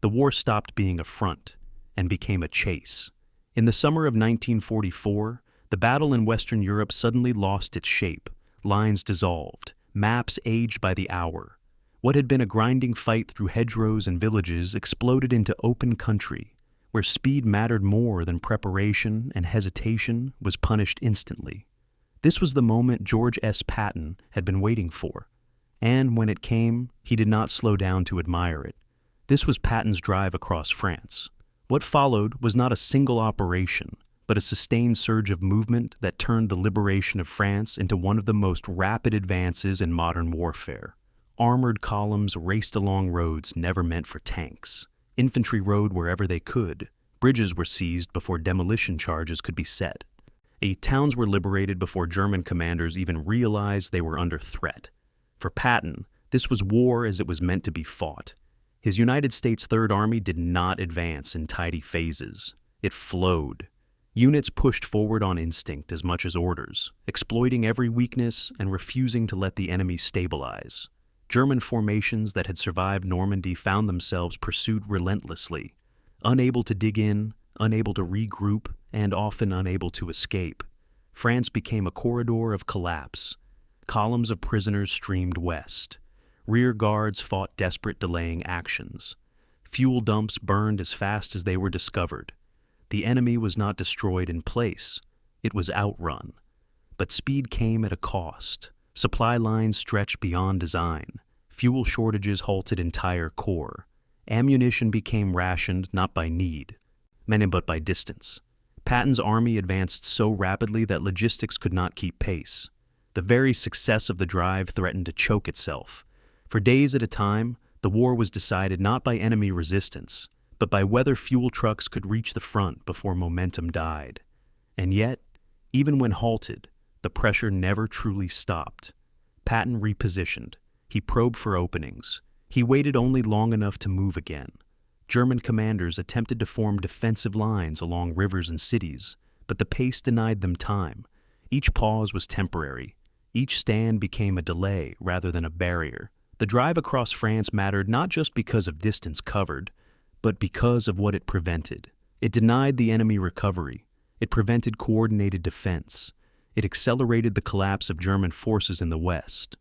The war stopped being a front and became a chase. In the summer of 1944, the battle in Western Europe suddenly lost its shape. Lines dissolved, maps aged by the hour. What had been a grinding fight through hedgerows and villages exploded into open country, where speed mattered more than preparation and hesitation was punished instantly. This was the moment George S. Patton had been waiting for, and when it came, he did not slow down to admire it. This was Patton's drive across France. What followed was not a single operation, but a sustained surge of movement that turned the liberation of France into one of the most rapid advances in modern warfare. Armored columns raced along roads never meant for tanks. Infantry rode wherever they could. Bridges were seized before demolition charges could be set. Towns were liberated before German commanders even realized they were under threat. For Patton, this was war as it was meant to be fought. His United States Third Army did not advance in tidy phases. It flowed. Units pushed forward on instinct as much as orders, exploiting every weakness and refusing to let the enemy stabilize. German formations that had survived Normandy found themselves pursued relentlessly, unable to dig in, unable to regroup, and often unable to escape. France became a corridor of collapse. Columns of prisoners streamed west. Rear guards fought desperate delaying actions. Fuel dumps burned as fast as they were discovered. The enemy was not destroyed in place. It was outrun. But speed came at a cost. Supply lines stretched beyond design. Fuel shortages halted entire corps. Ammunition became rationed not by need, but by distance. Patton's army advanced so rapidly that logistics could not keep pace. The very success of the drive threatened to choke itself. For days at a time, the war was decided not by enemy resistance, but by whether fuel trucks could reach the front before momentum died. And yet, even when halted, the pressure never truly stopped. Patton repositioned. He probed for openings. He waited only long enough to move again. German commanders attempted to form defensive lines along rivers and cities, but the pace denied them time. Each pause was temporary. Each stand became a delay rather than a barrier. The drive across France mattered not just because of distance covered, but because of what it prevented. It denied the enemy recovery. It prevented coordinated defense. It accelerated the collapse of German forces in the West.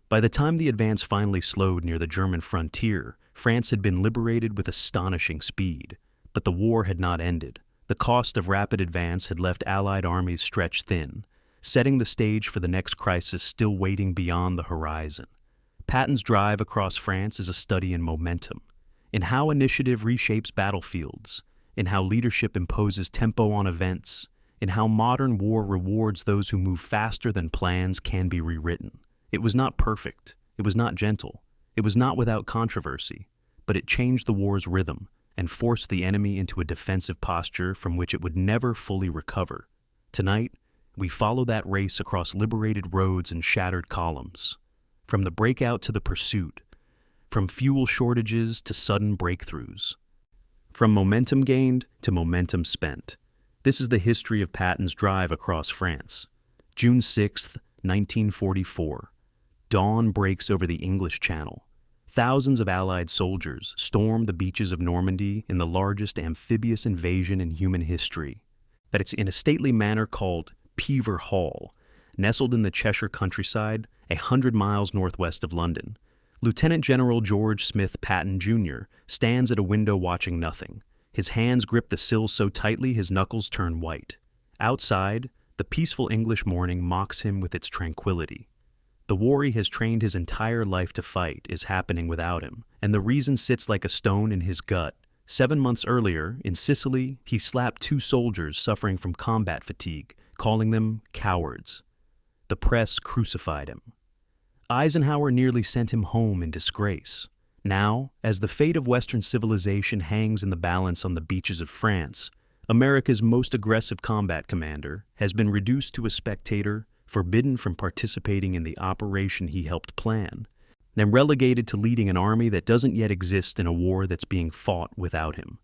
By the time the advance finally slowed near the German frontier, France had been liberated with astonishing speed. But the war had not ended. The cost of rapid advance had left Allied armies stretched thin, setting the stage for the next crisis still waiting beyond the horizon. Patton's drive across France is a study in momentum, in how initiative reshapes battlefields, in how leadership imposes tempo on events, in how modern war rewards those who move faster than plans can be rewritten. It was not perfect. It was not gentle. It was not without controversy, but it changed the war's rhythm and forced the enemy into a defensive posture from which it would never fully recover. Tonight, we follow that race across liberated roads and shattered columns. From the breakout to the pursuit, from fuel shortages to sudden breakthroughs, from momentum gained to momentum spent. This is the history of Patton's drive across France. June 6th, 1944. Dawn breaks over the English Channel. Thousands of Allied soldiers storm the beaches of Normandy in the largest amphibious invasion in human history. That it's in a stately manor called Pever Hall, nestled in the Cheshire countryside, 100 miles northwest of London. Lieutenant General George Smith Patton, Jr. stands at a window watching nothing. His hands grip the sill so tightly his knuckles turn white. Outside, the peaceful English morning mocks him with its tranquility. The war he has trained his entire life to fight is happening without him, and the reason sits like a stone in his gut. 7 months earlier, in Sicily, he slapped 2 soldiers suffering from combat fatigue, calling them cowards. The press crucified him. Eisenhower nearly sent him home in disgrace. Now, as the fate of Western civilization hangs in the balance on the beaches of France, America's most aggressive combat commander has been reduced to a spectator, forbidden from participating in the operation he helped plan, then relegated to leading an army that doesn't yet exist in a war that's being fought without him.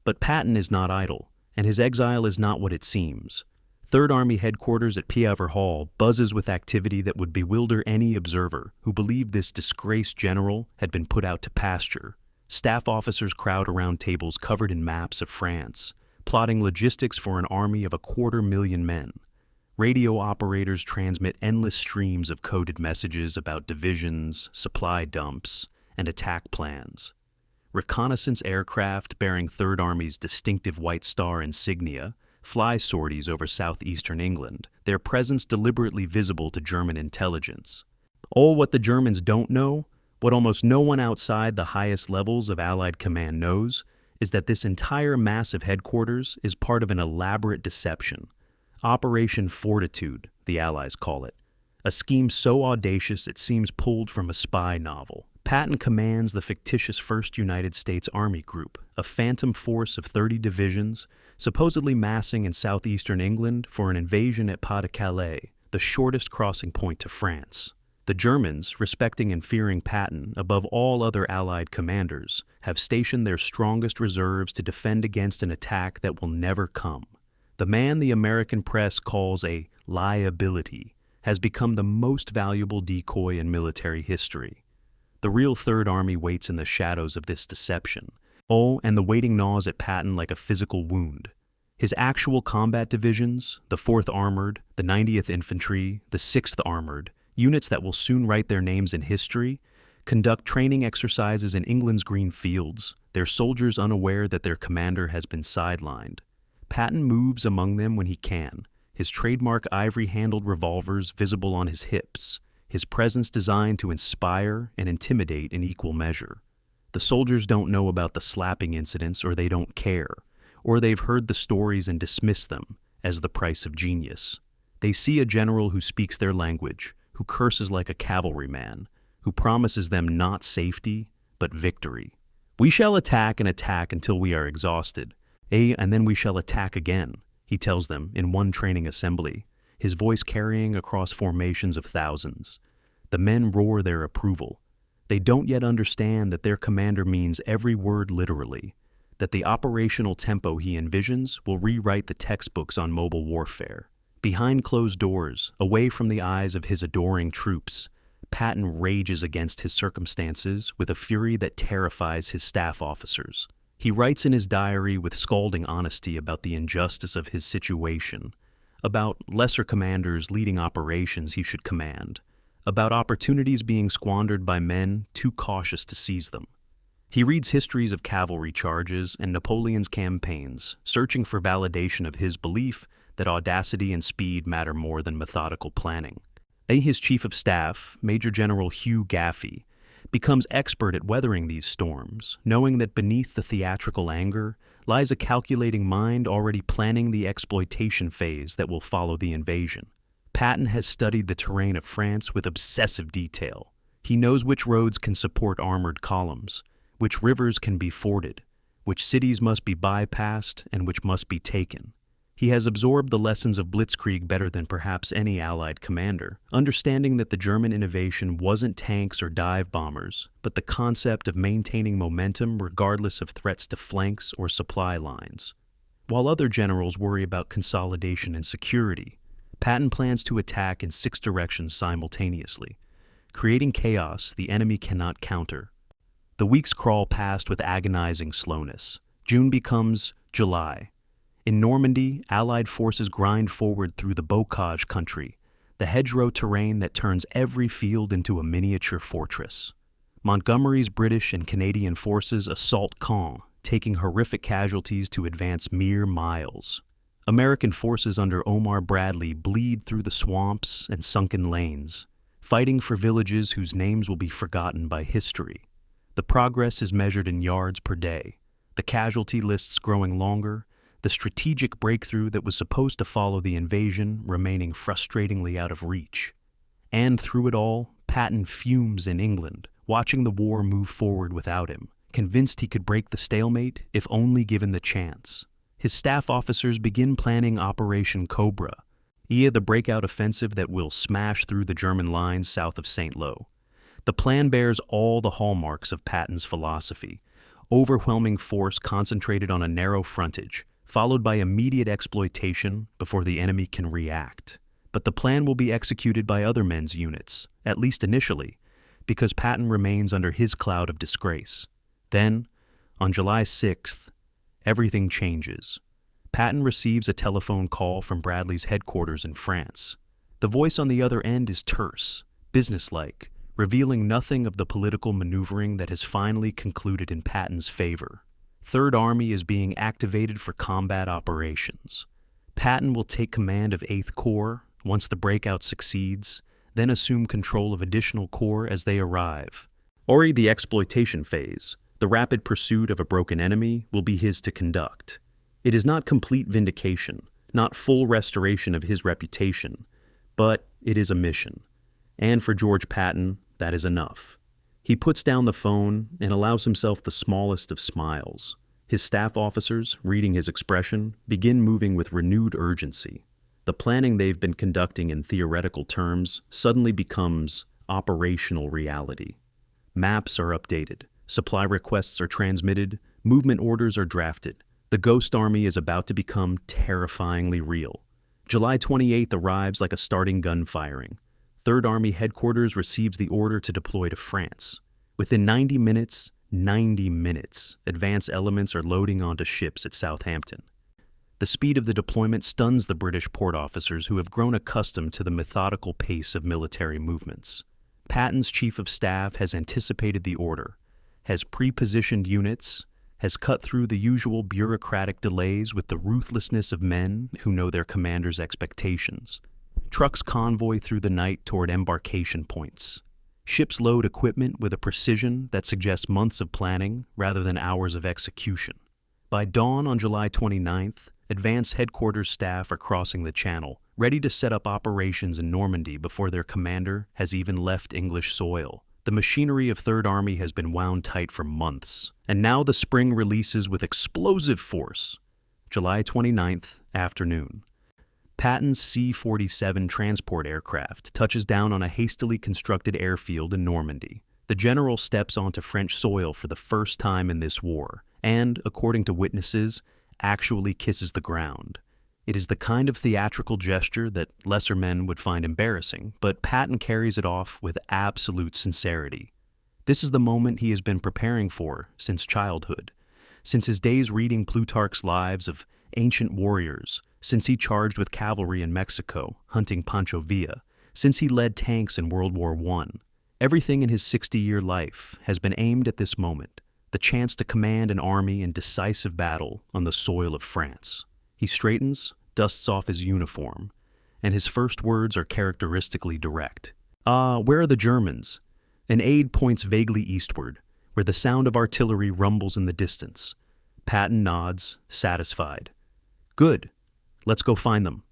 But Patton is not idle, and his exile is not what it seems. Third Army headquarters at Pever Hall buzzes with activity that would bewilder any observer who believed this disgraced general had been put out to pasture. Staff officers crowd around tables covered in maps of France, plotting logistics for an army of 250,000 men. Radio operators transmit endless streams of coded messages about divisions, supply dumps, and attack plans. Reconnaissance aircraft bearing Third Army's distinctive White Star insignia fly sorties over southeastern England, their presence deliberately visible to German intelligence. All what the Germans don't know, what almost no one outside the highest levels of Allied command knows, is that this entire massive headquarters is part of an elaborate deception. Operation Fortitude, the Allies call it. A scheme so audacious it seems pulled from a spy novel. Patton commands the fictitious 1st United States Army Group, a phantom force of 30 divisions, supposedly massing in southeastern England for an invasion at Pas-de-Calais, the shortest crossing point to France. The Germans, respecting and fearing Patton above all other Allied commanders, have stationed their strongest reserves to defend against an attack that will never come. The man the American press calls a liability has become the most valuable decoy in military history. The real Third Army waits in the shadows of this deception. Oh, and the waiting gnaws at Patton like a physical wound. His actual combat divisions, the 4th Armored, the 90th Infantry, the 6th Armored, units that will soon write their names in history, conduct training exercises in England's green fields, their soldiers unaware that their commander has been sidelined. Patton moves among them when he can, his trademark ivory-handled revolvers visible on his hips, his presence designed to inspire and intimidate in equal measure. The soldiers don't know about the slapping incidents, or they don't care, or they've heard the stories and dismiss them as the price of genius. They see a general who speaks their language, who curses like a cavalryman, who promises them not safety, but victory. "We shall attack and attack until we are exhausted, and then we shall attack again," he tells them in one training assembly, his voice carrying across formations of thousands. The men roar their approval. They don't yet understand that their commander means every word literally, that the operational tempo he envisions will rewrite the textbooks on mobile warfare. Behind closed doors, away from the eyes of his adoring troops, Patton rages against his circumstances with a fury that terrifies his staff officers. He writes in his diary with scalding honesty about the injustice of his situation, about lesser commanders leading operations he should command, about opportunities being squandered by men too cautious to seize them. He reads histories of cavalry charges and Napoleon's campaigns, searching for validation of his belief that audacity and speed matter more than methodical planning. His chief of staff, Major General Hugh Gaffey, becomes expert at weathering these storms, knowing that beneath the theatrical anger lies a calculating mind already planning the exploitation phase that will follow the invasion. Patton has studied the terrain of France with obsessive detail. He knows which roads can support armored columns, which rivers can be forded, which cities must be bypassed, and which must be taken. He has absorbed the lessons of Blitzkrieg better than perhaps any Allied commander, understanding that the German innovation wasn't tanks or dive bombers, but the concept of maintaining momentum regardless of threats to flanks or supply lines. While other generals worry about consolidation and security, Patton plans to attack in 6 directions simultaneously, creating chaos the enemy cannot counter. The weeks crawl past with agonizing slowness. June becomes July. In Normandy, Allied forces grind forward through the bocage country, the hedgerow terrain that turns every field into a miniature fortress. Montgomery's British and Canadian forces assault Caen, taking horrific casualties to advance mere miles. American forces under Omar Bradley bleed through the swamps and sunken lanes, fighting for villages whose names will be forgotten by history. The progress is measured in yards per day, the casualty lists growing longer, the strategic breakthrough that was supposed to follow the invasion remaining frustratingly out of reach. And through it all, Patton fumes in England, watching the war move forward without him, convinced he could break the stalemate if only given the chance. His staff officers begin planning Operation Cobra, the breakout offensive that will smash through the German lines south of St. Lo. The plan bears all the hallmarks of Patton's philosophy: overwhelming force concentrated on a narrow frontage, followed by immediate exploitation before the enemy can react. But the plan will be executed by other men's units, at least initially, because Patton remains under his cloud of disgrace. Then, on July 6th, everything changes. Patton receives a telephone call from Bradley's headquarters in France. The voice on the other end is terse, businesslike, revealing nothing of the political maneuvering that has finally concluded in Patton's favor. Third Army is being activated for combat operations. Patton will take command of 8th Corps once the breakout succeeds, then assume control of additional corps as they arrive. Already the exploitation phase, the rapid pursuit of a broken enemy, will be his to conduct. It is not complete vindication, not full restoration of his reputation, but it is a mission. And for George Patton, that is enough. He puts down the phone and allows himself the smallest of smiles. His staff officers, reading his expression, begin moving with renewed urgency. The planning they've been conducting in theoretical terms suddenly becomes operational reality. Maps are updated, supply requests are transmitted, movement orders are drafted. The Ghost Army is about to become terrifyingly real. July 28th arrives like a starting gun firing. Third Army headquarters receives the order to deploy to France. Within 90 minutes, advance elements are loading onto ships at Southampton. The speed of the deployment stuns the British port officers who have grown accustomed to the methodical pace of military movements. Patton's chief of staff has anticipated the order, has pre-positioned units, has cut through the usual bureaucratic delays with the ruthlessness of men who know their commander's expectations. Trucks convoy through the night toward embarkation points. Ships load equipment with a precision that suggests months of planning rather than hours of execution. By dawn on July 29th, advanced headquarters staff are crossing the Channel, ready to set up operations in Normandy before their commander has even left English soil. The machinery of Third Army has been wound tight for months, and now the spring releases with explosive force. July 29th, afternoon. Patton's C-47 transport aircraft touches down on a hastily constructed airfield in Normandy. The general steps onto French soil for the first time in this war, and, according to witnesses, actually kisses the ground. It is the kind of theatrical gesture that lesser men would find embarrassing, but Patton carries it off with absolute sincerity. This is the moment he has been preparing for since childhood, since his days reading Plutarch's lives of ancient warriors, since he charged with cavalry in Mexico, hunting Pancho Villa, since he led tanks in World War I. Everything in his 60-year life has been aimed at this moment, the chance to command an army in decisive battle on the soil of France. He straightens, dusts off his uniform, and his first words are characteristically direct. Where are the Germans?" An aide points vaguely eastward, where the sound of artillery rumbles in the distance. Patton nods, satisfied. "Good. Let's go find them."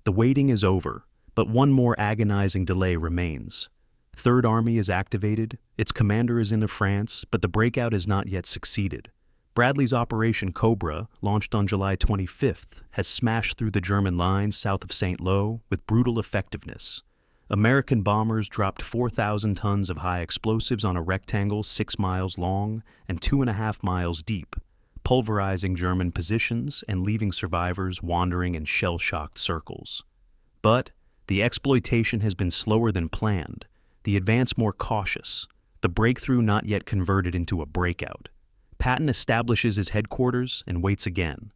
The waiting is over, but one more agonizing delay remains. Third Army is activated, its commander is into France, but the breakout has not yet succeeded. Bradley's Operation Cobra, launched on July 25th, has smashed through the German lines south of St. Lo with brutal effectiveness. American bombers dropped 4,000 tons of high explosives on a rectangle 6 miles long and 2.5 miles deep, pulverizing German positions and leaving survivors wandering in shell-shocked circles. But the exploitation has been slower than planned, the advance more cautious, the breakthrough not yet converted into a breakout. Patton establishes his headquarters and waits again,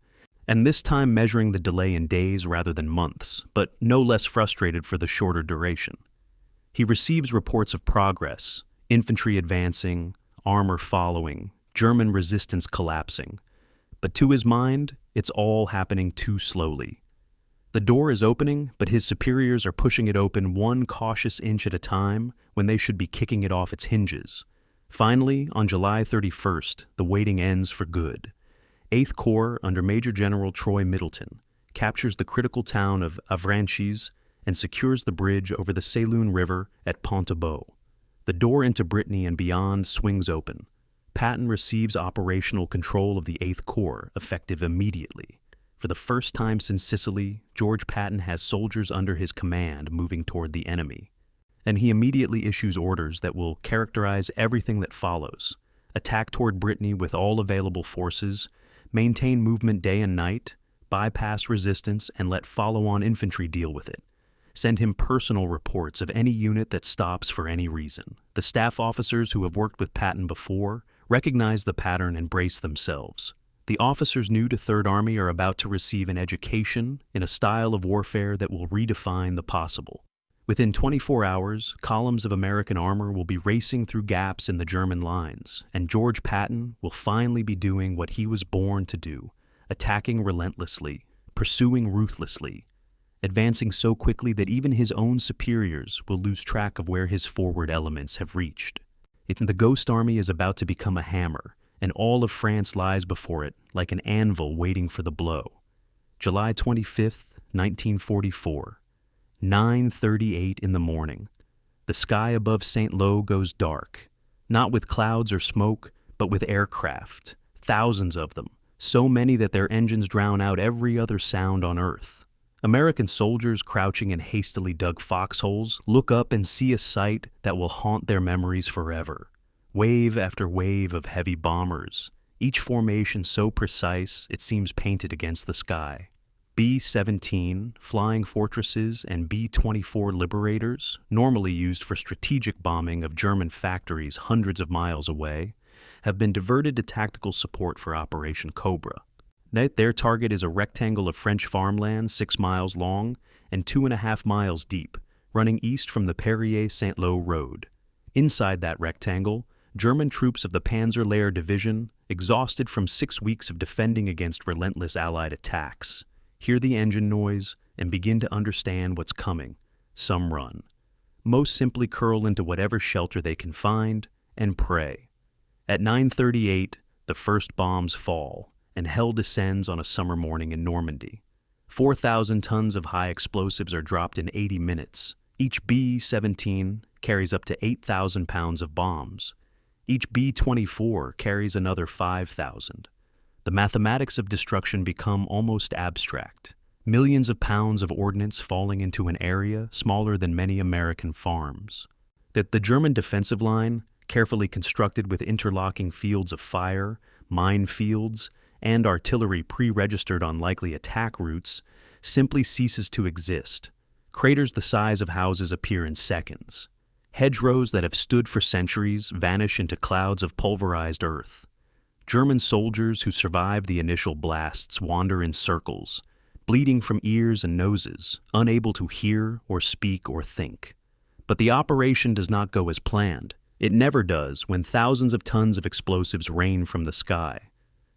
and this time measuring the delay in days rather than months, but no less frustrated for the shorter duration. He receives reports of progress, infantry advancing, armor following, German resistance collapsing, but to his mind, it's all happening too slowly. The door is opening, but his superiors are pushing it open one cautious inch at a time when they should be kicking it off its hinges. Finally, on July 31st, the waiting ends for good. 8th Corps, under Major General Troy Middleton, captures the critical town of Avranches and secures the bridge over the Seine River at Pont-à-Beau. The door into Brittany and beyond swings open. Patton receives operational control of the 8th Corps, effective immediately. For the first time since Sicily, George Patton has soldiers under his command moving toward the enemy. And he immediately issues orders that will characterize everything that follows. Attack toward Brittany with all available forces, maintain movement day and night, bypass resistance, and let follow-on infantry deal with it. Send him personal reports of any unit that stops for any reason. The staff officers who have worked with Patton before recognize the pattern and brace themselves. The officers new to Third Army are about to receive an education in a style of warfare that will redefine the possible. Within 24 hours, columns of American armor will be racing through gaps in the German lines, and George Patton will finally be doing what he was born to do, attacking relentlessly, pursuing ruthlessly, advancing so quickly that even his own superiors will lose track of where his forward elements have reached. The Ghost Army is about to become a hammer, and all of France lies before it like an anvil waiting for the blow. July 25th, 1944, 9:38 in the morning. The sky above St. Lo goes dark, not with clouds or smoke, but with aircraft, thousands of them, so many that their engines drown out every other sound on Earth. American soldiers crouching in hastily dug foxholes look up and see a sight that will haunt their memories forever. Wave after wave of heavy bombers, each formation so precise it seems painted against the sky. B-17, Flying Fortresses, and B-24 Liberators, normally used for strategic bombing of German factories hundreds of miles away, have been diverted to tactical support for Operation Cobra. Their target is a rectangle of French farmland 6 miles long and 2.5 miles deep, running east from the Perrier-Saint-Lô road. Inside that rectangle, German troops of the Panzer-Lehr Division, exhausted from 6 weeks of defending against relentless Allied attacks, hear the engine noise and begin to understand what's coming. Some run. Most simply curl into whatever shelter they can find and pray. At 9:38, the first bombs fall, and hell descends on a summer morning in Normandy. 4,000 tons of high explosives are dropped in 80 minutes. Each B-17 carries up to 8,000 pounds of bombs. Each B-24 carries another 5,000. The mathematics of destruction become almost abstract. Millions of pounds of ordnance falling into an area smaller than many American farms. That the German defensive line, carefully constructed with interlocking fields of fire, minefields, and artillery pre-registered on likely attack routes, simply ceases to exist. Craters the size of houses appear in seconds. Hedgerows that have stood for centuries vanish into clouds of pulverized earth. German soldiers who survive the initial blasts wander in circles, bleeding from ears and noses, unable to hear or speak or think. But the operation does not go as planned. It never does when thousands of tons of explosives rain from the sky.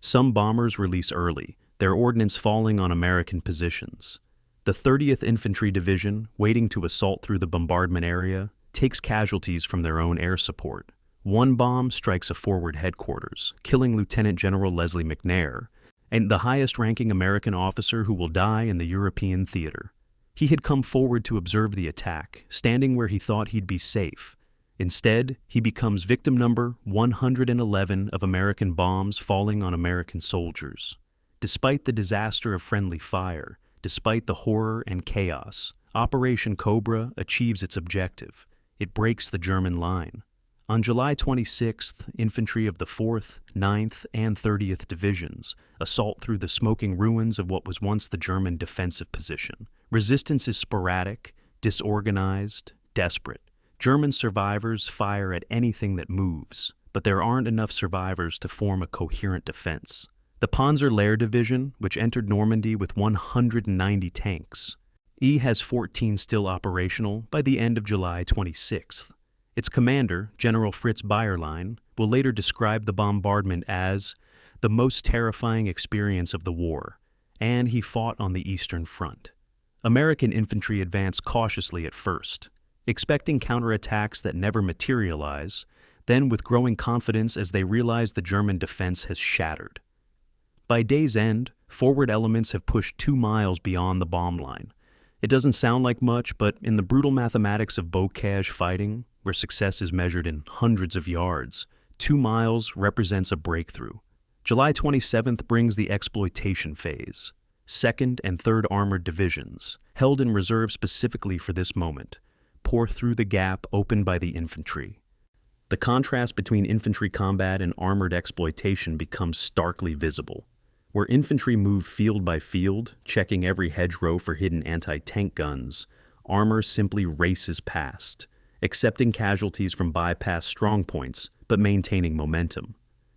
Some bombers release early, their ordnance falling on American positions. The 30th Infantry Division, waiting to assault through the bombardment area, takes casualties from their own air support. One bomb strikes a forward headquarters, killing Lieutenant General Leslie McNair, and the highest-ranking American officer who will die in the European theater. He had come forward to observe the attack, standing where he thought he'd be safe. Instead, he becomes victim number 111 of American bombs falling on American soldiers. Despite the disaster of friendly fire, despite the horror and chaos, Operation Cobra achieves its objective. It breaks the German line. On July 26th, infantry of the 4th, 9th, and 30th Divisions assault through the smoking ruins of what was once the German defensive position. Resistance is sporadic, disorganized, desperate. German survivors fire at anything that moves, but there aren't enough survivors to form a coherent defense. The Panzer-Lehr Division, which entered Normandy with 190 tanks, has 14 still operational by the end of July 26th. Its commander, General Fritz Bayerlein, will later describe the bombardment as the most terrifying experience of the war, and he fought on the Eastern Front. American infantry advanced cautiously at first, expecting counterattacks that never materialize, then with growing confidence as they realize the German defense has shattered. By day's end, forward elements have pushed 2 miles beyond the bomb line. It doesn't sound like much, but in the brutal mathematics of bocage fighting, where success is measured in hundreds of yards, 2 miles represents a breakthrough. July 27th brings the exploitation phase. 2nd and 3rd Armored Divisions, held in reserve specifically for this moment, pour through the gap opened by the infantry. The contrast between infantry combat and armored exploitation becomes starkly visible. Where infantry move field by field, checking every hedgerow for hidden anti-tank guns, armor simply races past, accepting casualties from bypass strongpoints, but maintaining momentum.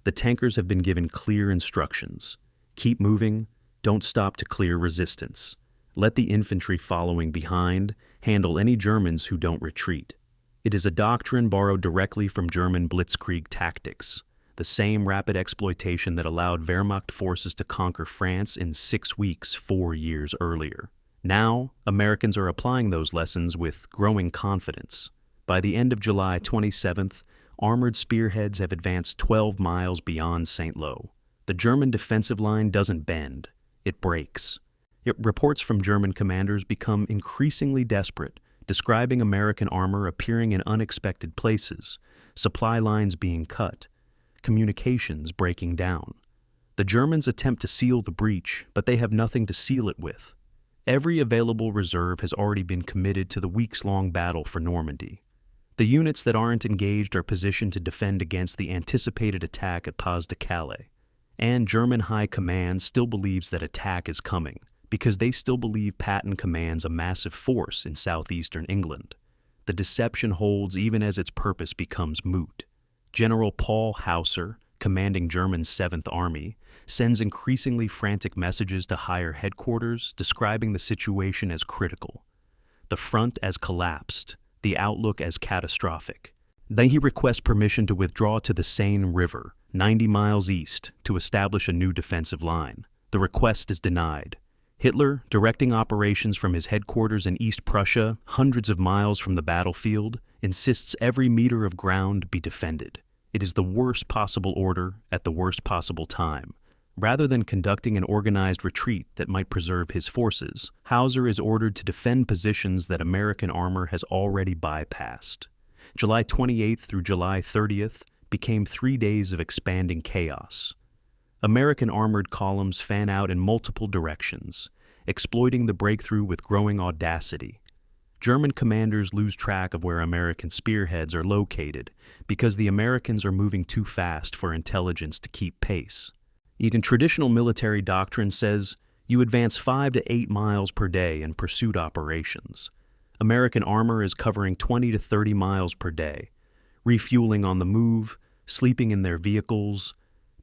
The tankers have been given clear instructions. Keep moving, don't stop to clear resistance. Let the infantry following behind handle any Germans who don't retreat. It is a doctrine borrowed directly from German blitzkrieg tactics, the same rapid exploitation that allowed Wehrmacht forces to conquer France in 6 weeks 4 years earlier. Now, Americans are applying those lessons with growing confidence. By the end of July 27th, armored spearheads have advanced 12 miles beyond Saint-Lô. The German defensive line doesn't bend, it breaks. Yet reports from German commanders become increasingly desperate, describing American armor appearing in unexpected places, supply lines being cut, communications breaking down. The Germans attempt to seal the breach, but they have nothing to seal it with. Every available reserve has already been committed to the weeks-long battle for Normandy. The units that aren't engaged are positioned to defend against the anticipated attack at Pas-de-Calais. And German High Command still believes that attack is coming, because they still believe Patton commands a massive force in southeastern England. The deception holds even as its purpose becomes moot. General Paul Hauser, commanding German's 7th Army, sends increasingly frantic messages to higher headquarters describing the situation as critical. The front as collapsed, the outlook as catastrophic. Then he requests permission to withdraw to the Seine River, 90 miles east, to establish a new defensive line. The request is denied. Hitler, directing operations from his headquarters in East Prussia, hundreds of miles from the battlefield, insists every meter of ground be defended. It is the worst possible order at the worst possible time. Rather than conducting an organized retreat that might preserve his forces, Hauser is ordered to defend positions that American armor has already bypassed. July 28th through July 30th became 3 days of expanding chaos. American armored columns fan out in multiple directions, exploiting the breakthrough with growing audacity. German commanders lose track of where American spearheads are located because the Americans are moving too fast for intelligence to keep pace. Even traditional military doctrine says you advance 5 to 8 miles per day in pursuit operations. American armor is covering 20 to 30 miles per day, refueling on the move, sleeping in their vehicles,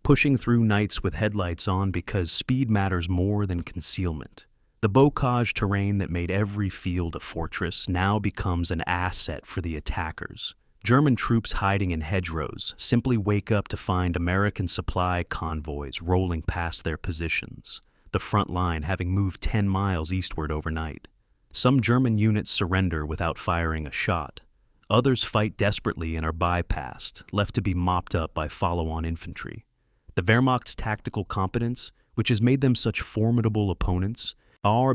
pushing through nights with headlights on because speed matters more than concealment. The bocage terrain that made every field a fortress now becomes an asset for the attackers. German troops hiding in hedgerows simply wake up to find American supply convoys rolling past their positions, the front line having moved 10 miles eastward overnight. Some German units surrender without firing a shot. Others fight desperately and are bypassed, left to be mopped up by follow-on infantry. The Wehrmacht's tactical competence, which has made them such formidable opponents,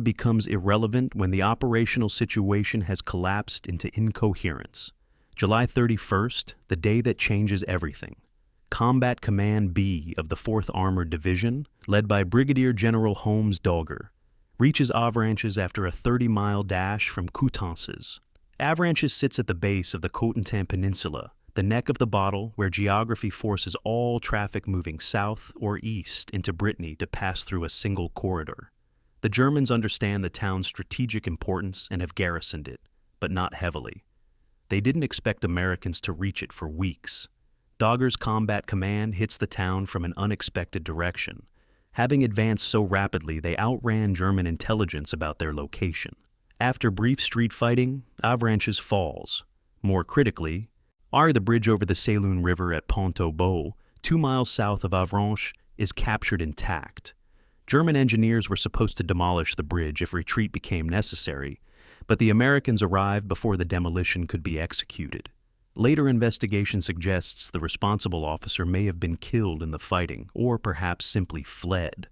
becomes irrelevant when the operational situation has collapsed into incoherence. July 31st, the day that changes everything. Combat Command B of the 4th Armored Division, led by Brigadier General Holmes Dogger, reaches Avranches after a 30-mile dash from Coutances. Avranches sits at the base of the Cotentin Peninsula, the neck of the bottle where geography forces all traffic moving south or east into Brittany to pass through a single corridor. The Germans understand the town's strategic importance and have garrisoned it, but not heavily. They didn't expect Americans to reach it for weeks. Dogger's combat command hits the town from an unexpected direction. Having advanced so rapidly, they outran German intelligence about their location. After brief street fighting, Avranches falls. More critically, the bridge over the Seine River at Pont-au-Beau, 2 miles south of Avranches, is captured intact. German engineers were supposed to demolish the bridge if retreat became necessary, but the Americans arrived before the demolition could be executed. Later investigation suggests the responsible officer may have been killed in the fighting, or perhaps simply fled,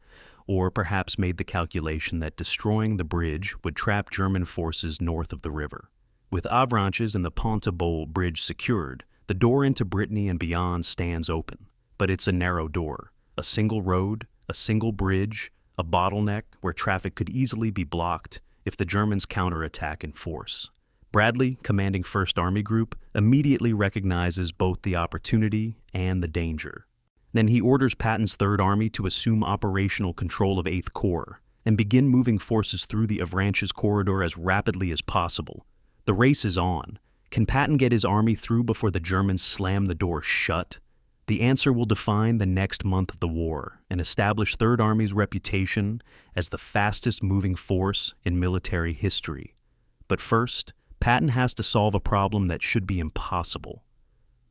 or perhaps made the calculation that destroying the bridge would trap German forces north of the river. With Avranches and the Pont-au-Beau bridge secured, the door into Brittany and beyond stands open. But it's a narrow door, a single road, a single bridge, a bottleneck where traffic could easily be blocked if the Germans counterattack in force. Bradley, commanding 1st Army Group, immediately recognizes both the opportunity and the danger. Then he orders Patton's 3rd Army to assume operational control of 8th Corps and begin moving forces through the Avranches corridor as rapidly as possible. The race is on. Can Patton get his army through before the Germans slam the door shut? The answer will define the next month of the war and establish Third Army's reputation as the fastest-moving force in military history. But first, Patton has to solve a problem that should be impossible: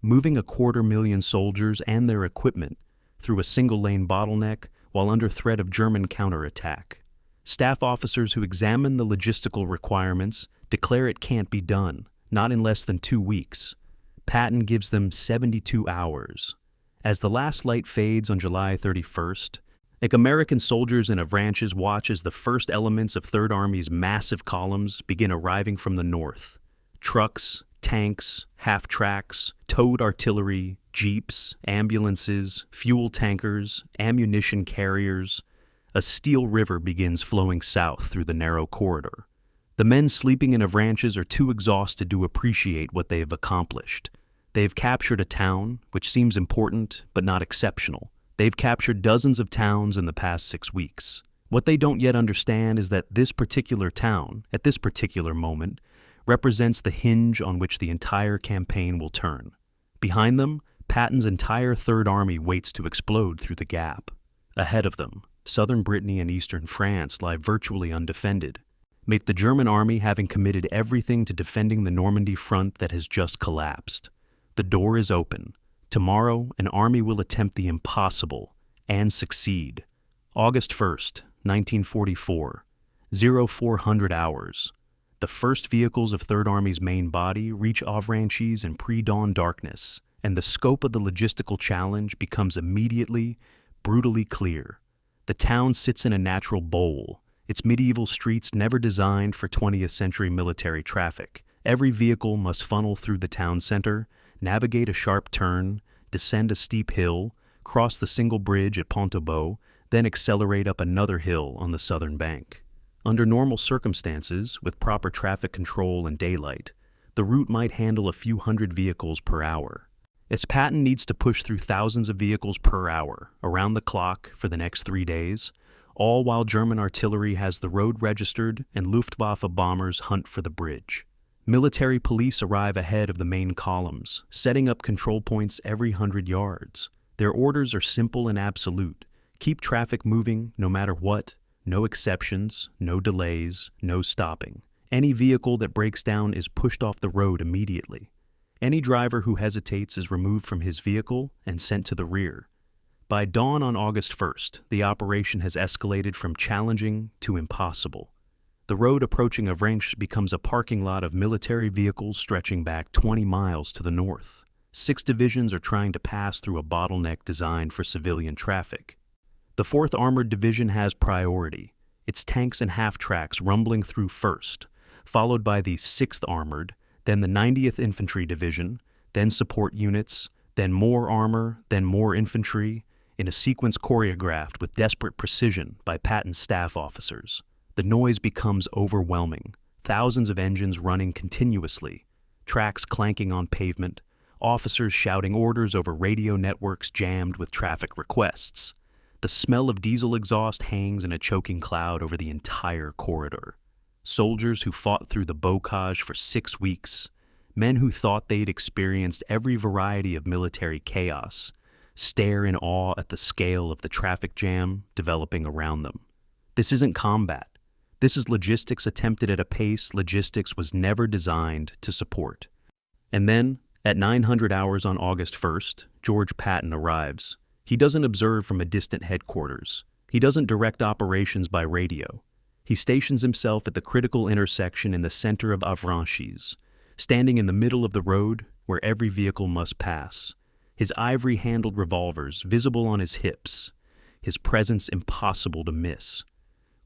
moving 250,000 soldiers and their equipment through a single-lane bottleneck while under threat of German counterattack. Staff officers who examine the logistical requirements declare it can't be done, not in less than 2 weeks. Patton gives them 72 hours. As the last light fades on July 31st, American soldiers in Avranches watch as the first elements of Third Army's massive columns begin arriving from the north. Trucks, tanks, half-tracks, towed artillery, jeeps, ambulances, fuel tankers, ammunition carriers. A steel river begins flowing south through the narrow corridor. The men sleeping in Avranches are too exhausted to appreciate what they have accomplished. They've captured a town, which seems important but not exceptional. They've captured dozens of towns in the past 6 weeks. What they don't yet understand is that this particular town, at this particular moment, represents the hinge on which the entire campaign will turn. Behind them, Patton's entire Third Army waits to explode through the gap. Ahead of them, southern Brittany and eastern France lie virtually undefended, with the German army having committed everything to defending the Normandy front that has just collapsed. The door is open. Tomorrow, an army will attempt the impossible and succeed. August 1st, 1944, 0400 hours. The first vehicles of Third Army's main body reach Avranches in pre-dawn darkness, and the scope of the logistical challenge becomes immediately, brutally clear. The town sits in a natural bowl, its medieval streets never designed for 20th century military traffic. Every vehicle must funnel through the town center, navigate a sharp turn, descend a steep hill, cross the single bridge at Pont-au-Beau, then accelerate up another hill on the southern bank. Under normal circumstances, with proper traffic control and daylight, the route might handle a few hundred vehicles per hour. As Patton needs to push through thousands of vehicles per hour, around the clock, for the next 3 days, all while German artillery has the road registered and Luftwaffe bombers hunt for the bridge. Military police arrive ahead of the main columns, setting up control points every 100 yards. Their orders are simple and absolute: keep traffic moving no matter what, no exceptions, no delays, no stopping. Any vehicle that breaks down is pushed off the road immediately. Any driver who hesitates is removed from his vehicle and sent to the rear. By dawn on August 1st, the operation has escalated from challenging to impossible. The road approaching Avranches becomes a parking lot of military vehicles stretching back 20 miles to the north. 6 divisions are trying to pass through a bottleneck designed for civilian traffic. The 4th Armored Division has priority, its tanks and half-tracks rumbling through first, followed by the 6th Armored, then the 90th Infantry Division, then support units, then more armor, then more infantry, in a sequence choreographed with desperate precision by Patton's staff officers. The noise becomes overwhelming, thousands of engines running continuously, tracks clanking on pavement, officers shouting orders over radio networks jammed with traffic requests. The smell of diesel exhaust hangs in a choking cloud over the entire corridor. Soldiers who fought through the bocage for 6 weeks, men who thought they'd experienced every variety of military chaos, stare in awe at the scale of the traffic jam developing around them. This isn't combat. This is logistics attempted at a pace logistics was never designed to support. And then, at 900 hours on August 1st, George Patton arrives. He doesn't observe from a distant headquarters. He doesn't direct operations by radio. He stations himself at the critical intersection in the center of Avranches, standing in the middle of the road where every vehicle must pass, his ivory-handled revolvers visible on his hips, his presence impossible to miss.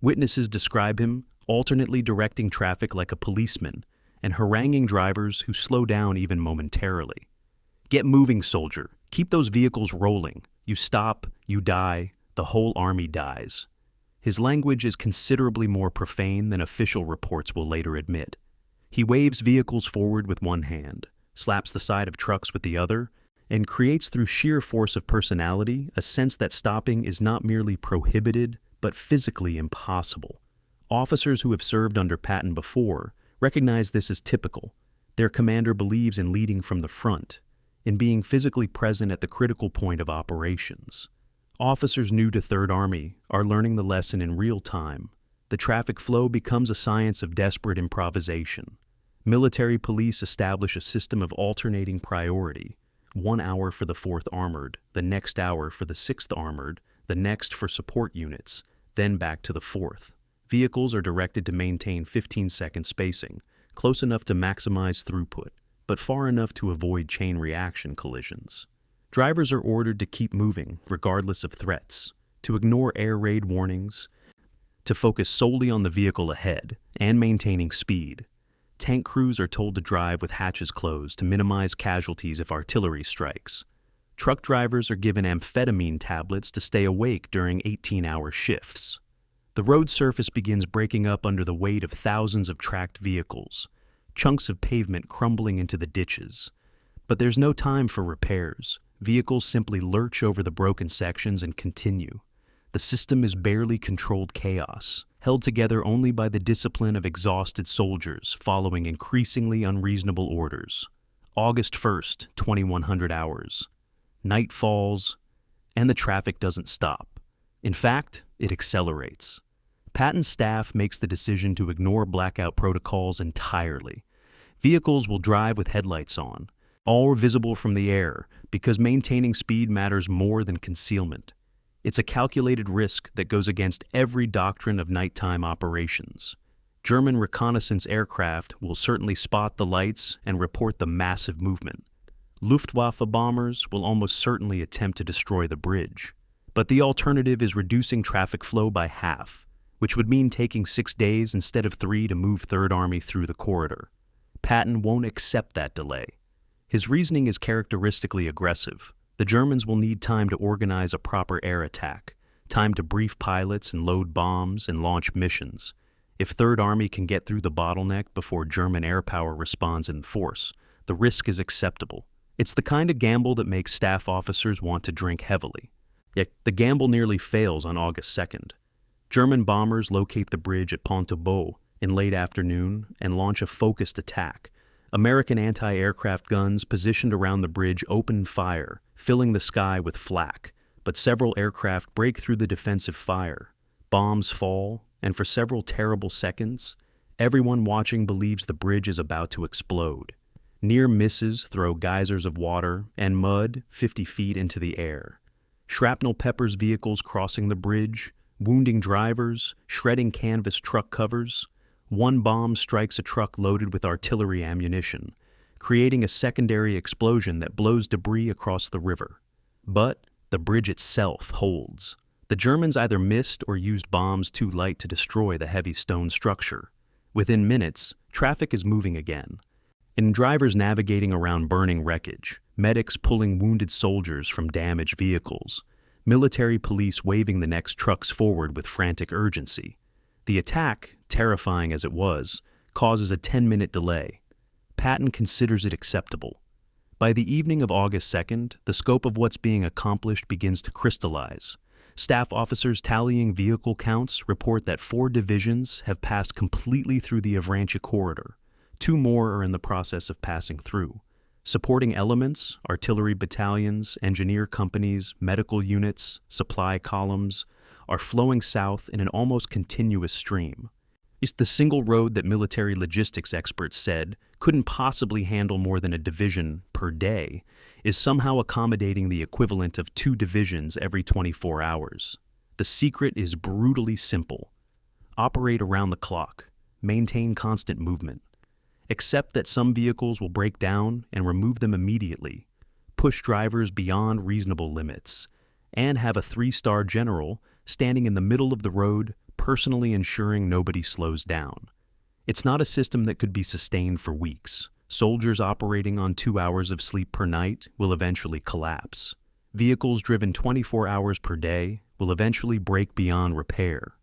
Witnesses describe him alternately directing traffic like a policeman and haranguing drivers who slow down even momentarily. "Get moving, soldier. Keep those vehicles rolling. You stop, you die, the whole army dies." His language is considerably more profane than official reports will later admit. He waves vehicles forward with one hand, slaps the side of trucks with the other, and creates through sheer force of personality a sense that stopping is not merely prohibited, but physically impossible. Officers who have served under Patton before recognize this as typical. Their commander believes in leading from the front. in being physically present at the critical point of operations. Officers new to Third Army are learning the lesson in real time. The traffic flow becomes a science of desperate improvisation. Military police establish a system of alternating priority, 1 hour for the 4th Armored, the next hour for the 6th Armored, the next for support units, then back to the 4th. Vehicles are directed to maintain 15-second spacing, close enough to maximize throughput, but far enough to avoid chain reaction collisions. Drivers are ordered to keep moving regardless of threats, to ignore air raid warnings, to focus solely on the vehicle ahead and maintaining speed. Tank crews are told to drive with hatches closed to minimize casualties if artillery strikes. Truck drivers are given amphetamine tablets to stay awake during 18-hour shifts. The road surface begins breaking up under the weight of thousands of tracked vehicles, chunks of pavement crumbling into the ditches. But there's no time for repairs. Vehicles simply lurch over the broken sections and continue. The system is barely controlled chaos, held together only by the discipline of exhausted soldiers following increasingly unreasonable orders. August 1st, 2100 hours. Night falls, and the traffic doesn't stop. In fact, it accelerates. Patton's staff makes the decision to ignore blackout protocols entirely. Vehicles will drive with headlights on, all visible from the air, because maintaining speed matters more than concealment. It's a calculated risk that goes against every doctrine of nighttime operations. German reconnaissance aircraft will certainly spot the lights and report the massive movement. Luftwaffe bombers will almost certainly attempt to destroy the bridge. But the alternative is reducing traffic flow by half, which would mean taking 6 days instead of 3 to move Third Army through the corridor. Patton won't accept that delay. His reasoning is characteristically aggressive. The Germans will need time to organize a proper air attack, time to brief pilots and load bombs and launch missions. If Third Army can get through the bottleneck before German air power responds in force, the risk is acceptable. It's the kind of gamble that makes staff officers want to drink heavily. Yet the gamble nearly fails on August 2nd. German bombers locate the bridge at Pont-au-Beau in late afternoon and launch a focused attack. American anti-aircraft guns positioned around the bridge open fire, filling the sky with flak, but several aircraft break through the defensive fire. Bombs fall, and for several terrible seconds, everyone watching believes the bridge is about to explode. Near misses throw geysers of water and mud 50 feet into the air. Shrapnel peppers vehicles crossing the bridge, wounding drivers, shredding canvas truck covers. One bomb strikes a truck loaded with artillery ammunition, creating a secondary explosion that blows debris across the river. But the bridge itself holds. The Germans either missed or used bombs too light to destroy the heavy stone structure. Within minutes, traffic is moving again. And drivers navigating around burning wreckage, medics pulling wounded soldiers from damaged vehicles, military police waving the next trucks forward with frantic urgency. The attack, terrifying as it was, causes a 10-minute delay. Patton considers it acceptable. By the evening of August 2nd, the scope of what's being accomplished begins to crystallize. Staff officers tallying vehicle counts report that 4 divisions have passed completely through the Avranches corridor. 2 more are in the process of passing through. Supporting elements, artillery battalions, engineer companies, medical units, supply columns, are flowing south in an almost continuous stream. It's the single road that military logistics experts said couldn't possibly handle more than a division per day, is somehow accommodating the equivalent of 2 divisions every 24 hours. The secret is brutally simple. Operate around the clock. Maintain constant movement. Accept that some vehicles will break down and remove them immediately. Push drivers beyond reasonable limits. And have a 3-star general standing in the middle of the road, personally ensuring nobody slows down. It's not a system that could be sustained for weeks. Soldiers operating on 2 hours of sleep per night will eventually collapse. Vehicles driven 24 hours per day will eventually break beyond repair.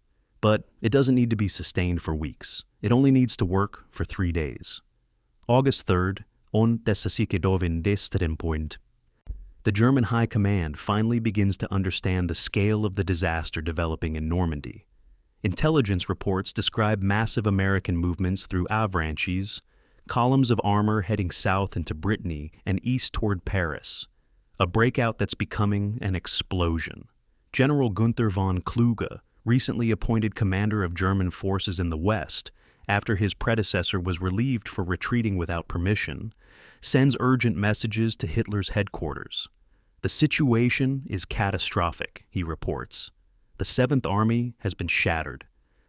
But it doesn't need to be sustained for weeks. It only needs to work for 3 days. August 3rd, on desasikedovin point. The German High Command finally begins to understand the scale of the disaster developing in Normandy. Intelligence reports describe massive American movements through Avranches, columns of armor heading south into Brittany and east toward Paris. A breakout that's becoming an explosion. General Gunther von Kluge, recently appointed commander of German forces in the West, after his predecessor was relieved for retreating without permission, sends urgent messages to Hitler's headquarters. The situation is catastrophic, he reports. The 7th Army has been shattered.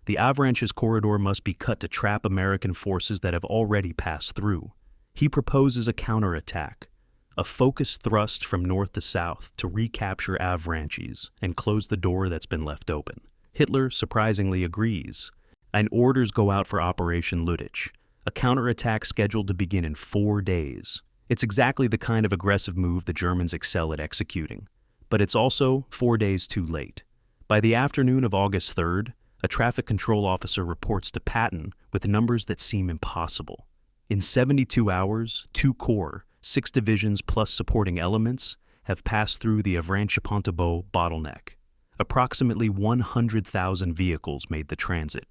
The Avranches corridor must be cut to trap American forces that have already passed through. He proposes a counterattack, a focused thrust from north to south to recapture Avranches and close the door that's been left open. Hitler surprisingly agrees, and orders go out for Operation Luttich, a counterattack scheduled to begin in 4 days. It's exactly the kind of aggressive move the Germans excel at executing, but it's also 4 days too late. By the afternoon of August 3rd, a traffic control officer reports to Patton with numbers that seem impossible. In 72 hours, 2 corps, 6 divisions plus supporting elements, have passed through the Avranches-Pontaubault bottleneck. Approximately 100,000 vehicles made the transit.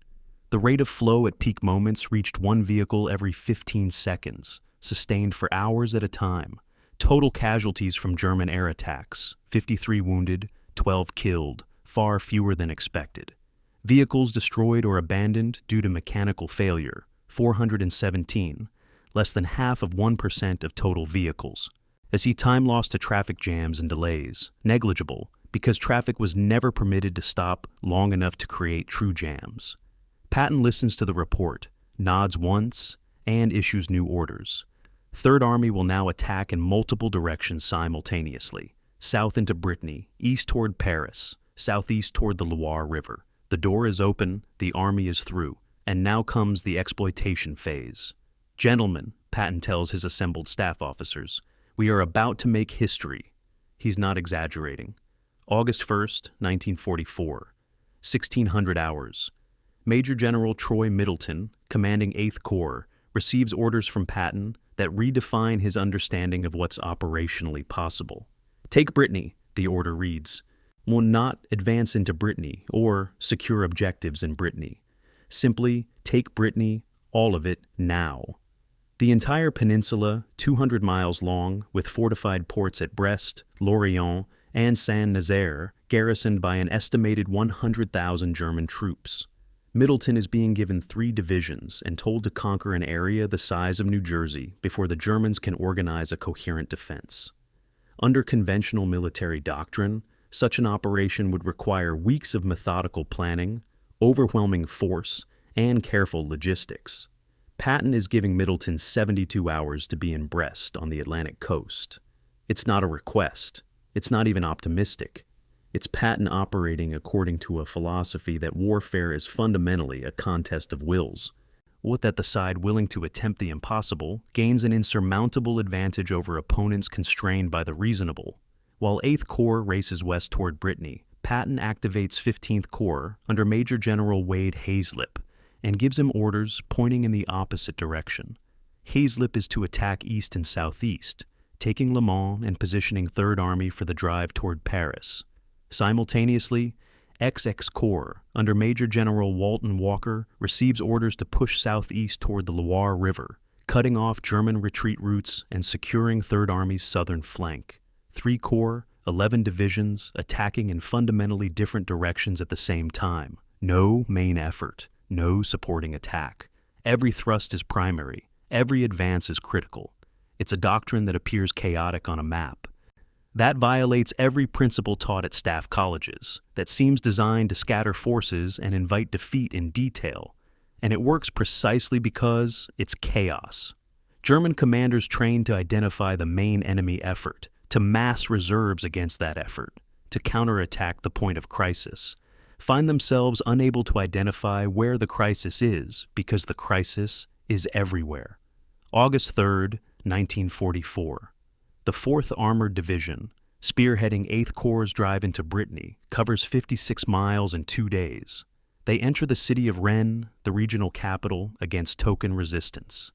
The rate of flow at peak moments reached 1 vehicle every 15 seconds, sustained for hours at a time. Total casualties from German air attacks, 53 wounded, 12 killed, far fewer than expected. Vehicles destroyed or abandoned due to mechanical failure, 417, less than half of 1% of total vehicles. As he time lost to traffic jams and delays, negligible, because traffic was never permitted to stop long enough to create true jams. Patton listens to the report, nods once, and issues new orders. 3rd Army will now attack in multiple directions simultaneously, south into Brittany, east toward Paris, southeast toward the Loire River. The door is open, the army is through, and now comes the exploitation phase. Gentlemen, Patton tells his assembled staff officers, we are about to make history. He's not exaggerating. August 1st, 1944, 1600 hours. Major General Troy Middleton, commanding 8th Corps, receives orders from Patton that redefine his understanding of what's operationally possible. Take Brittany, the order reads. Will not advance into Brittany or secure objectives in Brittany. Simply take Brittany, all of it, now. The entire peninsula, 200 miles long, with fortified ports at Brest, Lorient, and Saint-Nazaire, garrisoned by an estimated 100,000 German troops. Middleton is being given 3 divisions and told to conquer an area the size of New Jersey before the Germans can organize a coherent defense. Under conventional military doctrine, such an operation would require weeks of methodical planning, overwhelming force, and careful logistics. Patton is giving Middleton 72 hours to be in Brest on the Atlantic coast. It's not a request. It's not even optimistic. It's Patton operating according to a philosophy that warfare is fundamentally a contest of wills. What that the side willing to attempt the impossible gains an insurmountable advantage over opponents constrained by the reasonable. While 8th Corps races west toward Brittany, Patton activates 15th Corps under Major General Wade Hazlip and gives him orders pointing in the opposite direction. Hazlip is to attack east and southeast, taking Le Mans and positioning 3rd Army for the drive toward Paris. Simultaneously, XX Corps under Major General Walton Walker receives orders to push southeast toward the Loire River, cutting off German retreat routes and securing 3rd Army's southern flank. 3 corps, 11 divisions, attacking in fundamentally different directions at the same time. No main effort, no supporting attack. Every thrust is primary, every advance is critical. It's a doctrine that appears chaotic on a map. That violates every principle taught at staff colleges, that seems designed to scatter forces and invite defeat in detail, and it works precisely because it's chaos. German commanders trained to identify the main enemy effort, to mass reserves against that effort, to counterattack the point of crisis, find themselves unable to identify where the crisis is because the crisis is everywhere. August 3rd, 1944. The 4th Armored Division, spearheading 8th Corps' drive into Brittany, covers 56 miles in 2 days. They enter the city of Rennes, the regional capital, against token resistance.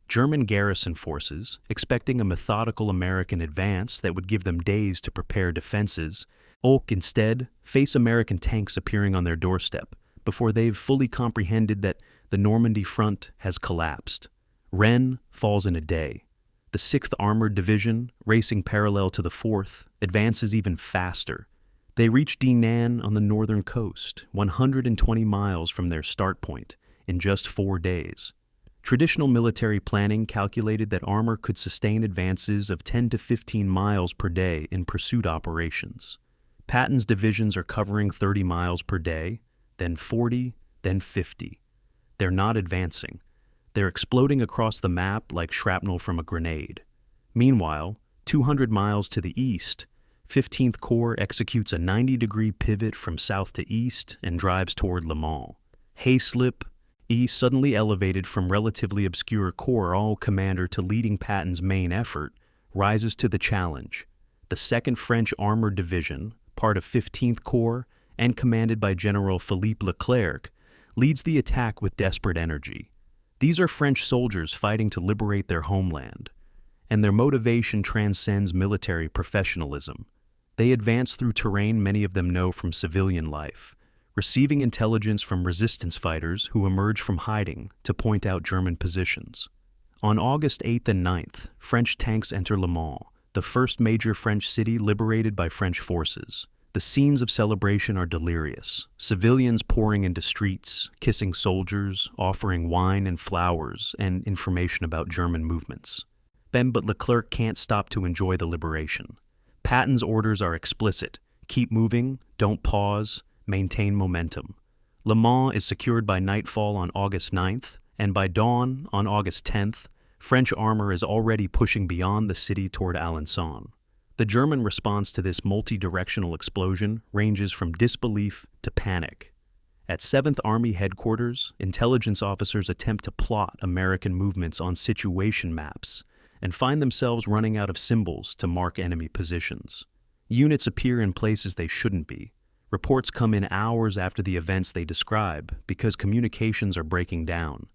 German garrison forces, expecting a methodical American advance that would give them days to prepare defenses, instead face American tanks appearing on their doorstep before they've fully comprehended that the Normandy front has collapsed. Rennes falls in a day. The 6th Armored Division, racing parallel to the 4th, advances even faster. They reach Dinan on the northern coast, 120 miles from their start point, in just 4 days. Traditional military planning calculated that armor could sustain advances of 10 to 15 miles per day in pursuit operations. Patton's divisions are covering 30 miles per day, then 40, then 50. They're not advancing. They're exploding across the map like shrapnel from a grenade. Meanwhile, 200 miles to the east, 15th Corps executes a 90-degree pivot from south to east and drives toward Le Mans. Hayslip, suddenly elevated from relatively obscure corps commander to leading Patton's main effort, rises to the challenge. The 2nd French Armored Division, part of 15th Corps and commanded by General Philippe Leclerc, leads the attack with desperate energy. These are French soldiers fighting to liberate their homeland, and their motivation transcends military professionalism. They advance through terrain many of them know from civilian life, receiving intelligence from resistance fighters who emerge from hiding to point out German positions. On August 8th and 9th, French tanks enter Le Mans, the first major French city liberated by French forces. The scenes of celebration are delirious, civilians pouring into streets, kissing soldiers, offering wine and flowers and information about German movements. But Leclerc can't stop to enjoy the liberation. Patton's orders are explicit: keep moving, don't pause, maintain momentum. Le Mans is secured by nightfall on August 9th, and by dawn on August 10th, French armor is already pushing beyond the city toward Alençon. The German response to this multi-directional explosion ranges from disbelief to panic. At 7th Army headquarters, intelligence officers attempt to plot American movements on situation maps and find themselves running out of symbols to mark enemy positions. Units appear in places they shouldn't be. Reports come in hours after the events they describe because communications are breaking down.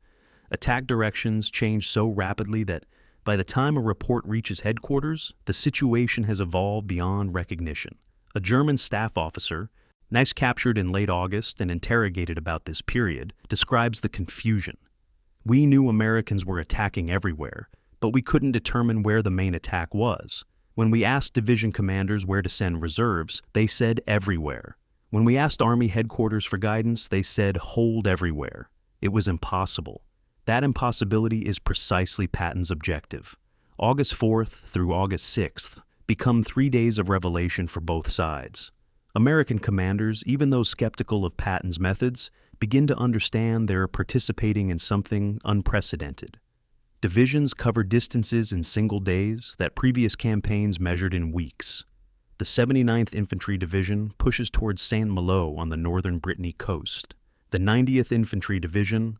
Attack directions change so rapidly that by the time a report reaches headquarters, the situation has evolved beyond recognition. A German staff officer, captured in late August and interrogated about this period, describes the confusion. We knew Americans were attacking everywhere, but we couldn't determine where the main attack was. When we asked division commanders where to send reserves, they said everywhere. When we asked Army headquarters for guidance, they said hold everywhere. It was impossible. That impossibility is precisely Patton's objective. August 4th through August 6th become 3 days of revelation for both sides. American commanders, even though skeptical of Patton's methods, begin to understand they're participating in something unprecedented. Divisions cover distances in single days that previous campaigns measured in weeks. The 79th Infantry Division pushes towards Saint-Malo on the northern Brittany coast. The 90th Infantry Division,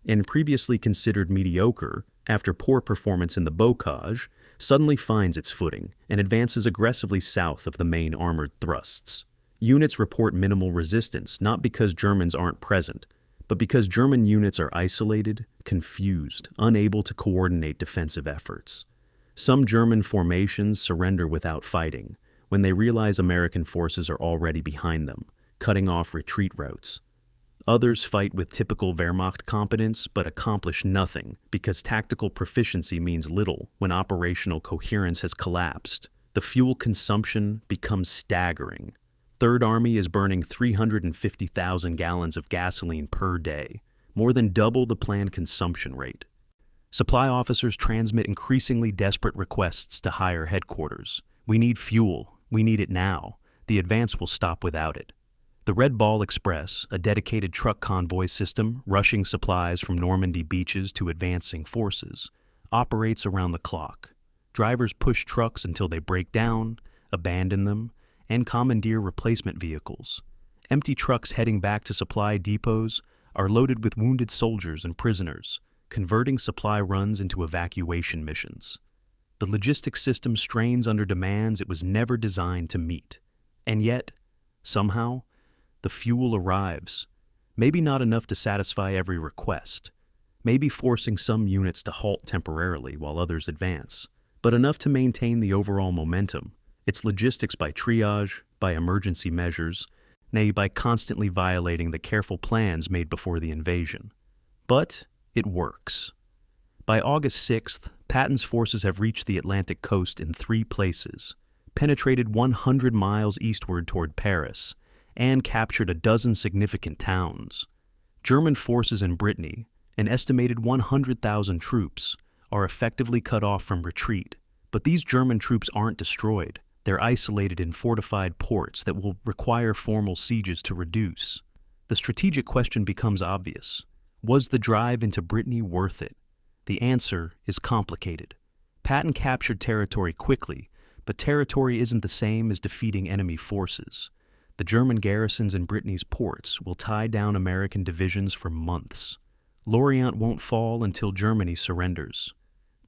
and previously considered mediocre after poor performance in the Bocage, suddenly finds its footing and advances aggressively south of the main armored thrusts. Units report minimal resistance, not because Germans aren't present, but because German units are isolated, confused, unable to coordinate defensive efforts. Some German formations surrender without fighting when they realize American forces are already behind them, cutting off retreat routes. Others fight with typical Wehrmacht competence but accomplish nothing because tactical proficiency means little when operational coherence has collapsed. The fuel consumption becomes staggering. Third Army is burning 350,000 gallons of gasoline per day, more than double the planned consumption rate. Supply officers transmit increasingly desperate requests to higher headquarters. We need fuel. We need it now. The advance will stop without it. The Red Ball Express, a dedicated truck convoy system rushing supplies from Normandy beaches to advancing forces, operates around the clock. Drivers push trucks until they break down, abandon them, and commandeer replacement vehicles. Empty trucks heading back to supply depots are loaded with wounded soldiers and prisoners, converting supply runs into evacuation missions. The logistics system strains under demands it was never designed to meet. And yet, somehow, the fuel arrives. Maybe not enough to satisfy every request, maybe forcing some units to halt temporarily while others advance, but enough to maintain the overall momentum. It's logistics by triage, by emergency measures, nay, by constantly violating the careful plans made before the invasion. But it works. By August 6th, Patton's forces have reached the Atlantic coast in 3 places, penetrated 100 miles eastward toward Paris, and captured a dozen significant towns. German forces in Brittany, an estimated 100,000 troops, are effectively cut off from retreat, but these German troops aren't destroyed. They're isolated in fortified ports that will require formal sieges to reduce. The strategic question becomes obvious. Was the drive into Brittany worth it? The answer is complicated. Patton captured territory quickly, but territory isn't the same as defeating enemy forces. The German garrisons in Brittany's ports will tie down American divisions for months. Lorient won't fall until Germany surrenders.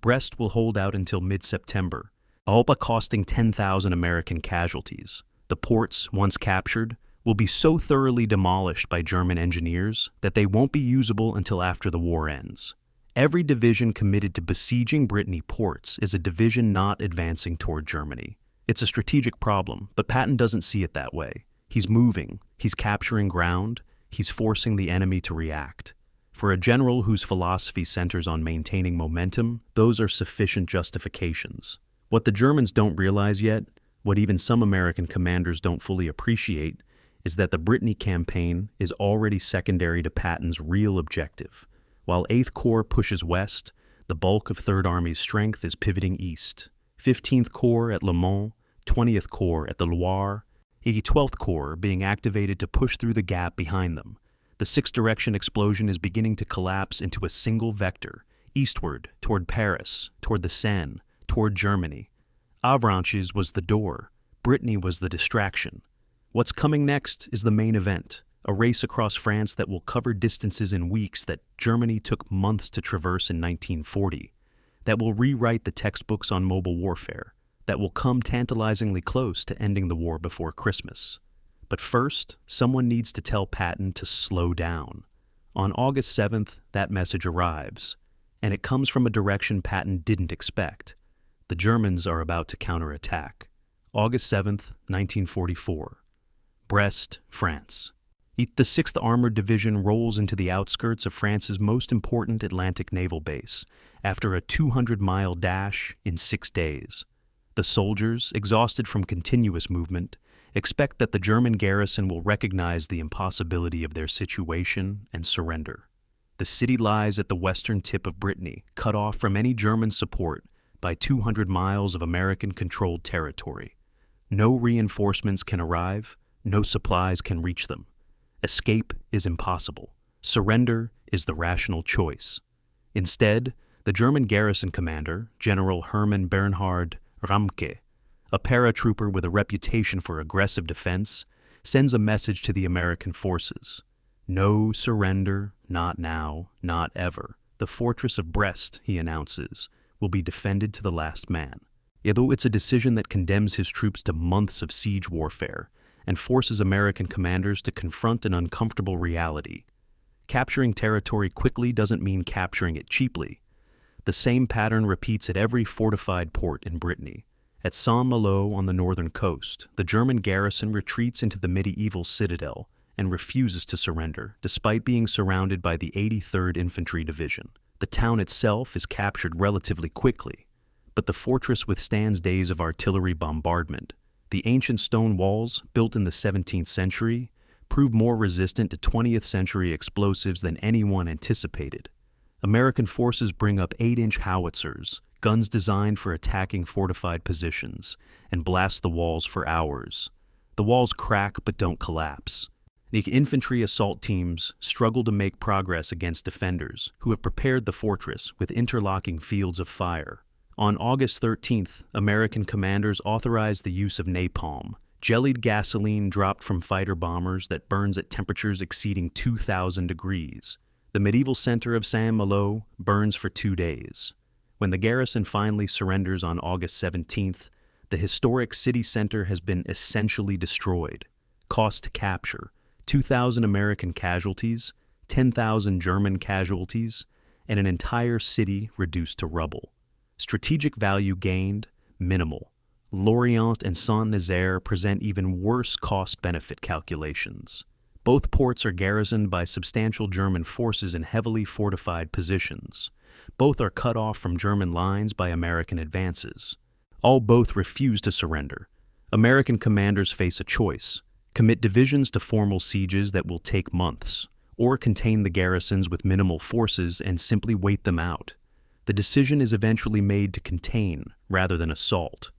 Brest will hold out until mid-September, all but costing 10,000 American casualties. The ports, once captured, will be so thoroughly demolished by German engineers that they won't be usable until after the war ends. Every division committed to besieging Brittany ports is a division not advancing toward Germany. It's a strategic problem, but Patton doesn't see it that way. He's moving, he's capturing ground, he's forcing the enemy to react. For a general whose philosophy centers on maintaining momentum, those are sufficient justifications. What the Germans don't realize yet, what even some American commanders don't fully appreciate, is that the Brittany campaign is already secondary to Patton's real objective. While 8th Corps pushes west, the bulk of 3rd Army's strength is pivoting east. 15th Corps at Le Mans, 20th Corps at the Loire, 12th Corps being activated to push through the gap behind them. The 6-direction explosion is beginning to collapse into a single vector, eastward, toward Paris, toward the Seine, toward Germany. Avranches was the door. Brittany was the distraction. What's coming next is the main event, a race across France that will cover distances in weeks that Germany took months to traverse in 1940, that will rewrite the textbooks on mobile warfare, that will come tantalizingly close to ending the war before Christmas. But first, someone needs to tell Patton to slow down. On August 7th, that message arrives, and it comes from a direction Patton didn't expect. The Germans are about to counterattack. August 7th, 1944. Brest, France. The 6th Armored Division rolls into the outskirts of France's most important Atlantic naval base after a 200-mile dash in 6 days. The soldiers, exhausted from continuous movement, expect that the German garrison will recognize the impossibility of their situation and surrender. The city lies at the western tip of Brittany, cut off from any German support by 200 miles of American-controlled territory. No reinforcements can arrive, no supplies can reach them. Escape is impossible. Surrender is the rational choice. Instead, the German garrison commander, General Hermann Bernhard Ramke, a paratrooper with a reputation for aggressive defense, sends a message to the American forces. No surrender, not now, not ever. The fortress of Brest, he announces, will be defended to the last man. Although it's a decision that condemns his troops to months of siege warfare and forces American commanders to confront an uncomfortable reality. Capturing territory quickly doesn't mean capturing it cheaply. The same pattern repeats at every fortified port in Brittany. At Saint-Malo on the northern coast, the German garrison retreats into the medieval citadel and refuses to surrender, despite being surrounded by the 83rd Infantry Division. The town itself is captured relatively quickly, but the fortress withstands days of artillery bombardment. The ancient stone walls, built in the 17th century, prove more resistant to 20th century explosives than anyone anticipated. American forces bring up 8-inch howitzers, guns designed for attacking fortified positions, and blast the walls for hours. The walls crack but don't collapse. The infantry assault teams struggle to make progress against defenders who have prepared the fortress with interlocking fields of fire. On August 13th, American commanders authorized the use of napalm, jellied gasoline dropped from fighter bombers that burns at temperatures exceeding 2,000 degrees. The medieval center of Saint-Malo burns for 2 days. When the garrison finally surrenders on August 17th, the historic city center has been essentially destroyed. Cost to capture: 2,000 American casualties, 10,000 German casualties, and an entire city reduced to rubble. Strategic value gained: minimal. Lorient and Saint-Nazaire present even worse cost-benefit calculations. Both ports are garrisoned by substantial German forces in heavily fortified positions. Both are cut off from German lines by American advances. Both refuse to surrender. American commanders face a choice: commit divisions to formal sieges that will take months, or contain the garrisons with minimal forces and simply wait them out. The decision is eventually made to contain rather than assault.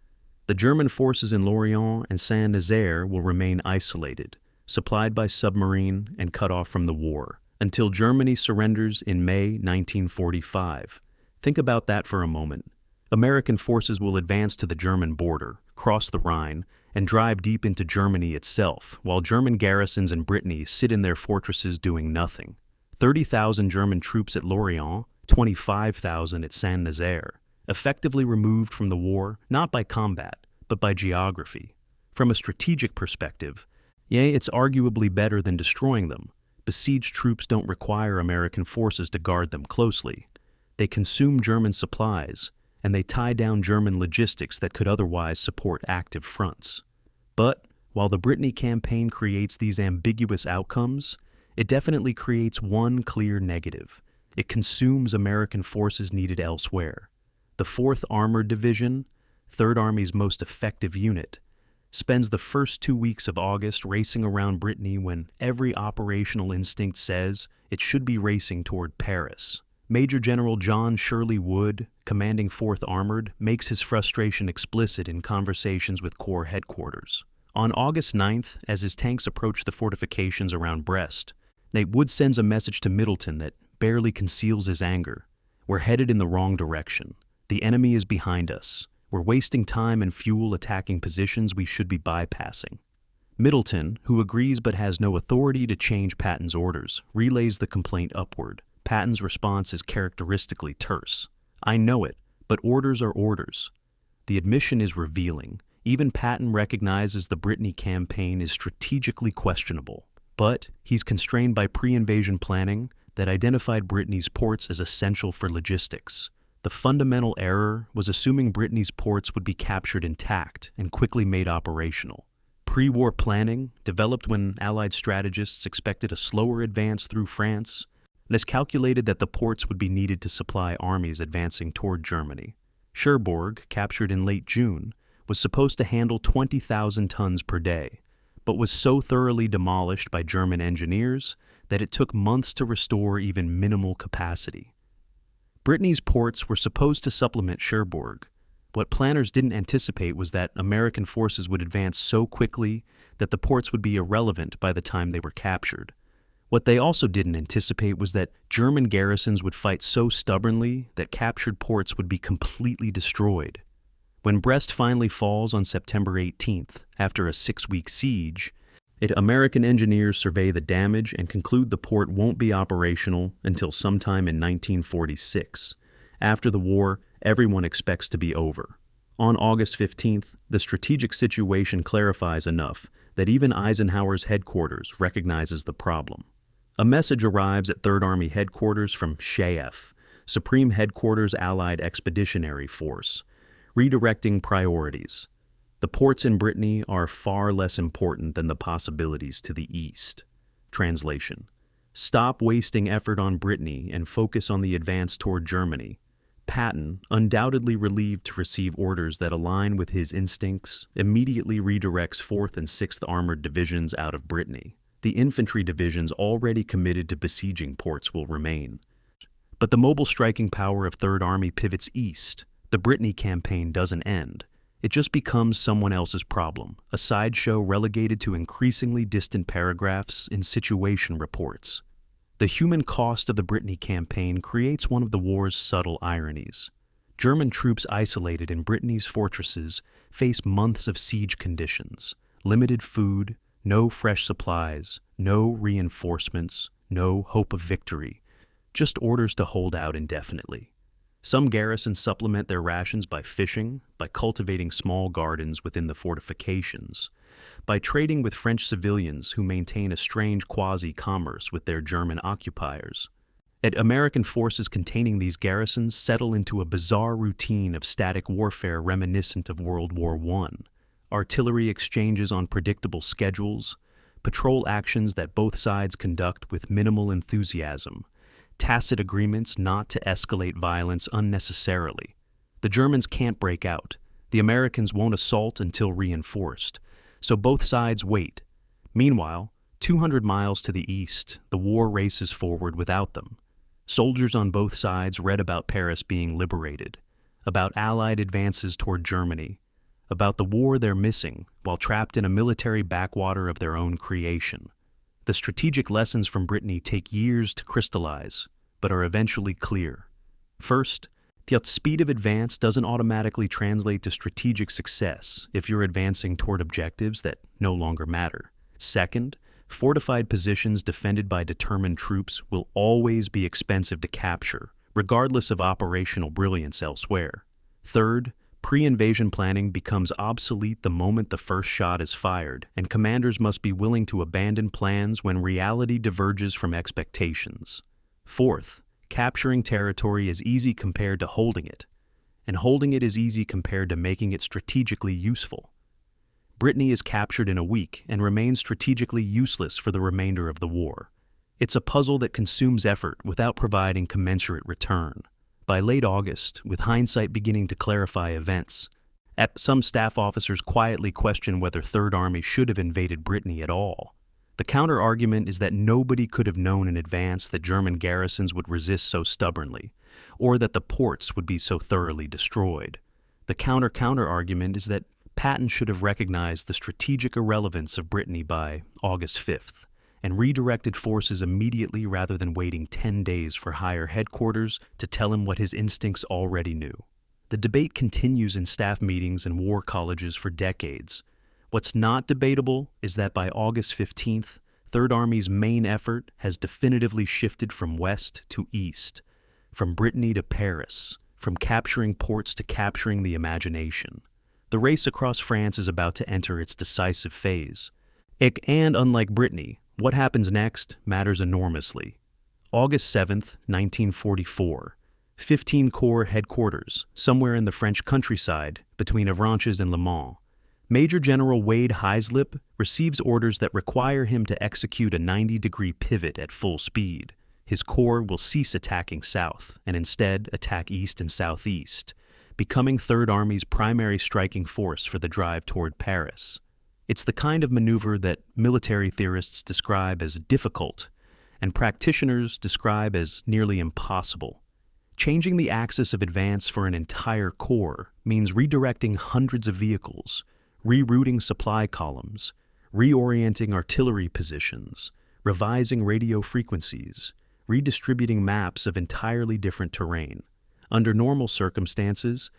The German forces in Lorient and Saint-Nazaire will remain isolated, supplied by submarine and cut off from the war, until Germany surrenders in May 1945. Think about that for a moment. American forces will advance to the German border, cross the Rhine, and drive deep into Germany itself, while German garrisons in Brittany sit in their fortresses doing nothing. 30,000 German troops at Lorient, 25,000 at Saint-Nazaire, effectively removed from the war not by combat, but by geography. From a strategic perspective, it's arguably better than destroying them. Besieged troops don't require American forces to guard them closely. They consume German supplies, and they tie down German logistics that could otherwise support active fronts. But while the Brittany campaign creates these ambiguous outcomes, it definitely creates one clear negative. It consumes American forces needed elsewhere. The 4th Armored Division, 3rd Army's most effective unit, spends the first 2 weeks of August racing around Brittany when every operational instinct says it should be racing toward Paris. Major General John Shirley Wood, commanding 4th Armored, makes his frustration explicit in conversations with Corps headquarters. On August 9th, as his tanks approach the fortifications around Brest, Wood sends a message to Middleton that barely conceals his anger. "We're headed in the wrong direction. The enemy is behind us. We're wasting time and fuel attacking positions we should be bypassing." Middleton, who agrees but has no authority to change Patton's orders, relays the complaint upward. Patton's response is characteristically terse. "I know it, but orders are orders." The admission is revealing. Even Patton recognizes the Brittany campaign is strategically questionable, but he's constrained by pre-invasion planning that identified Brittany's ports as essential for logistics. The fundamental error was assuming Brittany's ports would be captured intact and quickly made operational. Pre-war planning, developed when Allied strategists expected a slower advance through France, has calculated that the ports would be needed to supply armies advancing toward Germany. Cherbourg, captured in late June, was supposed to handle 20,000 tons per day, but was so thoroughly demolished by German engineers that it took months to restore even minimal capacity. Brittany's ports were supposed to supplement Cherbourg. What planners didn't anticipate was that American forces would advance so quickly that the ports would be irrelevant by the time they were captured. What they also didn't anticipate was that German garrisons would fight so stubbornly that captured ports would be completely destroyed. When Brest finally falls on September 18th, after a 6-week siege, American engineers survey the damage and conclude the port won't be operational until sometime in 1946. After the war, everyone expects to be over. On August 15th, the strategic situation clarifies enough that even Eisenhower's headquarters recognizes the problem. A message arrives at 3rd Army headquarters from SHAEF, Supreme Headquarters Allied Expeditionary Force, redirecting priorities. The ports in Brittany are far less important than the possibilities to the east. Translation: stop wasting effort on Brittany and focus on the advance toward Germany. Patton, undoubtedly relieved to receive orders that align with his instincts, immediately redirects 4th and 6th Armored Divisions out of Brittany. The infantry divisions already committed to besieging ports will remain. But the mobile striking power of 3rd Army pivots east. The Brittany campaign doesn't end. It just becomes someone else's problem, a sideshow relegated to increasingly distant paragraphs in situation reports. The human cost of the Brittany campaign creates one of the war's subtle ironies. German troops isolated in Brittany's fortresses face months of siege conditions, limited food, no fresh supplies, no reinforcements, no hope of victory, just orders to hold out indefinitely. Some garrisons supplement their rations by fishing, by cultivating small gardens within the fortifications, by trading with French civilians who maintain a strange quasi-commerce with their German occupiers. American forces containing these garrisons settle into a bizarre routine of static warfare reminiscent of World War I. Artillery exchanges on predictable schedules, patrol actions that both sides conduct with minimal enthusiasm, tacit agreements not to escalate violence unnecessarily. The Germans can't break out. The Americans won't assault until reinforced. So both sides wait. Meanwhile, 200 miles to the east, the war races forward without them. Soldiers on both sides read about Paris being liberated, about Allied advances toward Germany, about the war they're missing while trapped in a military backwater of their own creation. The strategic lessons from Brittany take years to crystallize, but are eventually clear. First, the speed of advance doesn't automatically translate to strategic success if you're advancing toward objectives that no longer matter. Second, fortified positions defended by determined troops will always be expensive to capture, regardless of operational brilliance elsewhere. Third, pre-invasion planning becomes obsolete the moment the first shot is fired, and commanders must be willing to abandon plans when reality diverges from expectations. Fourth, capturing territory is easy compared to holding it, and holding it is easy compared to making it strategically useful. Brittany is captured in a week and remains strategically useless for the remainder of the war. It's a puzzle that consumes effort without providing commensurate return. By late August, with hindsight beginning to clarify events, some staff officers quietly question whether Third Army should have invaded Brittany at all. The counter-argument is that nobody could have known in advance that German garrisons would resist so stubbornly, or that the ports would be so thoroughly destroyed. The counter-argument is that Patton should have recognized the strategic irrelevance of Brittany by August 5th, and redirected forces immediately rather than waiting 10 days for higher headquarters to tell him what his instincts already knew. The debate continues in staff meetings and war colleges for decades. What's not debatable is that by August 15th, Third Army's main effort has definitively shifted from west to east, from Brittany to Paris, from capturing ports to capturing the imagination. The race across France is about to enter its decisive phase. And unlike Brittany, what happens next matters enormously. August 7th, 1944, 15 Corps headquarters, somewhere in the French countryside between Avranches and Le Mans. Major General Wade Heislip receives orders that require him to execute a 90-degree pivot at full speed. His corps will cease attacking south and instead attack east and southeast, becoming Third Army's primary striking force for the drive toward Paris. It's the kind of maneuver that military theorists describe as difficult and practitioners describe as nearly impossible. Changing the axis of advance for an entire corps means redirecting hundreds of vehicles, rerouting supply columns, reorienting artillery positions, revising radio frequencies, redistributing maps of entirely different terrain. Under normal circumstances,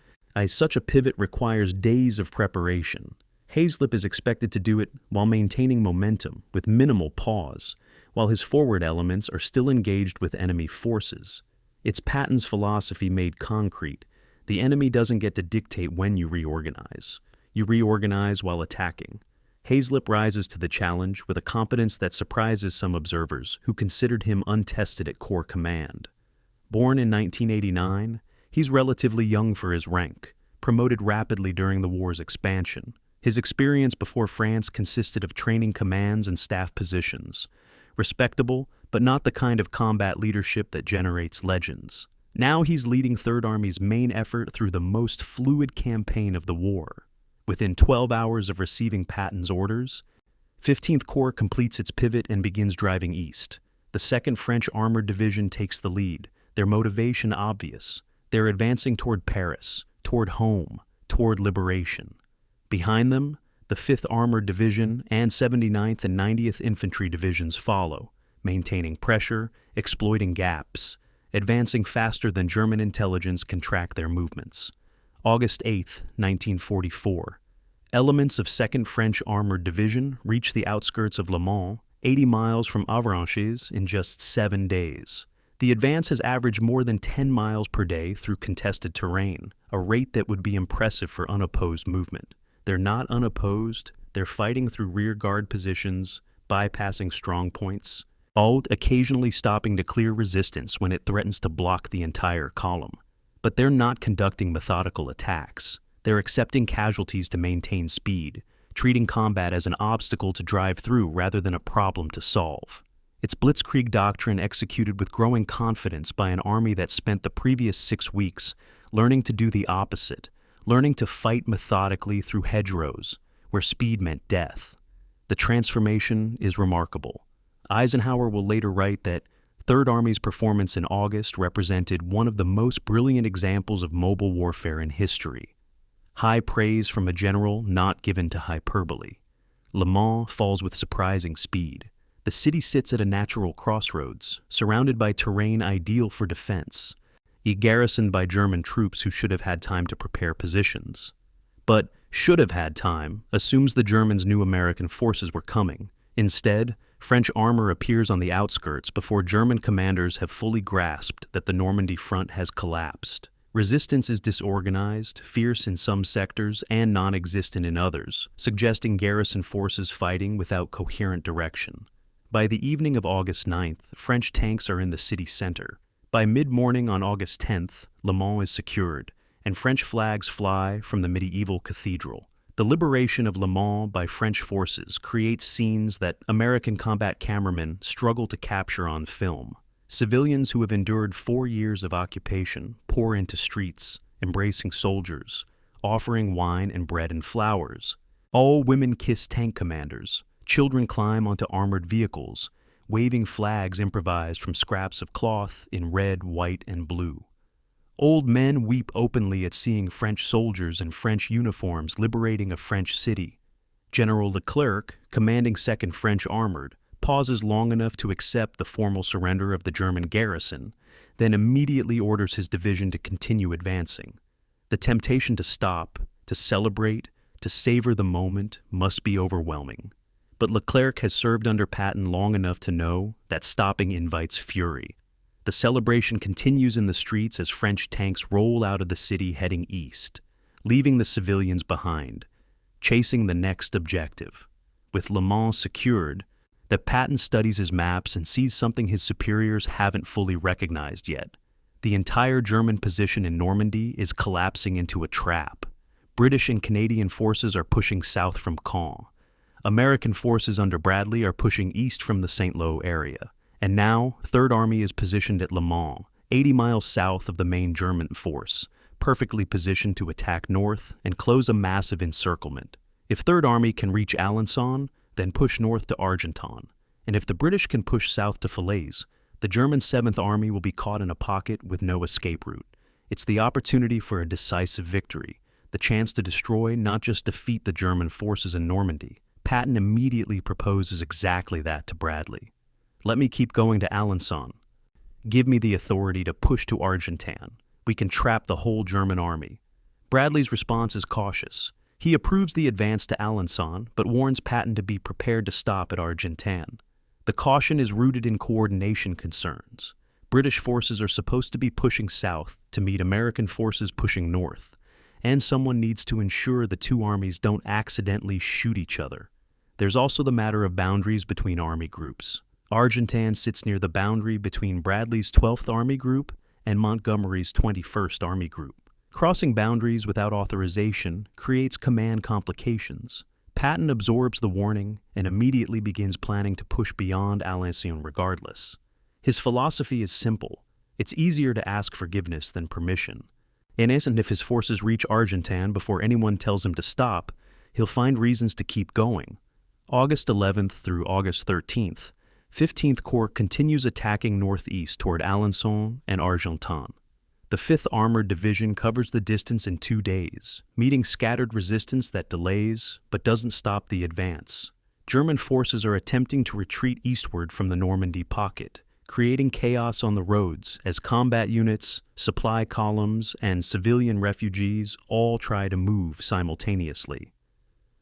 such a pivot requires days of preparation. Heislip is expected to do it while maintaining momentum with minimal pause, while his forward elements are still engaged with enemy forces. It's Patton's philosophy made concrete. The enemy doesn't get to dictate when you reorganize. You reorganize while attacking. Heislip rises to the challenge with a competence that surprises some observers who considered him untested at Corps command. Born in 1989, he's relatively young for his rank, promoted rapidly during the war's expansion. His experience before France consisted of training commands and staff positions. Respectable, but not the kind of combat leadership that generates legends. Now he's leading Third Army's main effort through the most fluid campaign of the war. Within 12 hours of receiving Patton's orders, 15th Corps completes its pivot and begins driving east. The 2nd French Armored Division takes the lead, their motivation obvious. They're advancing toward Paris, toward home, toward liberation. Behind them, the 5th Armored Division and 79th and 90th Infantry Divisions follow, maintaining pressure, exploiting gaps, advancing faster than German intelligence can track their movements. August 8, 1944. Elements of 2nd French Armored Division reach the outskirts of Le Mans, 80 miles from Avranches, in just 7 days. The advance has averaged more than 10 miles per day through contested terrain, a rate that would be impressive for unopposed movement. They're not unopposed, they're fighting through rearguard positions, bypassing strong points, Halt occasionally stopping to clear resistance when it threatens to block the entire column. But they're not conducting methodical attacks. They're accepting casualties to maintain speed, treating combat as an obstacle to drive through rather than a problem to solve. Its blitzkrieg doctrine executed with growing confidence by an army that spent the previous 6 weeks learning to do the opposite, learning to fight methodically through hedgerows, where speed meant death. The transformation is remarkable. Eisenhower will later write that Third Army's performance in August represented one of the most brilliant examples of mobile warfare in history. High praise from a general not given to hyperbole. Le Mans falls with surprising speed. The city sits at a natural crossroads, surrounded by terrain ideal for defense, garrisoned by German troops who should have had time to prepare positions. But should have had time assumes the Germans knew American forces were coming. Instead, French armor appears on the outskirts before German commanders have fully grasped that the Normandy front has collapsed. Resistance is disorganized, fierce in some sectors and non-existent in others, suggesting garrison forces fighting without coherent direction. By the evening of August 9th, French tanks are in the city center. By mid-morning on August 10th, Le Mans is secured, and French flags fly from the medieval cathedral. The liberation of Le Mans by French forces creates scenes that American combat cameramen struggle to capture on film. Civilians who have endured 4 years of occupation pour into streets, embracing soldiers, offering wine and bread and flowers. All women kiss tank commanders. Children climb onto armored vehicles, waving flags improvised from scraps of cloth in red, white, and blue. Old men weep openly at seeing French soldiers in French uniforms liberating a French city. General Leclerc, commanding 2nd French Armored, pauses long enough to accept the formal surrender of the German garrison, then immediately orders his division to continue advancing. The temptation to stop, to celebrate, to savor the moment must be overwhelming. But Leclerc has served under Patton long enough to know that stopping invites fury. The celebration continues in the streets as French tanks roll out of the city heading east, leaving the civilians behind, chasing the next objective. With Le Mans secured, that Patton studies his maps and sees something his superiors haven't fully recognized yet. The entire German position in Normandy is collapsing into a trap. British and Canadian forces are pushing south from Caen. American forces under Bradley are pushing east from the St. Lo area. And now, Third Army is positioned at Le Mans, 80 miles south of the main German force, perfectly positioned to attack north and close a massive encirclement. If Third Army can reach Alençon, then push north to Argentan. And if the British can push south to Falaise, the German 7th Army will be caught in a pocket with no escape route. It's the opportunity for a decisive victory, the chance to destroy, not just defeat the German forces in Normandy. Patton immediately proposes exactly that to Bradley. Let me keep going to Alençon. Give me the authority to push to Argentan. We can trap the whole German army. Bradley's response is cautious. He approves the advance to Alençon, but warns Patton to be prepared to stop at Argentan. The caution is rooted in coordination concerns. British forces are supposed to be pushing south to meet American forces pushing north, and someone needs to ensure the two armies don't accidentally shoot each other. There's also the matter of boundaries between army groups. Argentan sits near the boundary between Bradley's 12th Army Group and Montgomery's 21st Army Group. Crossing boundaries without authorization creates command complications. Patton absorbs the warning and immediately begins planning to push beyond Alençon regardless. His philosophy is simple. It's easier to ask forgiveness than permission. And if his forces reach Argentan before anyone tells him to stop, he'll find reasons to keep going. August 11th through August 13th, 15th Corps continues attacking northeast toward Alençon and Argentan. The 5th Armored Division covers the distance in 2 days, meeting scattered resistance that delays but doesn't stop the advance. German forces are attempting to retreat eastward from the Normandy pocket, creating chaos on the roads as combat units, supply columns, and civilian refugees all try to move simultaneously.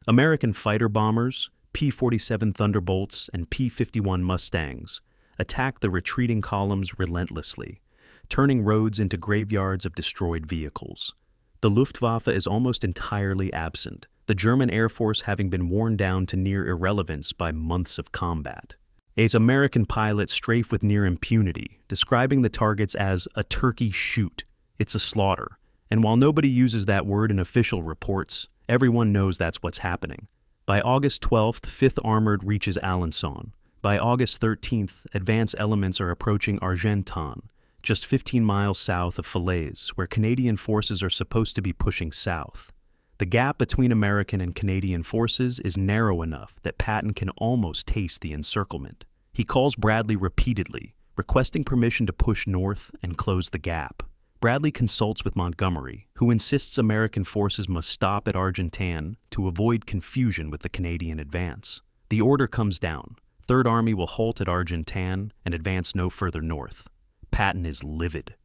American fighter bombers, P-47 Thunderbolts and P-51 Mustangs attack the retreating columns relentlessly, turning roads into graveyards of destroyed vehicles. The Luftwaffe is almost entirely absent, the German Air Force having been worn down to near irrelevance by months of combat. As American pilots strafe with near impunity, describing the targets as a turkey shoot. It's a slaughter, and while nobody uses that word in official reports, everyone knows that's what's happening. By August 12th, 5th Armored reaches Alençon. By August 13th, advance elements are approaching Argentan, just 15 miles south of Falaise, where Canadian forces are supposed to be pushing south. The gap between American and Canadian forces is narrow enough that Patton can almost taste the encirclement. He calls Bradley repeatedly, requesting permission to push north and close the gap. Bradley consults with Montgomery, who insists American forces must stop at Argentan to avoid confusion with the Canadian advance. The order comes down. Third Army will halt at Argentan and advance no further north. Patton is livid.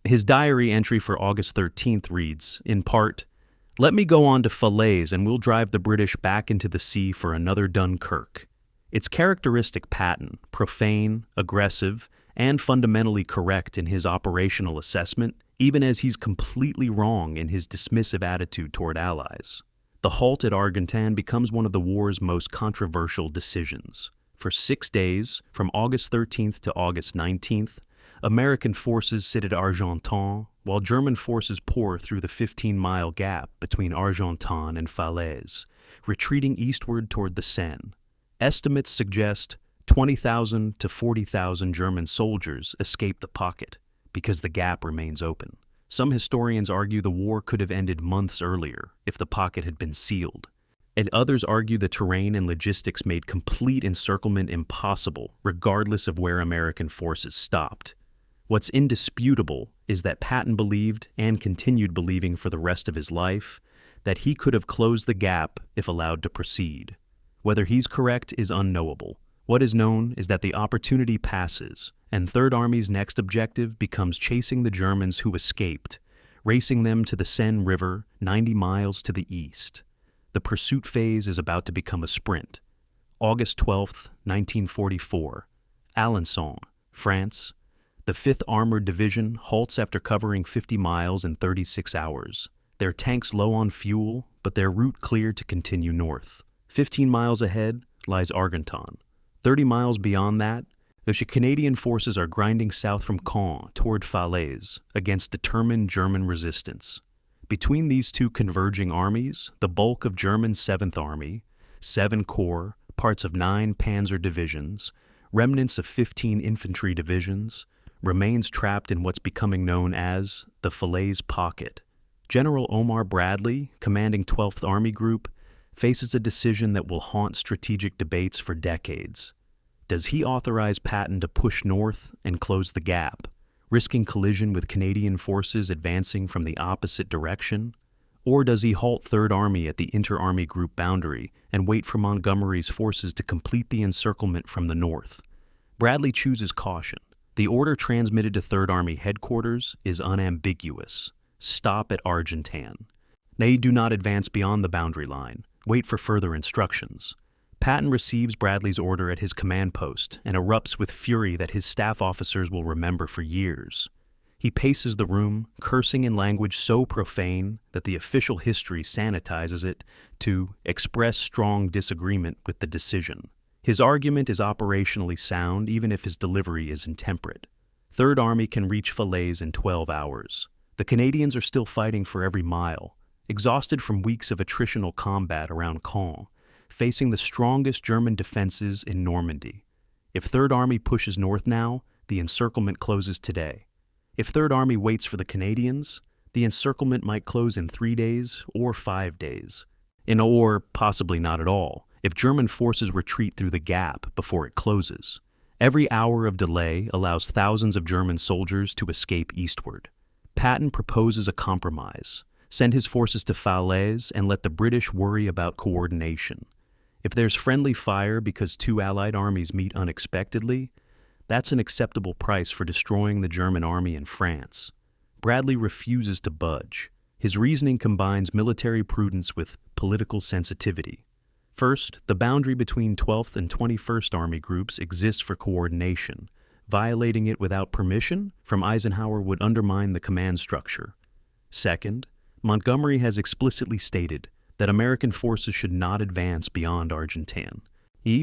His diary entry for August 13th reads, in part, "Let me go on to Falaise and we'll drive the British back into the sea for another Dunkirk." It's characteristic Patton, profane, aggressive, and fundamentally correct in his operational assessment, even as he's completely wrong in his dismissive attitude toward allies. The halt at Argentan becomes one of the war's most controversial decisions. For 6 days, from August 13th to August 19th, American forces sit at Argentan, while German forces pour through the 15-mile gap between Argentan and Falaise, retreating eastward toward the Seine. Estimates suggest 20,000 to 40,000 German soldiers escape the pocket because the gap remains open. Some historians argue the war could have ended months earlier if the pocket had been sealed, and others argue the terrain and logistics made complete encirclement impossible regardless of where American forces stopped. What's indisputable is that Patton believed, and continued believing for the rest of his life, that he could have closed the gap if allowed to proceed. Whether he's correct is unknowable. What is known is that the opportunity passes, and Third Army's next objective becomes chasing the Germans who escaped, racing them to the Seine River 90 miles to the east. The pursuit phase is about to become a sprint. August 12, 1944, Alençon, France. The 5th Armored Division halts after covering 50 miles in 36 hours. Their tanks low on fuel, but their route clear to continue north. 15 miles ahead lies Argentan. 30 miles beyond that, the Canadian forces are grinding south from Caen toward Falaise against determined German resistance. Between these two converging armies, the bulk of German 7th Army, 7 Corps, parts of 9 Panzer divisions, remnants of 15 infantry divisions, remains trapped in what's becoming known as the Falaise Pocket. General Omar Bradley, commanding 12th Army Group, faces a decision that will haunt strategic debates for decades. Does he authorize Patton to push north and close the gap, risking collision with Canadian forces advancing from the opposite direction? Or does he halt Third Army at the Inter-Army Group boundary and wait for Montgomery's forces to complete the encirclement from the north? Bradley chooses caution. The order transmitted to Third Army headquarters is unambiguous. Stop at Argentan. They do not advance beyond the boundary line. Wait for further instructions. Patton receives Bradley's order at his command post and erupts with fury that his staff officers will remember for years. He paces the room, cursing in language so profane that the official history sanitizes it to express strong disagreement with the decision. His argument is operationally sound even if his delivery is intemperate. Third Army can reach Falaise in 12 hours. The Canadians are still fighting for every mile, exhausted from weeks of attritional combat around Caen, facing the strongest German defenses in Normandy. If Third Army pushes north now, the encirclement closes today. If Third Army waits for the Canadians, the encirclement might close in 3 days or 5 days. Or possibly not at all, if German forces retreat through the gap before it closes. Every hour of delay allows thousands of German soldiers to escape eastward. Patton proposes a compromise. Send his forces to Falaise and let the British worry about coordination. If there's friendly fire because 2 Allied armies meet unexpectedly, that's an acceptable price for destroying the German army in France. Bradley refuses to budge. His reasoning combines military prudence with political sensitivity. First, the boundary between 12th and 21st Army groups exists for coordination. Violating it without permission from Eisenhower would undermine the command structure. Second, Montgomery has explicitly stated that American forces should not advance beyond Argentan.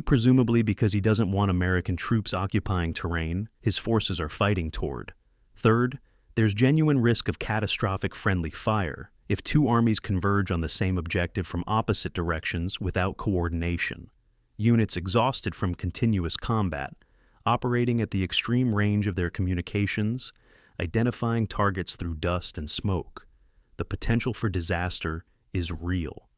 Presumably because he doesn't want American troops occupying terrain his forces are fighting toward. Third, there's genuine risk of catastrophic friendly fire if 2 armies converge on the same objective from opposite directions without coordination. units exhausted from continuous combat, operating at the extreme range of their communications, identifying targets through dust and smoke. The potential for disaster is real.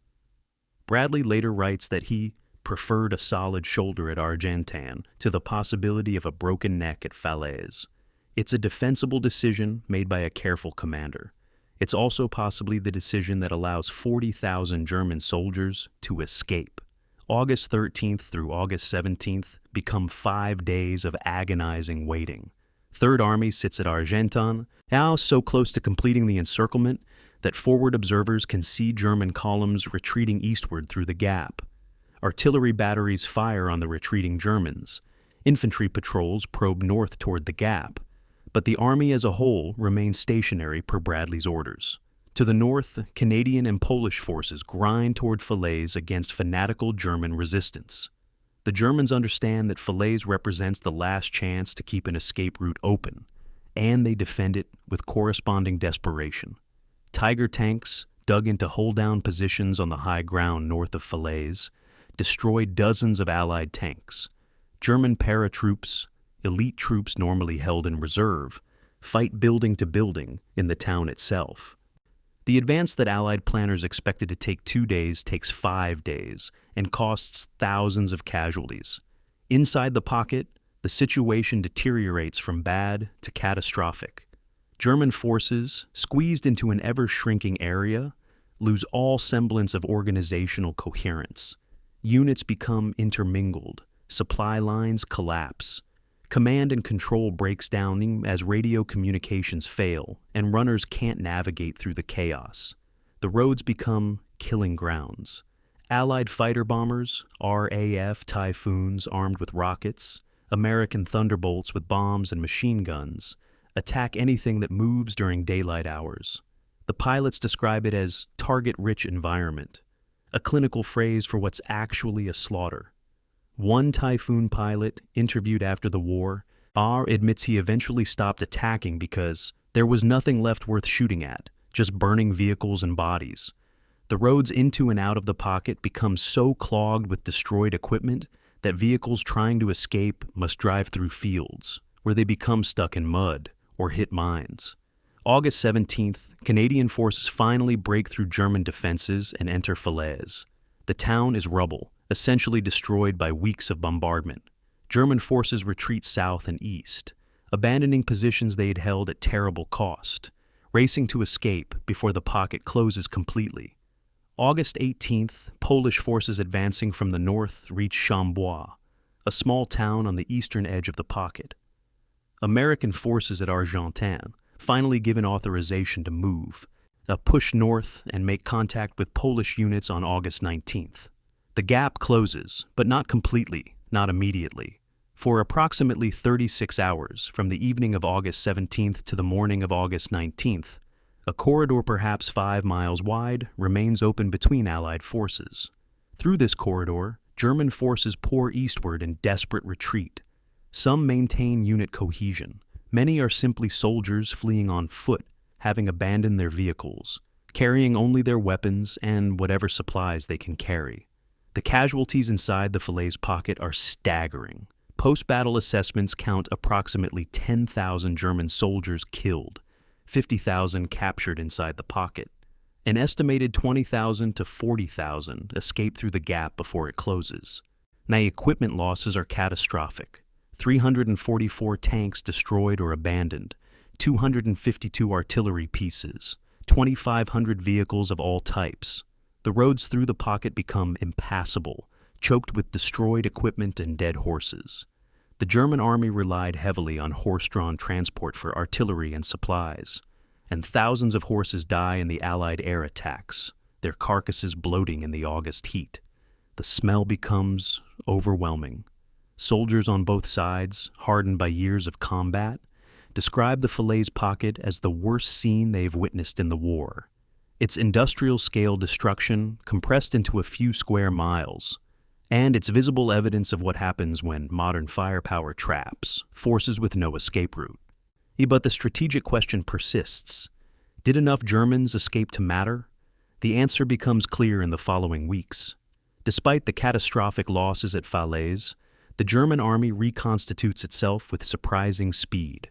Bradley later writes that he preferred a solid shoulder at Argentan to the possibility of a broken neck at Falaise. It's a defensible decision made by a careful commander. It's also possibly the decision that allows 40,000 German soldiers to escape. August 13th through August 17th become 5 days of agonizing waiting. Third Army sits at Argentan, now so close to completing the encirclement that forward observers can see German columns retreating eastward through the gap. Artillery batteries fire on the retreating Germans. Infantry patrols probe north toward the gap. But the army as a whole remains stationary per Bradley's orders. To the north, Canadian and Polish forces grind toward Falaise against fanatical German resistance. The Germans understand that Falaise represents the last chance to keep an escape route open, and they defend it with corresponding desperation. Tiger tanks, dug into hold-down positions on the high ground north of Falaise, destroyed dozens of Allied tanks. German paratroops, elite troops normally held in reserve, fight building to building in the town itself. The advance that Allied planners expected to take 2 days takes 5 days and costs thousands of casualties. Inside the pocket, the situation deteriorates from bad to catastrophic. German forces, squeezed into an ever-shrinking area, lose all semblance of organizational coherence. Units become intermingled, supply lines collapse. Command and control breaks down as radio communications fail, and runners can't navigate through the chaos. The roads become killing grounds. Allied fighter bombers, RAF Typhoons armed with rockets, American Thunderbolts with bombs and machine guns, attack anything that moves during daylight hours. The pilots describe it as target-rich environment, a clinical phrase for what's actually a slaughter. One Typhoon pilot, interviewed after the war, admits he eventually stopped attacking because there was nothing left worth shooting at, just burning vehicles and bodies. The roads into and out of the pocket become so clogged with destroyed equipment that vehicles trying to escape must drive through fields, where they become stuck in mud or hit mines. August 17th, Canadian forces finally break through German defenses and enter Falaise. The town is rubble, essentially destroyed by weeks of bombardment. German forces retreat south and east, abandoning positions they had held at terrible cost, racing to escape before the pocket closes completely. August 18th, Polish forces advancing from the north reach Chambois, a small town on the eastern edge of the pocket. American forces at Argentan, finally given authorization to move, push north and make contact with Polish units on August 19th. The gap closes, but not completely, not immediately. For approximately 36 hours, from the evening of August 17th to the morning of August 19th, a corridor perhaps 5 miles wide remains open between Allied forces. Through this corridor, German forces pour eastward in desperate retreat. Some maintain unit cohesion. Many are simply soldiers fleeing on foot, having abandoned their vehicles, carrying only their weapons and whatever supplies they can carry. The casualties inside the Falaise pocket are staggering. Post-battle assessments count approximately 10,000 German soldiers killed, 50,000 captured inside the pocket. An estimated 20,000 to 40,000 escape through the gap before it closes. Now, equipment losses are catastrophic. 344 tanks destroyed or abandoned, 252 artillery pieces, 2,500 vehicles of all types. The roads through the pocket become impassable, choked with destroyed equipment and dead horses. The German army relied heavily on horse-drawn transport for artillery and supplies, and thousands of horses die in the Allied air attacks, their carcasses bloating in the August heat. The smell becomes overwhelming. Soldiers on both sides, hardened by years of combat, describe the Falaise pocket as the worst scene they've witnessed in the war. Its industrial-scale destruction compressed into a few square miles, and it's visible evidence of what happens when modern firepower traps forces with no escape route. But the strategic question persists. Did enough Germans escape to matter? The answer becomes clear in the following weeks. Despite the catastrophic losses at Falaise, the German army reconstitutes itself with surprising speed.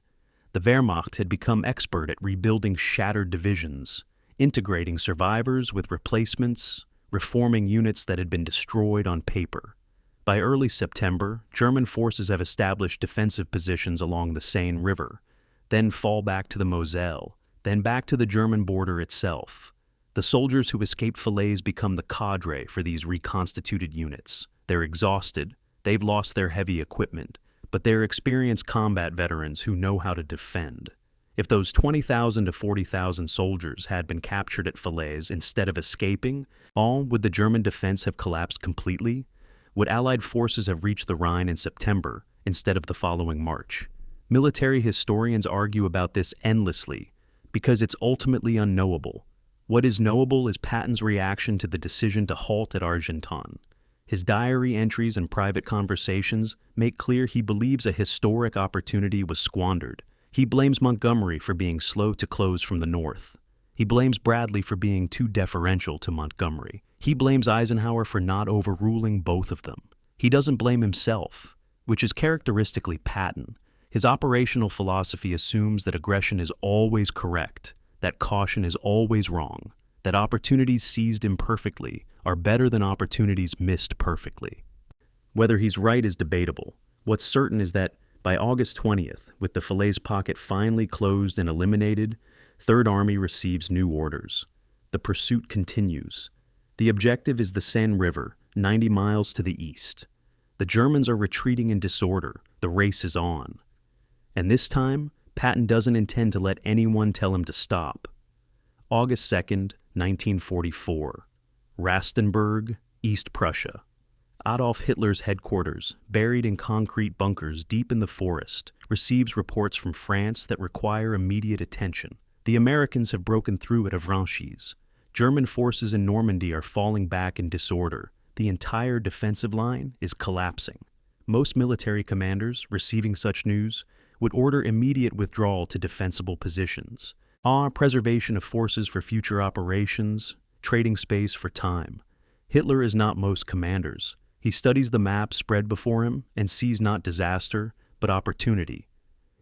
The Wehrmacht had become expert at rebuilding shattered divisions, integrating survivors with replacements, reforming units that had been destroyed on paper. By early September, German forces have established defensive positions along the Seine River, then fall back to the Moselle, then back to the German border itself. The soldiers who escaped Falaise become the cadre for these reconstituted units. They're exhausted, they've lost their heavy equipment, but they're experienced combat veterans who know how to defend. If those 20,000 to 40,000 soldiers had been captured at Falaise instead of escaping, would the German defense have collapsed completely? Would Allied forces have reached the Rhine in September instead of the following March? Military historians argue about this endlessly because it's ultimately unknowable. What is knowable is Patton's reaction to the decision to halt at Argentan. His diary entries and private conversations make clear he believes a historic opportunity was squandered. He blames Montgomery for being slow to close from the north. He blames Bradley for being too deferential to Montgomery. He blames Eisenhower for not overruling both of them. He doesn't blame himself, which is characteristically Patton. His operational philosophy assumes that aggression is always correct, that caution is always wrong, that opportunities seized imperfectly are better than opportunities missed perfectly. Whether he's right is debatable. What's certain is that by August 20th, with the Falaise pocket finally closed and eliminated, Third Army receives new orders. The pursuit continues. The objective is the Seine River, 90 miles to the east. The Germans are retreating in disorder. The race is on. And this time, Patton doesn't intend to let anyone tell him to stop. August 2nd, 1944. Rastenburg, East Prussia. Adolf Hitler's headquarters, buried in concrete bunkers deep in the forest, receives reports from France that require immediate attention. The Americans have broken through at Avranches. German forces in Normandy are falling back in disorder. The entire defensive line is collapsing. Most military commanders, receiving such news, would order immediate withdrawal to defensible positions. Preservation of forces for future operations, trading space for time. Hitler is not most commanders. He studies the map spread before him and sees not disaster, but opportunity.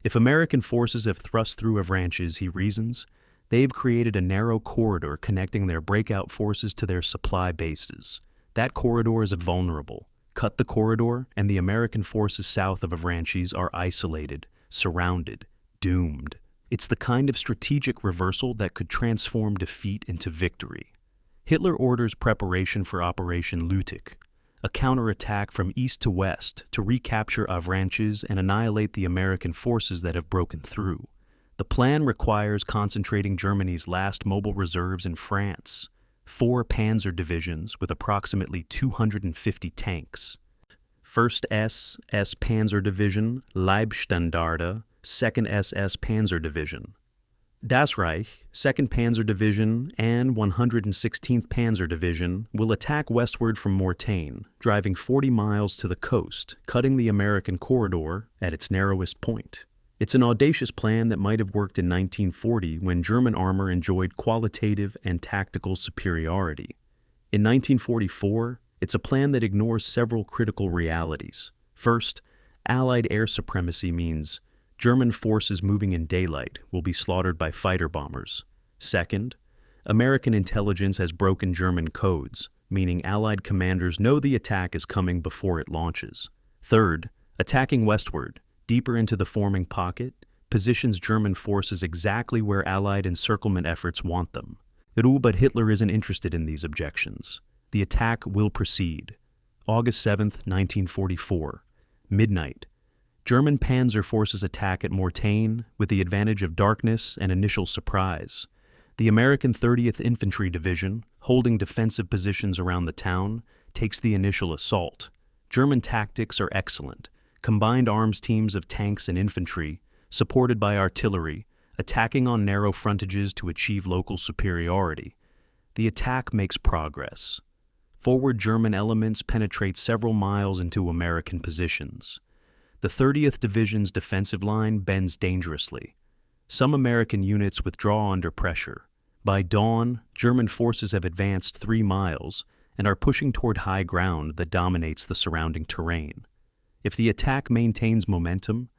If American forces have thrust through Avranches, he reasons, they've created a narrow corridor connecting their breakout forces to their supply bases. That corridor is vulnerable. Cut the corridor, and the American forces south of Avranches are isolated, surrounded, doomed. It's the kind of strategic reversal that could transform defeat into victory. Hitler orders preparation for Operation Lüttich, a counterattack from east to west to recapture Avranches and annihilate the American forces that have broken through. The plan requires concentrating Germany's last mobile reserves in France, 4 panzer divisions with approximately 250 tanks. 1st SS Panzer Division, Leibstandarte, 2nd SS Panzer Division. Das Reich, 2nd Panzer Division, and 116th Panzer Division will attack westward from Mortagne, driving 40 miles to the coast, cutting the American corridor at its narrowest point. It's an audacious plan that might have worked in 1940 when German armor enjoyed qualitative and tactical superiority. In 1944, it's a plan that ignores several critical realities. First, Allied air supremacy means German forces moving in daylight will be slaughtered by fighter bombers. Second, American intelligence has broken German codes, meaning Allied commanders know the attack is coming before it launches. Third, attacking westward, deeper into the forming pocket, positions German forces exactly where Allied encirclement efforts want them. But Hitler isn't interested in these objections. The attack will proceed. August 7th, 1944. Midnight. German panzer forces attack at Mortagne with the advantage of darkness and initial surprise. The American 30th Infantry Division, holding defensive positions around the town, takes the initial assault. German tactics are excellent. Combined arms teams of tanks and infantry, supported by artillery, attacking on narrow frontages to achieve local superiority. The attack makes progress. Forward German elements penetrate several miles into American positions. The 30th Division's defensive line bends dangerously. Some American units withdraw under pressure. By dawn, German forces have advanced 3 miles, and are pushing toward high ground that dominates the surrounding terrain. If the attack maintains momentum,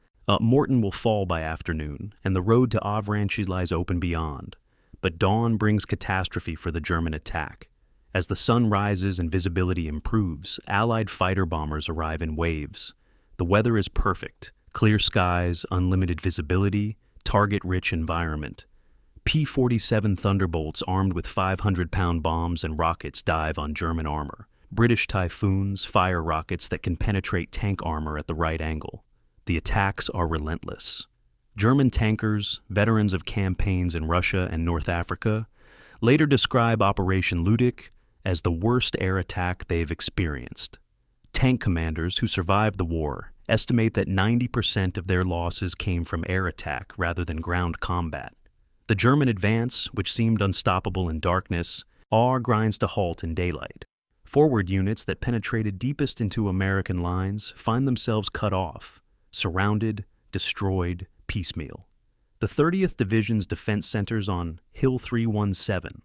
Morton will fall by afternoon, and the road to Avranches lies open beyond. But dawn brings catastrophe for the German attack. As the sun rises and visibility improves, Allied fighter bombers arrive in waves. The weather is perfect: clear skies, unlimited visibility, target-rich environment. P-47 Thunderbolts armed with 500-pound bombs and rockets dive on German armor. British Typhoons fire rockets that can penetrate tank armor at the right angle. The attacks are relentless. German tankers, veterans of campaigns in Russia and North Africa, later describe Operation Ludic as the worst air attack they've experienced. Tank commanders who survived the war estimate that 90% of their losses came from air attack rather than ground combat. The German advance, which seemed unstoppable in darkness, grinds to halt in daylight. Forward units that penetrated deepest into American lines find themselves cut off, surrounded, destroyed, piecemeal. The 30th Division's defense centers on Hill 317,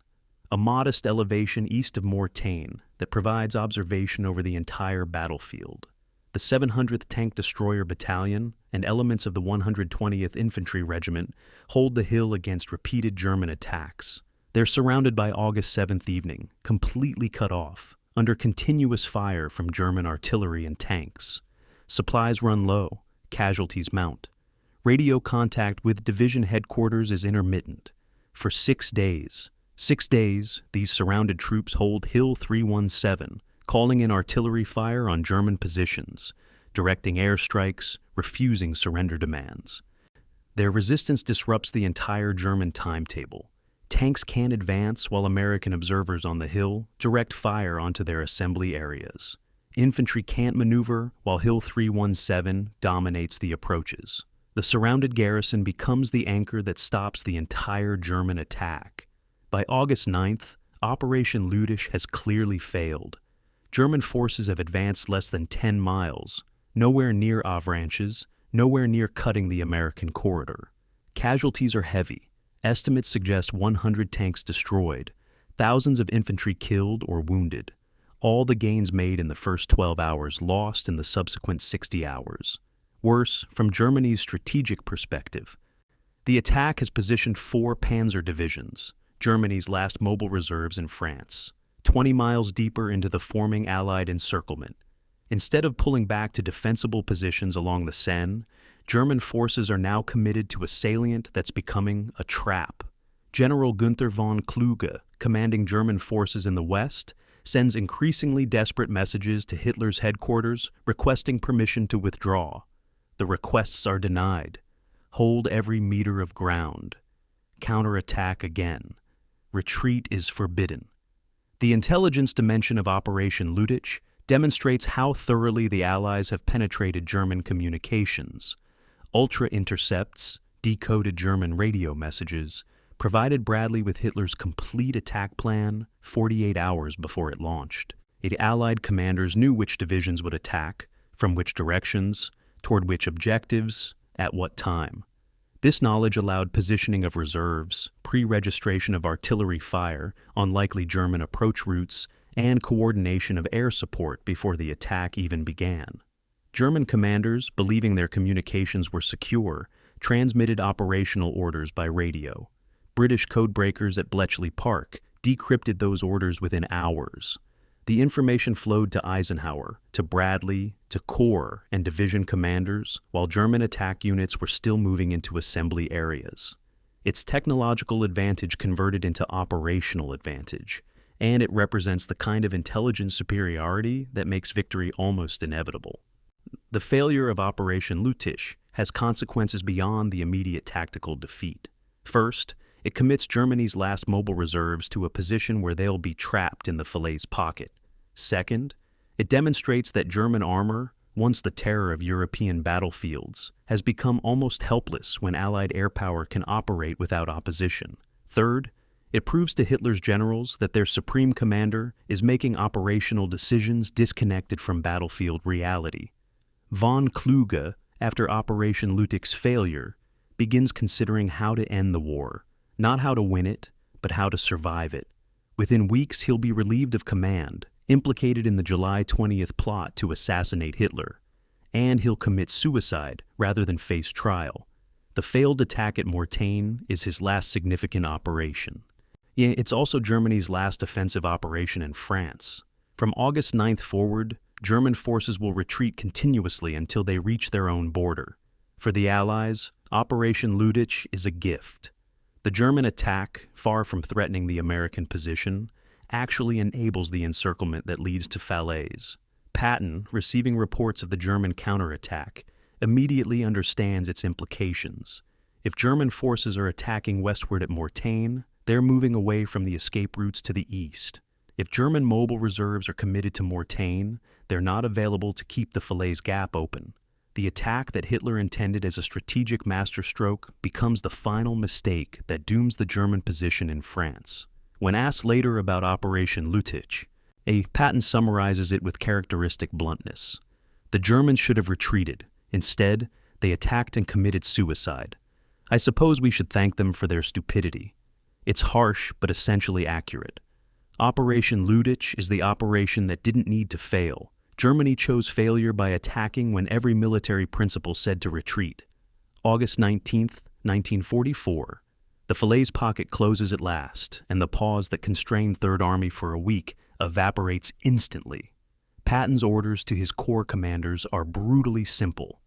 a modest elevation east of Mortain that provides observation over the entire battlefield. The 700th Tank Destroyer Battalion and elements of the 120th Infantry Regiment hold the hill against repeated German attacks. They're surrounded by August 7th evening, completely cut off, under continuous fire from German artillery and tanks. Supplies run low, casualties mount. Radio contact with division headquarters is intermittent. For 6 days, these surrounded troops hold Hill 317, calling in artillery fire on German positions, directing airstrikes, refusing surrender demands. Their resistance disrupts the entire German timetable. Tanks can't advance while American observers on the hill direct fire onto their assembly areas. Infantry can't maneuver while Hill 317 dominates the approaches. The surrounded garrison becomes the anchor that stops the entire German attack. By August 9th, Operation Ludic has clearly failed. German forces have advanced less than 10 miles, nowhere near Avranches, nowhere near cutting the American corridor. Casualties are heavy. Estimates suggest 100 tanks destroyed, thousands of infantry killed or wounded. All the gains made in the first 12 hours lost in the subsequent 60 hours. Worse, from Germany's strategic perspective, the attack has positioned 4 panzer divisions, Germany's last mobile reserves in France, 20 miles deeper into the forming Allied encirclement. Instead of pulling back to defensible positions along the Seine, German forces are now committed to a salient that's becoming a trap. General Günther von Kluge, commanding German forces in the west, sends increasingly desperate messages to Hitler's headquarters requesting permission to withdraw. The requests are denied. Hold every meter of ground. Counterattack again. Retreat is forbidden. The intelligence dimension of Operation Ludic demonstrates how thoroughly the Allies have penetrated German communications. Ultra-intercepts, decoded German radio messages, provided Bradley with Hitler's complete attack plan 48 hours before it launched. Allied commanders knew which divisions would attack, from which directions, toward which objectives, at what time. This knowledge allowed positioning of reserves, pre-registration of artillery fire on likely German approach routes, and coordination of air support before the attack even began. German commanders, believing their communications were secure, transmitted operational orders by radio. British codebreakers at Bletchley Park decrypted those orders within hours. The information flowed to Eisenhower, to Bradley, to corps and division commanders, while German attack units were still moving into assembly areas. Its technological advantage converted into operational advantage, and it represents the kind of intelligence superiority that makes victory almost inevitable. The failure of Operation Ludic has consequences beyond the immediate tactical defeat. First, it commits Germany's last mobile reserves to a position where they'll be trapped in the Falaise pocket. Second, it demonstrates that German armor, once the terror of European battlefields, has become almost helpless when Allied air power can operate without opposition. Third, it proves to Hitler's generals that their supreme commander is making operational decisions disconnected from battlefield reality. Von Kluge, after Operation Ludic's failure, begins considering how to end the war, not how to win it, but how to survive it. Within weeks, he'll be relieved of command, implicated in the July 20th plot to assassinate Hitler, and he'll commit suicide rather than face trial. The failed attack at Mortain is his last significant operation. It's also Germany's last offensive operation in France. From August 9th forward, German forces will retreat continuously until they reach their own border. For the Allies, Operation Luttich is a gift. The German attack, far from threatening the American position, actually enables the encirclement that leads to Falaise. Patton, receiving reports of the German counterattack, immediately understands its implications. If German forces are attacking westward at Mortain, they're moving away from the escape routes to the east. If German mobile reserves are committed to Mortain, they're not available to keep the Falaise Gap open. The attack that Hitler intended as a strategic masterstroke becomes the final mistake that dooms the German position in France. When asked later about Operation Luttich, Patton summarizes it with characteristic bluntness. The Germans should have retreated. Instead, they attacked and committed suicide. I suppose we should thank them for their stupidity. It's harsh, but essentially accurate. Operation Luttich is the operation that didn't need to fail. Germany chose failure by attacking when every military principle said to retreat. August 19th, 1944. The Falaise pocket closes at last, and the pause that constrained Third Army for a week evaporates instantly. Patton's orders to his corps commanders are brutally simple.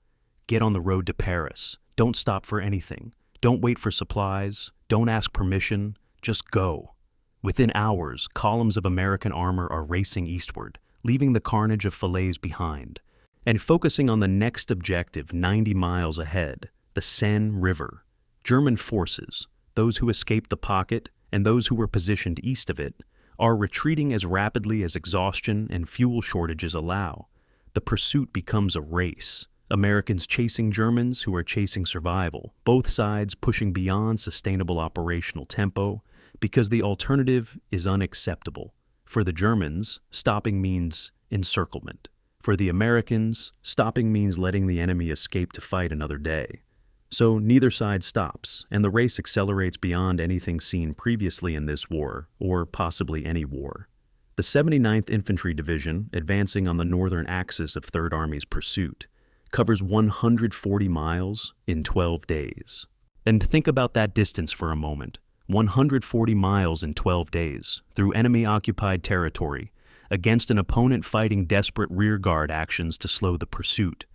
Get on the road to Paris. Don't stop for anything. Don't wait for supplies. Don't ask permission. Just go. Within hours, columns of American armor are racing eastward, leaving the carnage of Falaise behind, and focusing on the next objective 90 miles ahead, the Seine River. German forces, those who escaped the pocket and those who were positioned east of it, are retreating as rapidly as exhaustion and fuel shortages allow. The pursuit becomes a race. Americans chasing Germans who are chasing survival, both sides pushing beyond sustainable operational tempo because the alternative is unacceptable. For the Germans, stopping means encirclement. For the Americans, stopping means letting the enemy escape to fight another day. So neither side stops, and the race accelerates beyond anything seen previously in this war, or possibly any war. The 79th Infantry Division, advancing on the northern axis of Third Army's pursuit, covers 140 miles in 12 days. And think about that distance for a moment. 140 miles in 12 days, through enemy-occupied territory, against an opponent fighting desperate rearguard actions to slow the pursuit.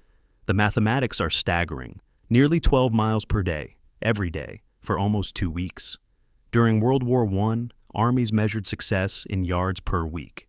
The mathematics are staggering. Nearly 12 miles per day, every day, for almost 2 weeks. During World War I, armies measured success in yards per week.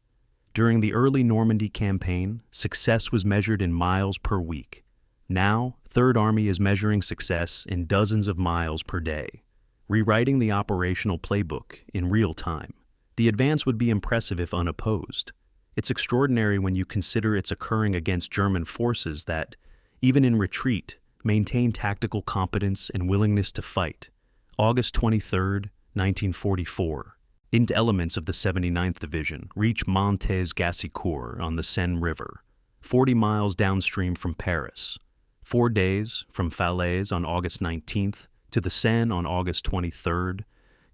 During the early Normandy campaign, success was measured in miles per week. Now, Third Army is measuring success in dozens of miles per day, rewriting the operational playbook in real time. The advance would be impressive if unopposed. It's extraordinary when you consider it's occurring against German forces that, even in retreat, maintain tactical competence and willingness to fight. August 23, 1944. Int elements of the 79th Division reach Montes-Gassicourt on the Seine River, 40 miles downstream from Paris. 4 days from Falaise on August 19th to the Seine on August 23rd,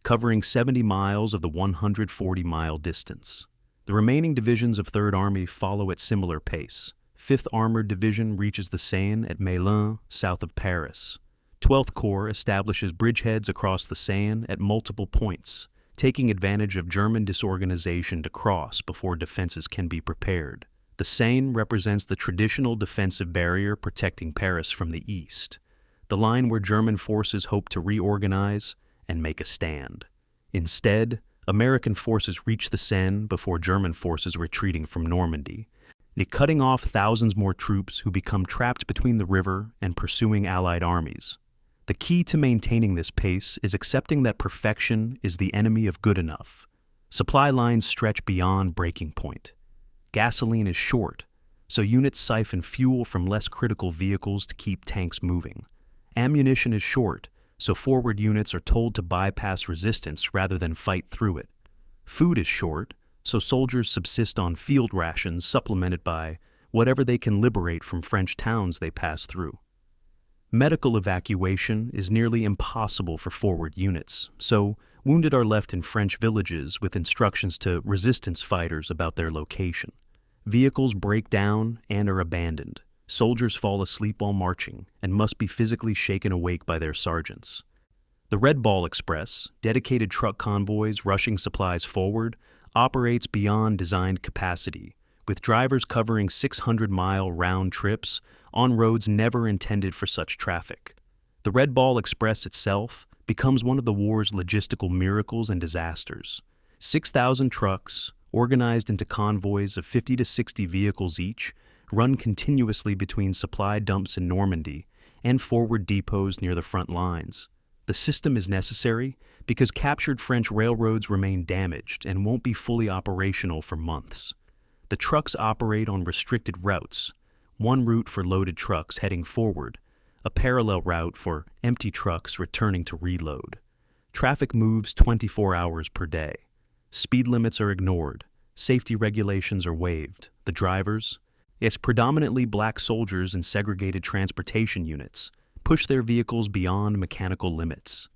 covering 70 miles of the 140-mile distance. The remaining divisions of Third Army follow at similar pace. 5th Armored Division reaches the Seine at Melun, south of Paris. 12th Corps establishes bridgeheads across the Seine at multiple points, taking advantage of German disorganization to cross before defenses can be prepared. The Seine represents the traditional defensive barrier protecting Paris from the east, the line where German forces hope to reorganize and make a stand. Instead, American forces reach the Seine before German forces retreating from Normandy, cutting off thousands more troops who become trapped between the river and pursuing Allied armies. The key to maintaining this pace is accepting that perfection is the enemy of good enough. Supply lines stretch beyond breaking point. Gasoline is short, so units siphon fuel from less critical vehicles to keep tanks moving. Ammunition is short, so forward units are told to bypass resistance rather than fight through it. Food is short, so soldiers subsist on field rations supplemented by whatever they can liberate from French towns they pass through. Medical evacuation is nearly impossible for forward units, so Wounded are left in French villages with instructions to resistance fighters about their location. Vehicles break down and are abandoned. Soldiers fall asleep while marching and must be physically shaken awake by their sergeants. The Red Ball Express, dedicated truck convoys rushing supplies forward, operates beyond designed capacity, with drivers covering 600-mile round trips on roads never intended for such traffic. The Red Ball Express itself becomes one of the war's logistical miracles and disasters. 6,000 trucks, organized into convoys of 50 to 60 vehicles each, run continuously between supply dumps in Normandy and forward depots near the front lines. The system is necessary because captured French railroads remain damaged and won't be fully operational for months. The trucks operate on restricted routes, one route for loaded trucks heading forward, a parallel route for empty trucks returning to reload. Traffic moves 24 hours per day. Speed limits are ignored. Safety regulations are waived. The drivers, yes, predominantly black soldiers in segregated transportation units, push their vehicles beyond mechanical limits.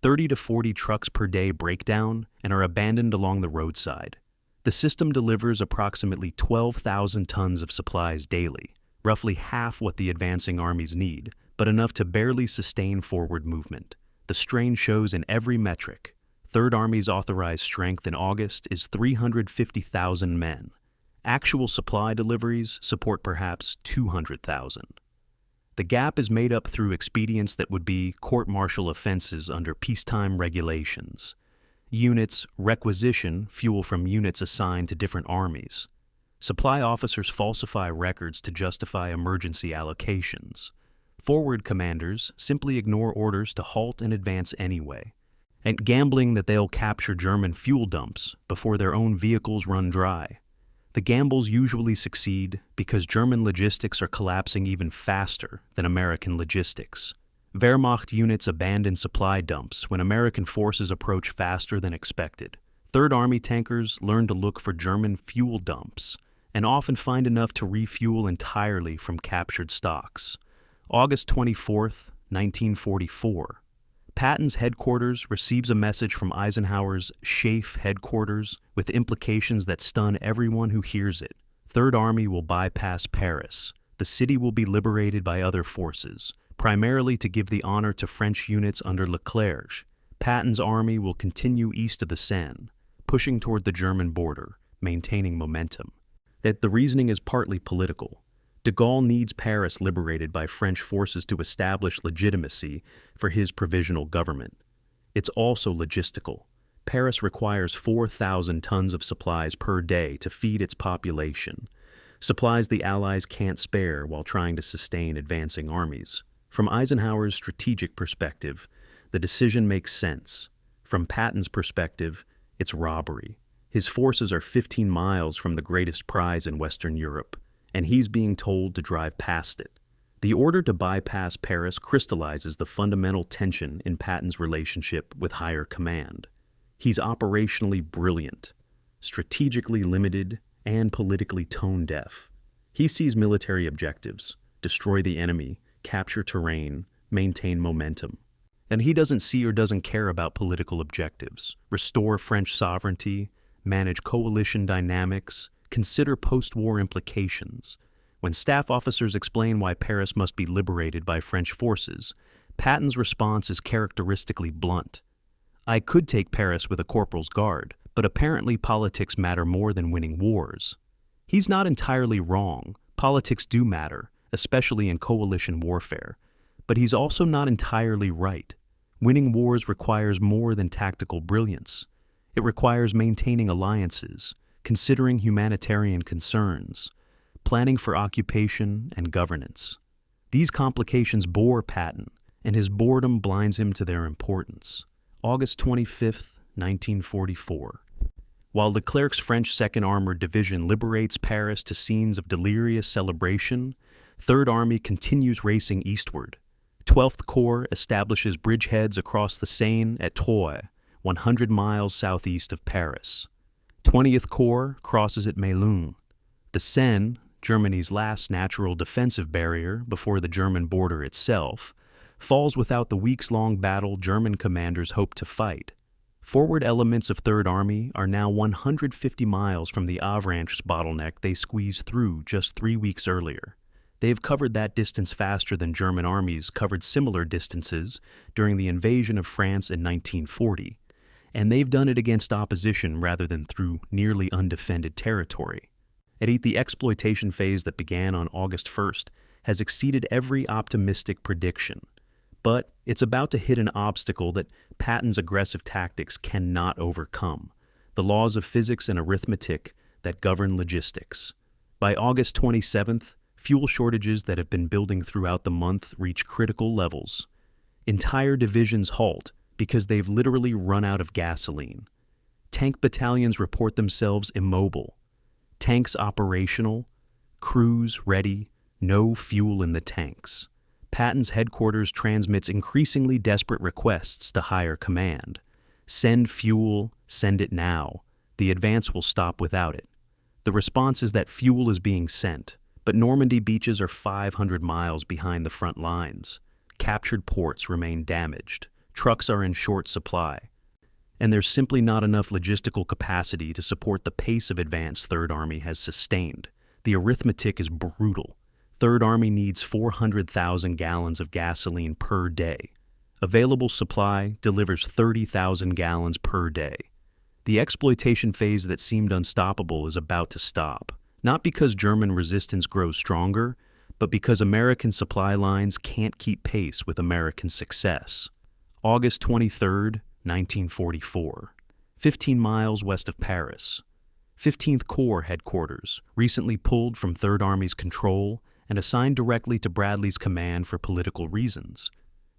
30 to 40 trucks per day break down and are abandoned along the roadside. The system delivers approximately 12,000 tons of supplies daily, roughly half what the advancing armies need, but enough to barely sustain forward movement. The strain shows in every metric. Third Army's authorized strength in August is 350,000 men. Actual supply deliveries support perhaps 200,000. The gap is made up through expedients that would be court-martial offenses under peacetime regulations. Units requisition fuel from units assigned to different armies. Supply officers falsify records to justify emergency allocations. Forward commanders simply ignore orders to halt and advance anyway, and gambling that they'll capture German fuel dumps before their own vehicles run dry. The gambles usually succeed because German logistics are collapsing even faster than American logistics. Wehrmacht units abandon supply dumps when American forces approach faster than expected. Third Army tankers learn to look for German fuel dumps and often find enough to refuel entirely from captured stocks. August 24, 1944. Patton's headquarters receives a message from Eisenhower's SHAEF headquarters with implications that stun everyone who hears it. Third Army will bypass Paris. The city will be liberated by other forces, primarily to give the honor to French units under Leclerc. Patton's army will continue east of the Seine, pushing toward the German border, maintaining momentum. That the reasoning is partly political. De Gaulle needs Paris liberated by French forces to establish legitimacy for his provisional government. It's also logistical. Paris requires 4,000 tons of supplies per day to feed its population, supplies the Allies can't spare while trying to sustain advancing armies. From Eisenhower's strategic perspective, the decision makes sense. From Patton's perspective, it's robbery. His forces are 15 miles from the greatest prize in Western Europe, and he's being told to drive past it. The order to bypass Paris crystallizes the fundamental tension in Patton's relationship with higher command. He's operationally brilliant, strategically limited, and politically tone-deaf. He sees military objectives: destroy the enemy, capture terrain, maintain momentum. And he doesn't see or doesn't care about political objectives: restore French sovereignty, manage coalition dynamics, consider post-war implications. When staff officers explain why Paris must be liberated by French forces, Patton's response is characteristically blunt. I could take Paris with a corporal's guard, but apparently politics matter more than winning wars. He's not entirely wrong. Politics do matter, especially in coalition warfare. But he's also not entirely right. Winning wars requires more than tactical brilliance. It requires maintaining alliances, considering humanitarian concerns, planning for occupation and governance. These complications bore Patton, and his boredom blinds him to their importance. August 25, 1944. While Leclerc's French 2nd Armored Division liberates Paris to scenes of delirious celebration, Third Army continues racing eastward. 12th Corps establishes bridgeheads across the Seine at Troyes, 100 miles southeast of Paris. 20th Corps crosses at Melun. The Seine, Germany's last natural defensive barrier before the German border itself, falls without the weeks-long battle German commanders hoped to fight. Forward elements of Third Army are now 150 miles from the Avranches bottleneck they squeezed through just 3 weeks earlier. They have covered that distance faster than German armies covered similar distances during the invasion of France in 1940, and they've done it against opposition rather than through nearly undefended territory. The exploitation phase that began on August 1st has exceeded every optimistic prediction, but it's about to hit an obstacle that Patton's aggressive tactics cannot overcome: the laws of physics and arithmetic that govern logistics. By August 27th, fuel shortages that have been building throughout the month reach critical levels. Entire divisions halt because they've literally run out of gasoline. Tank battalions report themselves immobile. Tanks operational, crews ready, no fuel in the tanks. Patton's headquarters transmits increasingly desperate requests to higher command. Send fuel, send it now. The advance will stop without it. The response is that fuel is being sent, but Normandy beaches are 500 miles behind the front lines. Captured ports remain damaged. Trucks are in short supply. And there's simply not enough logistical capacity to support the pace of advance Third Army has sustained. The arithmetic is brutal. Third Army needs 400,000 gallons of gasoline per day. Available supply delivers 30,000 gallons per day. The exploitation phase that seemed unstoppable is about to stop, not because German resistance grows stronger, but because American supply lines can't keep pace with American success. August 23rd, 1944, 15 miles west of Paris. 15th Corps headquarters, recently pulled from Third Army's control and assigned directly to Bradley's command for political reasons.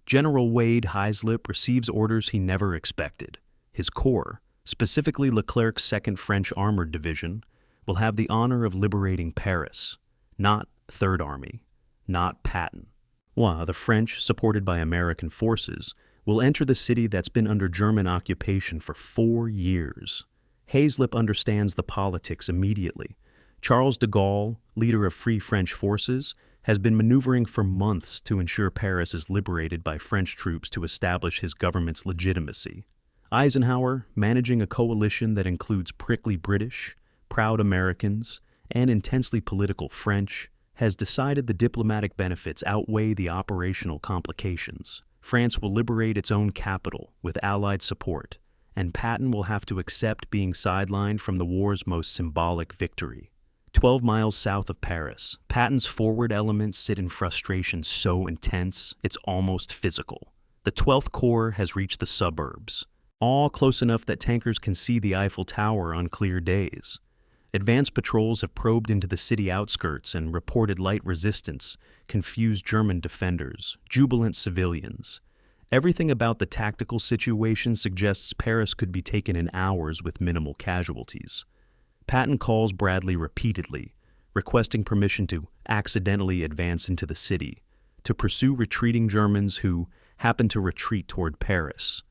General Wade Heislip receives orders he never expected. His corps, specifically Leclerc's 2nd French Armored Division, will have the honor of liberating Paris, not Third Army, not Patton. While the French, supported by American forces, will enter the city that's been under German occupation for 4 years. Heislip understands the politics immediately. Charles de Gaulle, leader of Free French forces, has been maneuvering for months to ensure Paris is liberated by French troops to establish his government's legitimacy. Eisenhower, managing a coalition that includes prickly British, proud Americans, and intensely political French, has decided the diplomatic benefits outweigh the operational complications. France will liberate its own capital with Allied support, and Patton will have to accept being sidelined from the war's most symbolic victory. 12 miles south of Paris, Patton's forward elements sit in frustration so intense it's almost physical. The 12th Corps has reached the suburbs, all close enough that tankers can see the Eiffel Tower on clear days. Advance patrols have probed into the city outskirts and reported light resistance, confused German defenders, jubilant civilians. Everything about the tactical situation suggests Paris could be taken in hours with minimal casualties. Patton calls Bradley repeatedly, requesting permission to accidentally advance into the city, to pursue retreating Germans who happen to retreat toward Paris,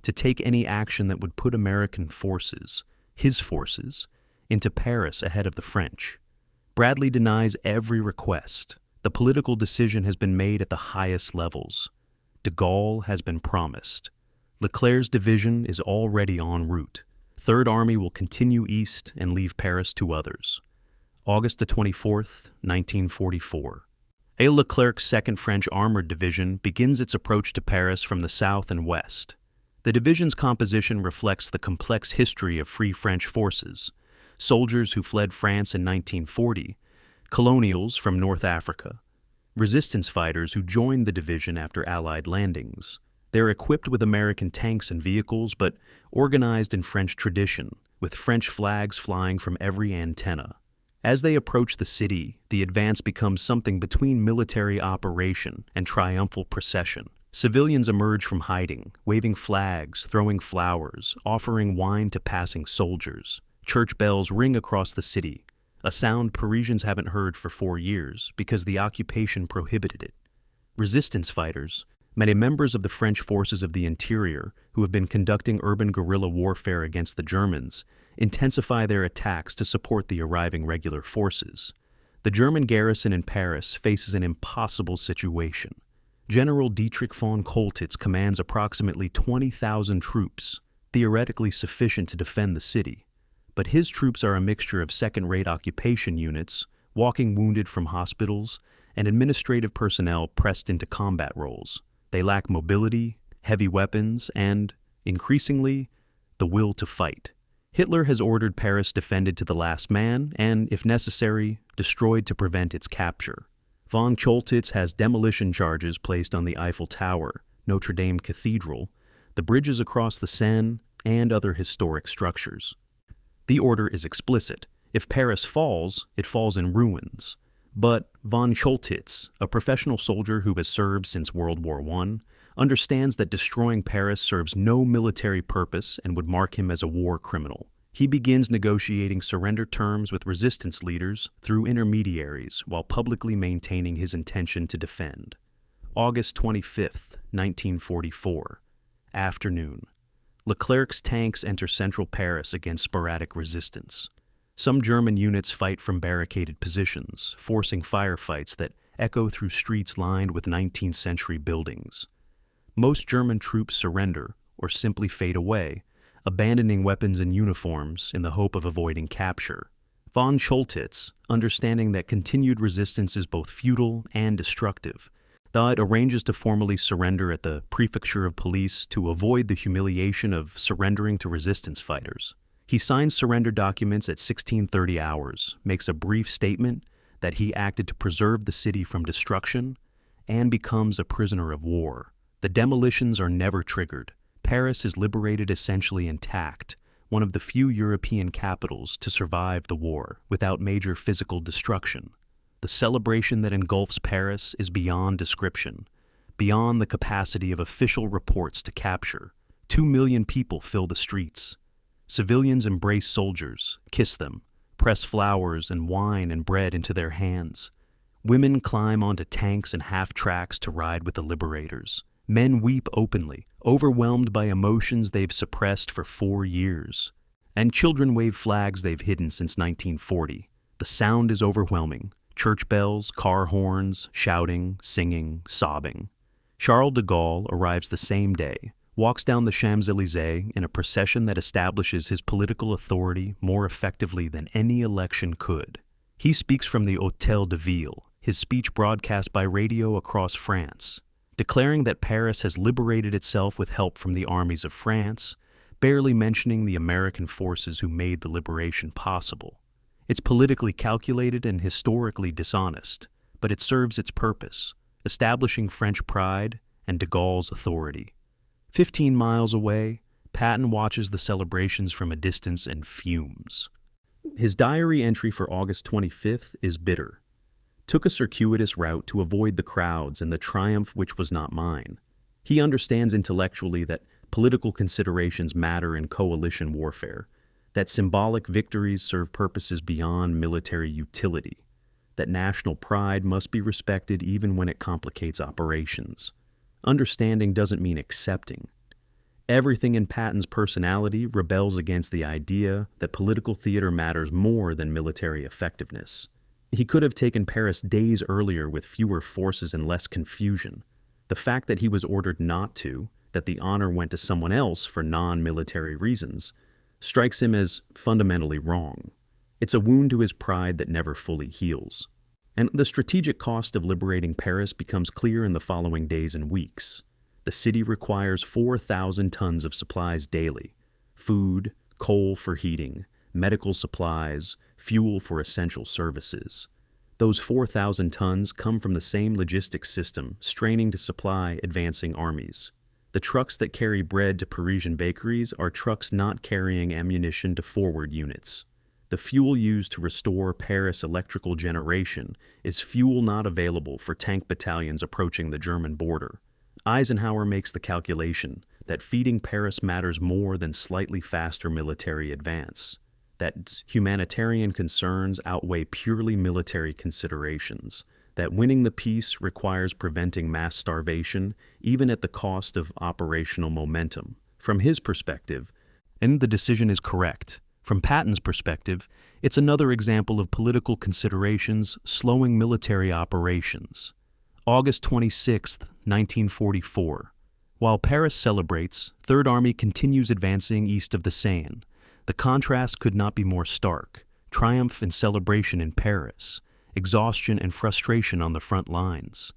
to take any action that would put American forces, his forces, into Paris ahead of the French. Bradley denies every request. The political decision has been made at the highest levels. De Gaulle has been promised. Leclerc's division is already en route. Third Army will continue east and leave Paris to others. August the 24th, 1944. Leclerc's 2nd French Armored Division begins its approach to Paris from the south and west. The division's composition reflects the complex history of Free French forces: soldiers who fled France in 1940, colonials from North Africa, resistance fighters who joined the division after Allied landings. They're equipped with American tanks and vehicles, but organized in French tradition, with French flags flying from every antenna. As they approach the city, the advance becomes something between military operation and triumphal procession. Civilians emerge from hiding, waving flags, throwing flowers, offering wine to passing soldiers. Church bells ring across the city, a sound Parisians haven't heard for 4 years because the occupation prohibited it. Resistance fighters, many members of the French forces of the interior who have been conducting urban guerrilla warfare against the Germans, intensify their attacks to support the arriving regular forces. The German garrison in Paris faces an impossible situation. General Dietrich von Choltitz commands approximately 20,000 troops. theoretically sufficient to defend the city. But his troops are a mixture of second-rate occupation units, walking wounded from hospitals, and administrative personnel pressed into combat roles. They lack mobility, heavy weapons, and, increasingly, the will to fight. Hitler has ordered Paris defended to the last man and, if necessary, destroyed to prevent its capture. Von Choltitz has demolition charges placed on the Eiffel Tower, Notre Dame Cathedral, the bridges across the Seine, and other historic structures. The order is explicit. If Paris falls, it falls in ruins. But von Choltitz, a professional soldier who has served since World War I, understands that destroying Paris serves no military purpose and would mark him as a war criminal. He begins negotiating surrender terms with resistance leaders through intermediaries while publicly maintaining his intention to defend. August 25, 1944. Afternoon. Leclerc's tanks enter central Paris against sporadic resistance. Some German units fight from barricaded positions, forcing firefights that echo through streets lined with 19th century buildings. Most German troops surrender or simply fade away, abandoning weapons and uniforms in the hope of avoiding capture. Von Choltitz, understanding that continued resistance is both futile and destructive, thus arranges to formally surrender at the prefecture of police to avoid the humiliation of surrendering to resistance fighters. He signs surrender documents at 16:30 hours, makes a brief statement that he acted to preserve the city from destruction, and becomes a prisoner of war. The demolitions are never triggered. Paris is liberated essentially intact, one of the few European capitals to survive the war without major physical destruction. The celebration that engulfs Paris is beyond description, beyond the capacity of official reports to capture. 2 million people fill the streets. Civilians embrace soldiers, kiss them, press flowers and wine and bread into their hands. Women climb onto tanks and half-tracks to ride with the liberators. Men weep openly, overwhelmed by emotions they've suppressed for 4 years. And children wave flags they've hidden since 1940. The sound is overwhelming. Church bells, car horns, shouting, singing, sobbing. Charles de Gaulle arrives the same day, walks down the Champs-Élysées in a procession that establishes his political authority more effectively than any election could. He speaks from the Hôtel de Ville, his speech broadcast by radio across France, declaring that Paris has liberated itself with help from the armies of France, barely mentioning the American forces who made the liberation possible. It's politically calculated and historically dishonest, but it serves its purpose, establishing French pride and de Gaulle's authority. 15 miles away, Patton watches the celebrations from a distance and fumes. His diary entry for August 25th is bitter. Took a circuitous route to avoid the crowds and the triumph which was not mine. He understands intellectually that political considerations matter in coalition warfare, that symbolic victories serve purposes beyond military utility, that national pride must be respected even when it complicates operations. Understanding doesn't mean accepting. Everything in Patton's personality rebels against the idea that political theater matters more than military effectiveness. He could have taken Paris days earlier with fewer forces and less confusion. The fact that he was ordered not to, that the honor went to someone else for non-military reasons, strikes him as fundamentally wrong. It's a wound to his pride that never fully heals. And the strategic cost of liberating Paris becomes clear in the following days and weeks. The city requires 4,000 tons of supplies daily: food, coal for heating, medical supplies, fuel for essential services. Those 4,000 tons come from the same logistics system straining to supply advancing armies. The trucks that carry bread to Parisian bakeries are trucks not carrying ammunition to forward units. The fuel used to restore Paris electrical generation is fuel not available for tank battalions approaching the German border. Eisenhower makes the calculation that feeding Paris matters more than slightly faster military advance, that humanitarian concerns outweigh purely military considerations, that winning the peace requires preventing mass starvation even at the cost of operational momentum. From his perspective, and the decision is correct. From Patton's perspective, it's another example of political considerations slowing military operations. August 26, 1944. While Paris celebrates, Third Army continues advancing east of the Seine. The contrast could not be more stark. Triumph and celebration in Paris, exhaustion and frustration on the front lines.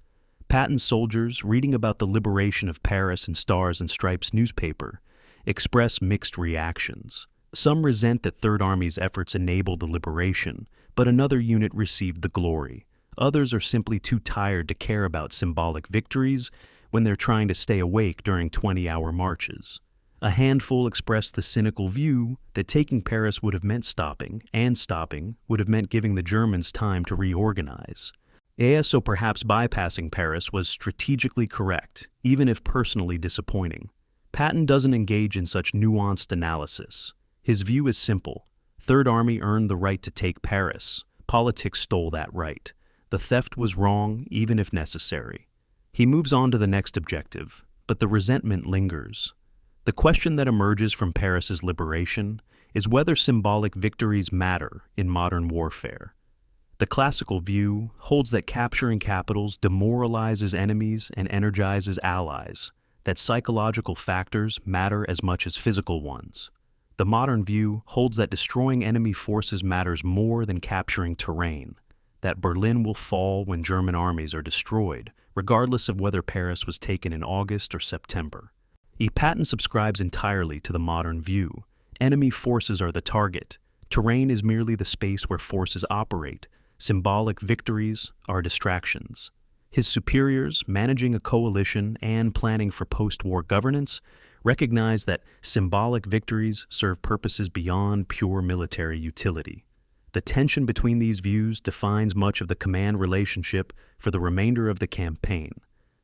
Patton's soldiers, reading about the liberation of Paris in Stars and Stripes newspaper, express mixed reactions. Some resent that Third Army's efforts enabled the liberation, but another unit received the glory. Others are simply too tired to care about symbolic victories when they're trying to stay awake during 20-hour marches. A handful expressed the cynical view that taking Paris would have meant stopping, and stopping would have meant giving the Germans time to reorganize. So perhaps bypassing Paris was strategically correct, even if personally disappointing. Patton doesn't engage in such nuanced analysis. His view is simple. Third Army earned the right to take Paris. Politics stole that right. The theft was wrong, even if necessary. He moves on to the next objective, but the resentment lingers. The question that emerges from Paris's liberation is whether symbolic victories matter in modern warfare. The classical view holds that capturing capitals demoralizes enemies and energizes allies, that psychological factors matter as much as physical ones. The modern view holds that destroying enemy forces matters more than capturing terrain, that Berlin will fall when German armies are destroyed, regardless of whether Paris was taken in August or September. Patton subscribes entirely to the modern view. Enemy forces are the target. Terrain is merely the space where forces operate. Symbolic victories are distractions. His superiors, managing a coalition and planning for post-war governance, recognize that symbolic victories serve purposes beyond pure military utility. The tension between these views defines much of the command relationship for the remainder of the campaign.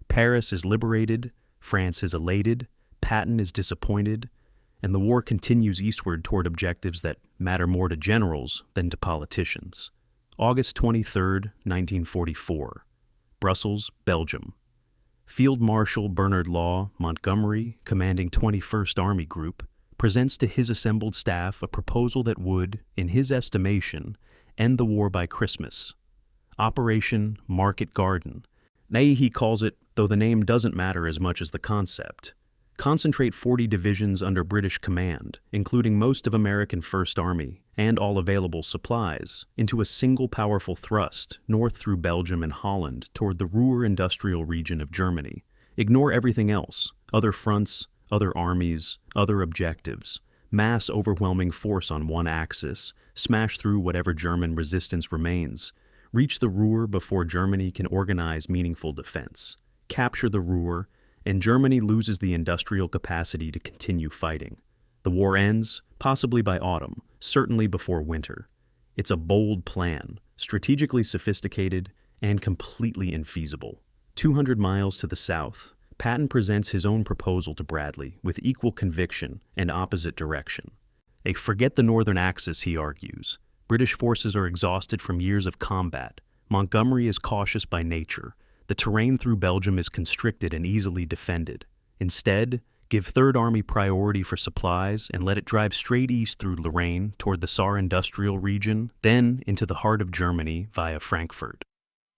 Paris is liberated, France is elated, Patton is disappointed, and the war continues eastward toward objectives that matter more to generals than to politicians. August 23, 1944. Brussels, Belgium. Field Marshal Bernard Law Montgomery, commanding 21st Army Group, presents to his assembled staff a proposal that would, in his estimation, end the war by Christmas. Operation Market Garden. Nay, he calls it, though the name doesn't matter as much as the concept. Concentrate 40 divisions under British command, including most of American First Army, and all available supplies, into a single powerful thrust north through Belgium and Holland toward the Ruhr industrial region of Germany. Ignore everything else, other fronts, other armies, other objectives. Mass overwhelming force on one axis, smash through whatever German resistance remains. Reach the Ruhr before Germany can organize meaningful defense. Capture the Ruhr, and Germany loses the industrial capacity to continue fighting. The war ends, possibly by autumn, certainly before winter. It's a bold plan, strategically sophisticated, and completely infeasible. 200 miles to the south, Patton presents his own proposal to Bradley with equal conviction and opposite direction. A forget the northern axis, he argues. British forces are exhausted from years of combat. Montgomery is cautious by nature. The terrain through Belgium is constricted and easily defended. Instead, give Third Army priority for supplies and let it drive straight east through Lorraine toward the Saar industrial region, then into the heart of Germany via Frankfurt.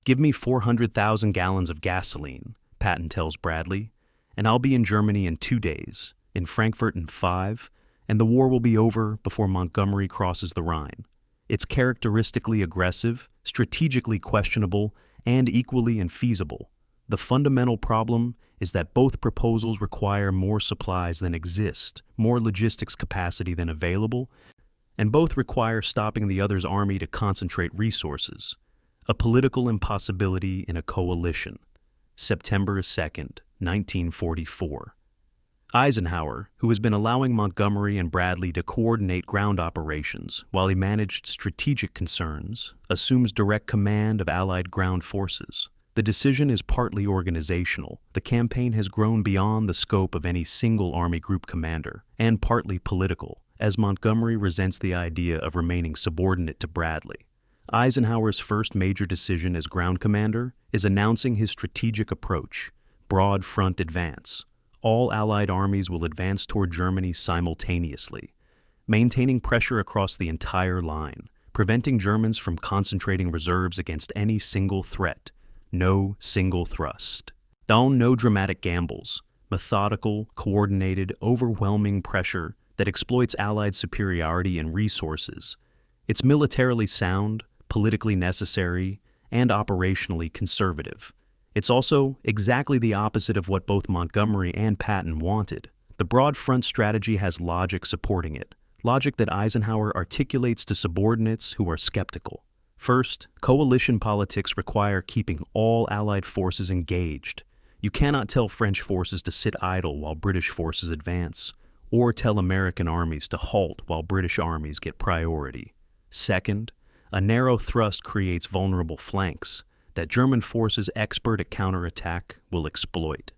Give me 400,000 gallons of gasoline, Patton tells Bradley, and I'll be in Germany in 2 days, in Frankfurt in 5, and the war will be over before Montgomery crosses the Rhine. It's characteristically aggressive, strategically questionable, and equally infeasible. The fundamental problem is that both proposals require more supplies than exist, more logistics capacity than available, and both require stopping the other's army to concentrate resources. A political impossibility in a coalition. September 2nd, 1944. Eisenhower, who has been allowing Montgomery and Bradley to coordinate ground operations while he managed strategic concerns, assumes direct command of Allied ground forces. The decision is partly organizational. The campaign has grown beyond the scope of any single Army group commander, and partly political, as Montgomery resents the idea of remaining subordinate to Bradley. Eisenhower's first major decision as ground commander is announcing his strategic approach, broad front advance. All Allied armies will advance toward Germany simultaneously, maintaining pressure across the entire line, preventing Germans from concentrating reserves against any single threat. No single thrust. No dramatic gambles. methodical, coordinated, overwhelming pressure that exploits Allied superiority in resources. It's militarily sound, politically necessary, and operationally conservative. It's also exactly the opposite of what both Montgomery and Patton wanted. The broad front strategy has logic supporting it, logic that Eisenhower articulates to subordinates who are skeptical. First, coalition politics require keeping all Allied forces engaged. You cannot tell French forces to sit idle while British forces advance, or tell American armies to halt while British armies get priority. Second, a narrow thrust creates vulnerable flanks that German forces expert at counterattack will exploit.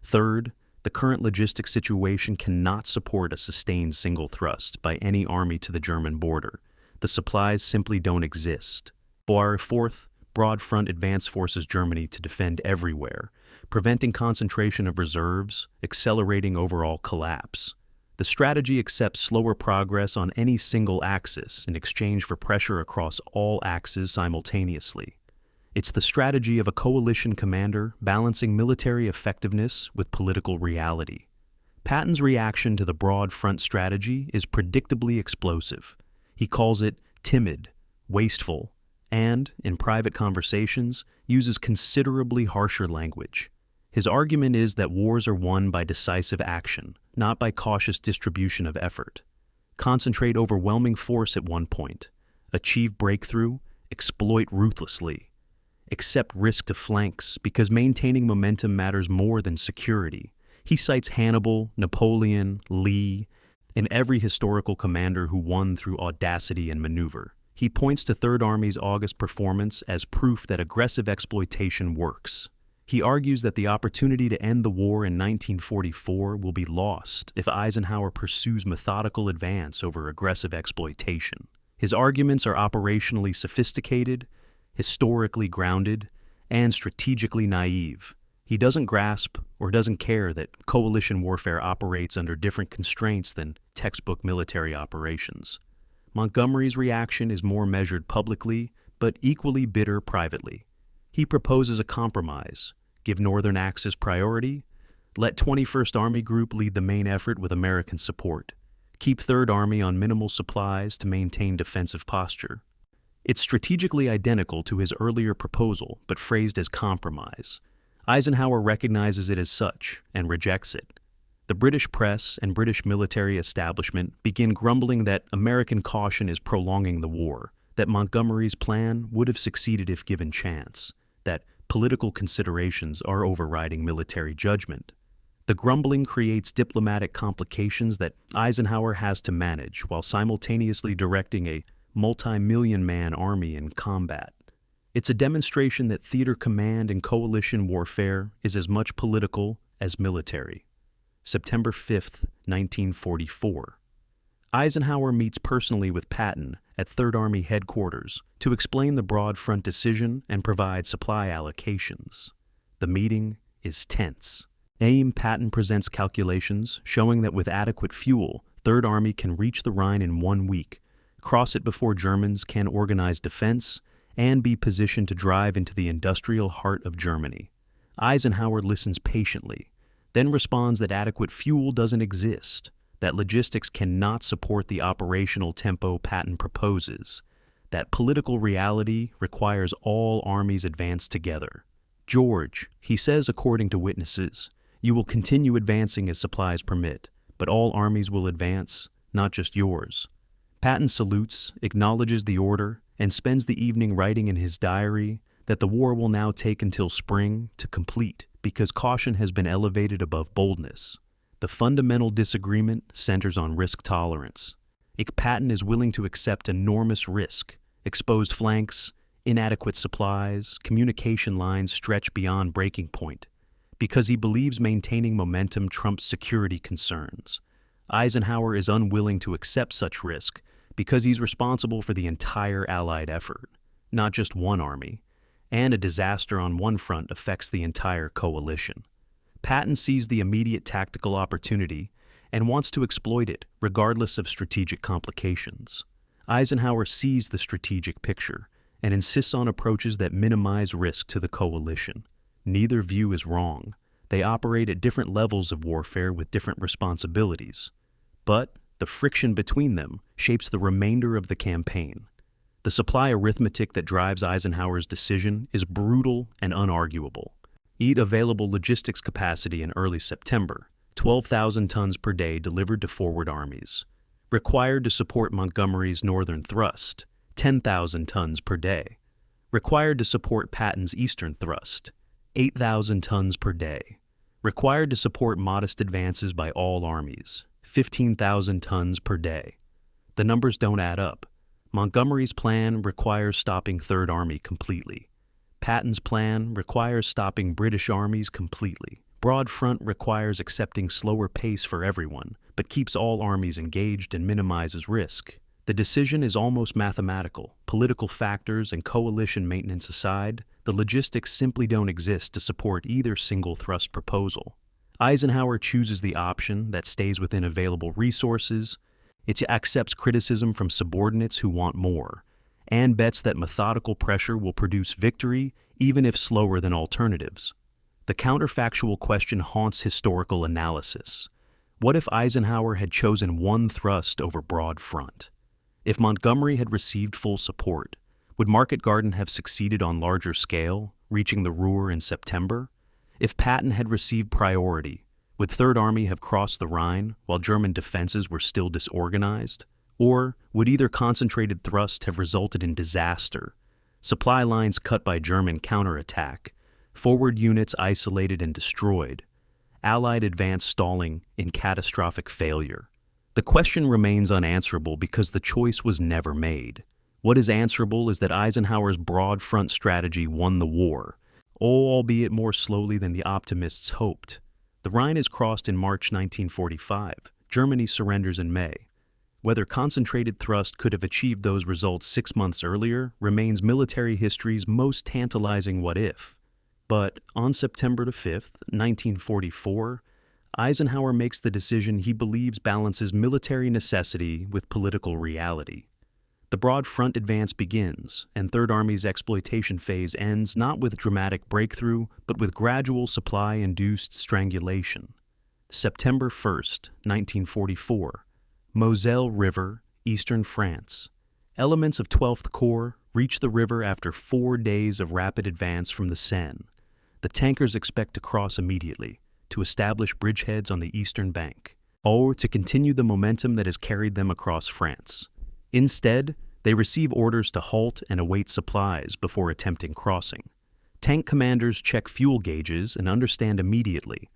Third, the current logistic situation cannot support a sustained single thrust by any army to the German border. The supplies simply don't exist. Fourth, broad front advance forces Germany to defend everywhere, preventing concentration of reserves, accelerating overall collapse. The strategy accepts slower progress on any single axis in exchange for pressure across all axes simultaneously. It's the strategy of a coalition commander balancing military effectiveness with political reality. Patton's reaction to the broad front strategy is predictably explosive. He calls it timid, wasteful, and, in private conversations, uses considerably harsher language. His argument is that wars are won by decisive action, not by cautious distribution of effort. Concentrate overwhelming force at one point, achieve breakthrough, exploit ruthlessly. Accept risk to flanks because maintaining momentum matters more than security. He cites Hannibal, Napoleon, Lee, and every historical commander who won through audacity and maneuver. He points to Third Army's August performance as proof that aggressive exploitation works. He argues that the opportunity to end the war in 1944 will be lost if Eisenhower pursues methodical advance over aggressive exploitation. His arguments are operationally sophisticated, historically grounded, and strategically naive. He doesn't grasp or doesn't care that coalition warfare operates under different constraints than textbook military operations. Montgomery's reaction is more measured publicly, but equally bitter privately. He proposes a compromise: give Northern Axis priority, let 21st Army Group lead the main effort with American support, keep 3rd Army on minimal supplies to maintain defensive posture. It's strategically identical to his earlier proposal, but phrased as compromise. Eisenhower recognizes it as such and rejects it. The British press and British military establishment begin grumbling that American caution is prolonging the war, that Montgomery's plan would have succeeded if given chance, that political considerations are overriding military judgment. The grumbling creates diplomatic complications that Eisenhower has to manage while simultaneously directing a multi-million-man army in combat. It's a demonstration that theater command in coalition warfare is as much political as military. September 5, 1944. Eisenhower meets personally with Patton at Third Army headquarters to explain the broad front decision and provide supply allocations. The meeting is tense. Patton presents calculations showing that with adequate fuel, Third Army can reach the Rhine in 1 week, cross it before Germans can organize defense, and be positioned to drive into the industrial heart of Germany. Eisenhower listens patiently, then responds that adequate fuel doesn't exist, that logistics cannot support the operational tempo Patton proposes, that political reality requires all armies advance together. George, he says according to witnesses, you will continue advancing as supplies permit, but all armies will advance, not just yours. Patton salutes, acknowledges the order, and spends the evening writing in his diary that the war will now take until spring to complete because caution has been elevated above boldness. The fundamental disagreement centers on risk tolerance. Patton is willing to accept enormous risk, exposed flanks, inadequate supplies, communication lines stretch beyond breaking point, because he believes maintaining momentum trumps security concerns. Eisenhower is unwilling to accept such risk because he's responsible for the entire Allied effort, not just one army, and a disaster on one front affects the entire coalition. Patton sees the immediate tactical opportunity and wants to exploit it regardless of strategic complications. Eisenhower sees the strategic picture and insists on approaches that minimize risk to the coalition. Neither view is wrong. They operate at different levels of warfare with different responsibilities. But the friction between them shapes the remainder of the campaign. The supply arithmetic that drives Eisenhower's decision is brutal and unarguable. Eat available logistics capacity in early September, 12,000 tons per day delivered to forward armies. Required to support Montgomery's northern thrust, 10,000 tons per day. Required to support Patton's eastern thrust, 8,000 tons per day. Required to support modest advances by all armies, 15,000 tons per day. The numbers don't add up. Montgomery's plan requires stopping Third Army completely. Patton's plan requires stopping British armies completely. Broad Front requires accepting slower pace for everyone, but keeps all armies engaged and minimizes risk. The decision is almost mathematical. Political factors and coalition maintenance aside, the logistics simply don't exist to support either single thrust proposal. Eisenhower chooses the option that stays within available resources. It accepts criticism from subordinates who want more, and bets that methodical pressure will produce victory even if slower than alternatives. The counterfactual question haunts historical analysis. What if Eisenhower had chosen one thrust over Broad Front? If Montgomery had received full support, would Market Garden have succeeded on larger scale, reaching the Ruhr in September? If Patton had received priority, would Third Army have crossed the Rhine while German defenses were still disorganized? Or would either concentrated thrust have resulted in disaster, supply lines cut by German counterattack, forward units isolated and destroyed, Allied advance stalling in catastrophic failure? The question remains unanswerable because the choice was never made. What is answerable is that Eisenhower's broad front strategy won the war, albeit more slowly than the optimists hoped. The Rhine is crossed in March 1945. Germany surrenders in May. Whether concentrated thrust could have achieved those results 6 months earlier remains military history's most tantalizing what-if. But on September 5, 1944, Eisenhower makes the decision he believes balances military necessity with political reality. The Broad Front advance begins, and Third Army's exploitation phase ends not with dramatic breakthrough, but with gradual supply-induced strangulation. September 1st, 1944. Moselle River, eastern France. Elements of 12th Corps reach the river after 4 days of rapid advance from the Seine. The tankers expect to cross immediately, to establish bridgeheads on the eastern bank, or to continue the momentum that has carried them across France. Instead, they receive orders to halt and await supplies before attempting crossing. Tank commanders check fuel gauges and understand immediately.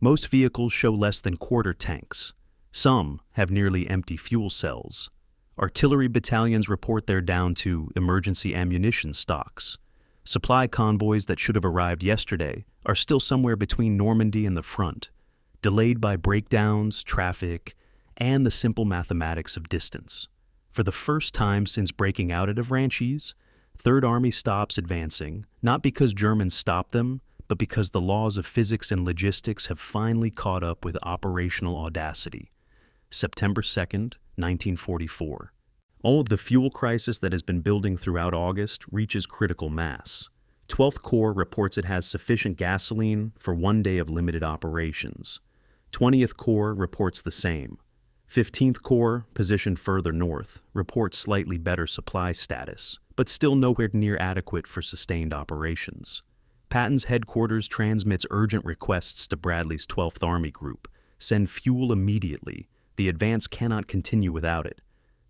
Most vehicles show less than quarter tanks. Some have nearly empty fuel cells. Artillery battalions report they're down to emergency ammunition stocks. Supply convoys that should have arrived yesterday are still somewhere between Normandy and the front, delayed by breakdowns, traffic, and the simple mathematics of distance. For the first time since breaking out at Avranches, Third Army stops advancing, not because Germans stopped them, but because the laws of physics and logistics have finally caught up with operational audacity. September 2nd, 1944. The fuel crisis that has been building throughout August reaches critical mass. 12th Corps reports it has sufficient gasoline for 1 day of limited operations. 20th Corps reports the same. 15th Corps, positioned further north, reports slightly better supply status, but still nowhere near adequate for sustained operations. Patton's headquarters transmits urgent requests to Bradley's 12th Army Group. Send fuel immediately. The advance cannot continue without it.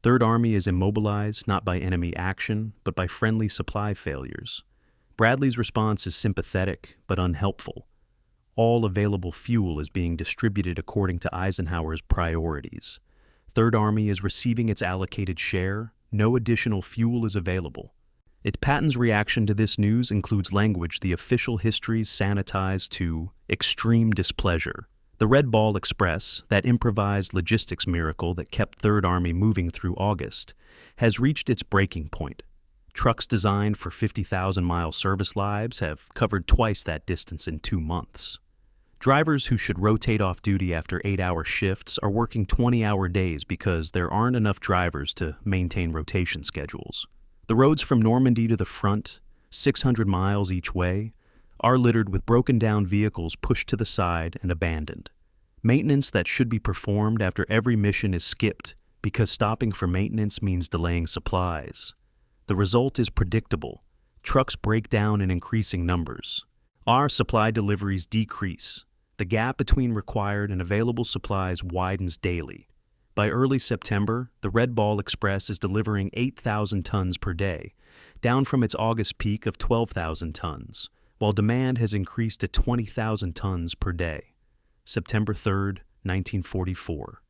Third Army is immobilized not by enemy action, but by friendly supply failures. Bradley's response is sympathetic, but unhelpful. All available fuel is being distributed according to Eisenhower's priorities. Third Army is receiving its allocated share. No additional fuel is available. Patton's reaction to this news includes language the official histories sanitize to extreme displeasure. The Red Ball Express, that improvised logistics miracle that kept Third Army moving through August, has reached its breaking point. Trucks designed for 50,000-mile service lives have covered twice that distance in 2 months. Drivers who should rotate off duty after 8-hour shifts are working 20-hour days because there aren't enough drivers to maintain rotation schedules. The roads from Normandy to the front, 600 miles each way, are littered with broken-down vehicles pushed to the side and abandoned. Maintenance that should be performed after every mission is skipped because stopping for maintenance means delaying supplies. The result is predictable. Trucks break down in increasing numbers. Our supply deliveries decrease. The gap between required and available supplies widens daily. By early September, the Red Ball Express is delivering 8,000 tons per day, down from its August peak of 12,000 tons, while demand has increased to 20,000 tons per day. September 3, 1944.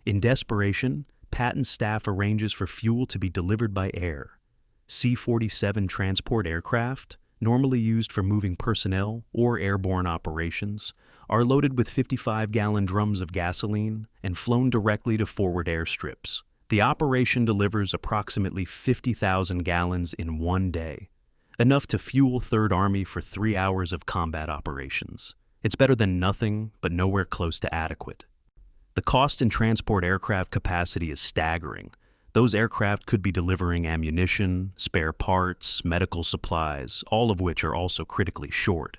In desperation, Patton's staff arranges for fuel to be delivered by air. C-47 transport aircraft, normally used for moving personnel or airborne operations, are loaded with 55-gallon drums of gasoline and flown directly to forward airstrips. The operation delivers approximately 50,000 gallons in one day, enough to fuel Third Army for 3 hours of combat operations. It's better than nothing, but nowhere close to adequate. The cost in transport aircraft capacity is staggering. Those aircraft could be delivering ammunition, spare parts, medical supplies, all of which are also critically short.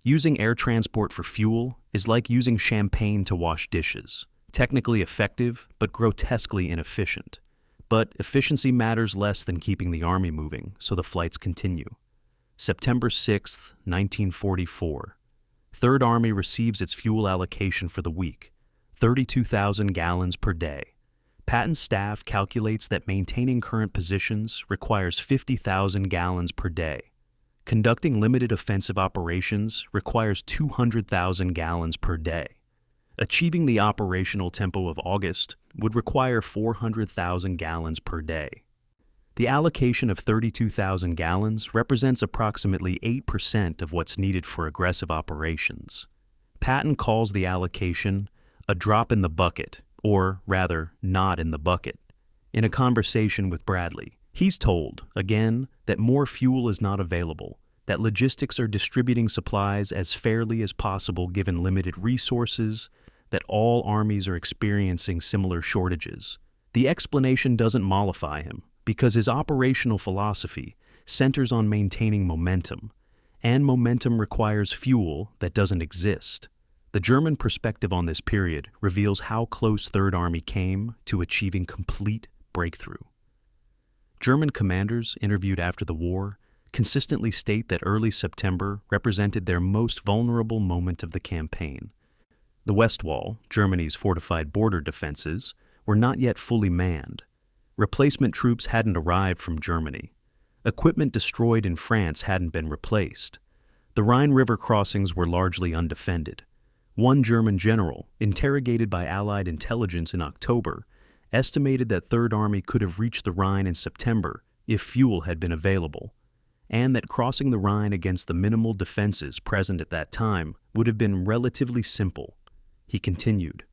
Using air transport for fuel is like using champagne to wash dishes. Technically effective, but grotesquely inefficient. But efficiency matters less than keeping the Army moving, so the flights continue. September 6, 1944. Third Army receives its fuel allocation for the week, 32,000 gallons per day. Patton's staff calculates that maintaining current positions requires 50,000 gallons per day. Conducting limited offensive operations requires 200,000 gallons per day. Achieving the operational tempo of August would require 400,000 gallons per day. The allocation of 32,000 gallons represents approximately 8% of what's needed for aggressive operations. Patton calls the allocation a drop in the bucket, or rather, not in the bucket. In a conversation with Bradley, he's told, again, that more fuel is not available, that logistics are distributing supplies as fairly as possible given limited resources, that all armies are experiencing similar shortages. The explanation doesn't mollify him, because his operational philosophy centers on maintaining momentum, and momentum requires fuel that doesn't exist. The German perspective on this period reveals how close Third Army came to achieving complete breakthrough. German commanders interviewed after the war consistently state that early September represented their most vulnerable moment of the campaign. The West Wall, Germany's fortified border defenses, were not yet fully manned. Replacement troops hadn't arrived from Germany. Equipment destroyed in France hadn't been replaced. The Rhine River crossings were largely undefended. One German general, interrogated by Allied intelligence in October, estimated that Third Army could have reached the Rhine in September if fuel had been available, and that crossing the Rhine against the minimal defenses present at that time would have been relatively simple. He continued,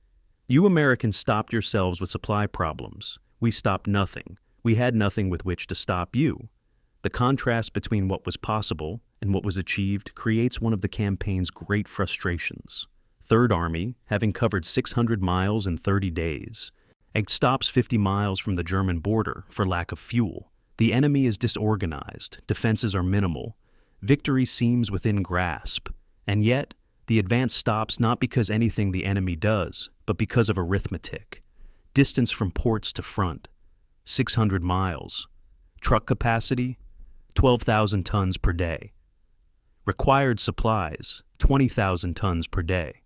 "You Americans stopped yourselves with supply problems. We stopped nothing. We had nothing with which to stop you." The contrast between what was possible and what was achieved creates one of the campaign's great frustrations. Third Army, having covered 600 miles in 30 days, and stops 50 miles from the German border for lack of fuel. The enemy is disorganized, defenses are minimal, victory seems within grasp, and yet the advance stops not because anything the enemy does, but because of arithmetic. Distance from ports to front, 600 miles. Truck capacity, 12,000 tons per day. Required supplies, 20,000 tons per day.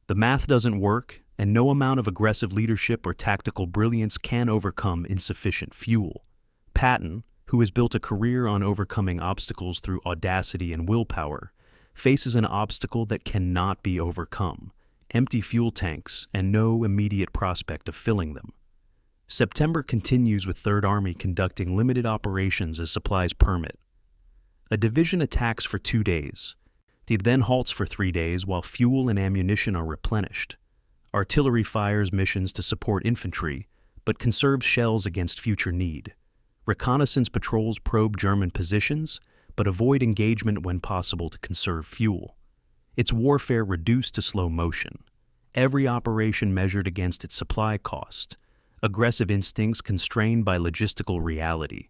The math doesn't work, and no amount of aggressive leadership or tactical brilliance can overcome insufficient fuel. Patton, who has built a career on overcoming obstacles through audacity and willpower, faces an obstacle that cannot be overcome: empty fuel tanks and no immediate prospect of filling them. September continues with Third Army conducting limited operations as supplies permit. A division attacks for 2 days. It then halts for 3 days while fuel and ammunition are replenished. Artillery fires missions to support infantry, but conserves shells against future need. Reconnaissance patrols probe German positions, but avoid engagement when possible to conserve fuel. Its warfare reduced to slow motion. Every operation measured against its supply cost. Aggressive instincts constrained by logistical reality.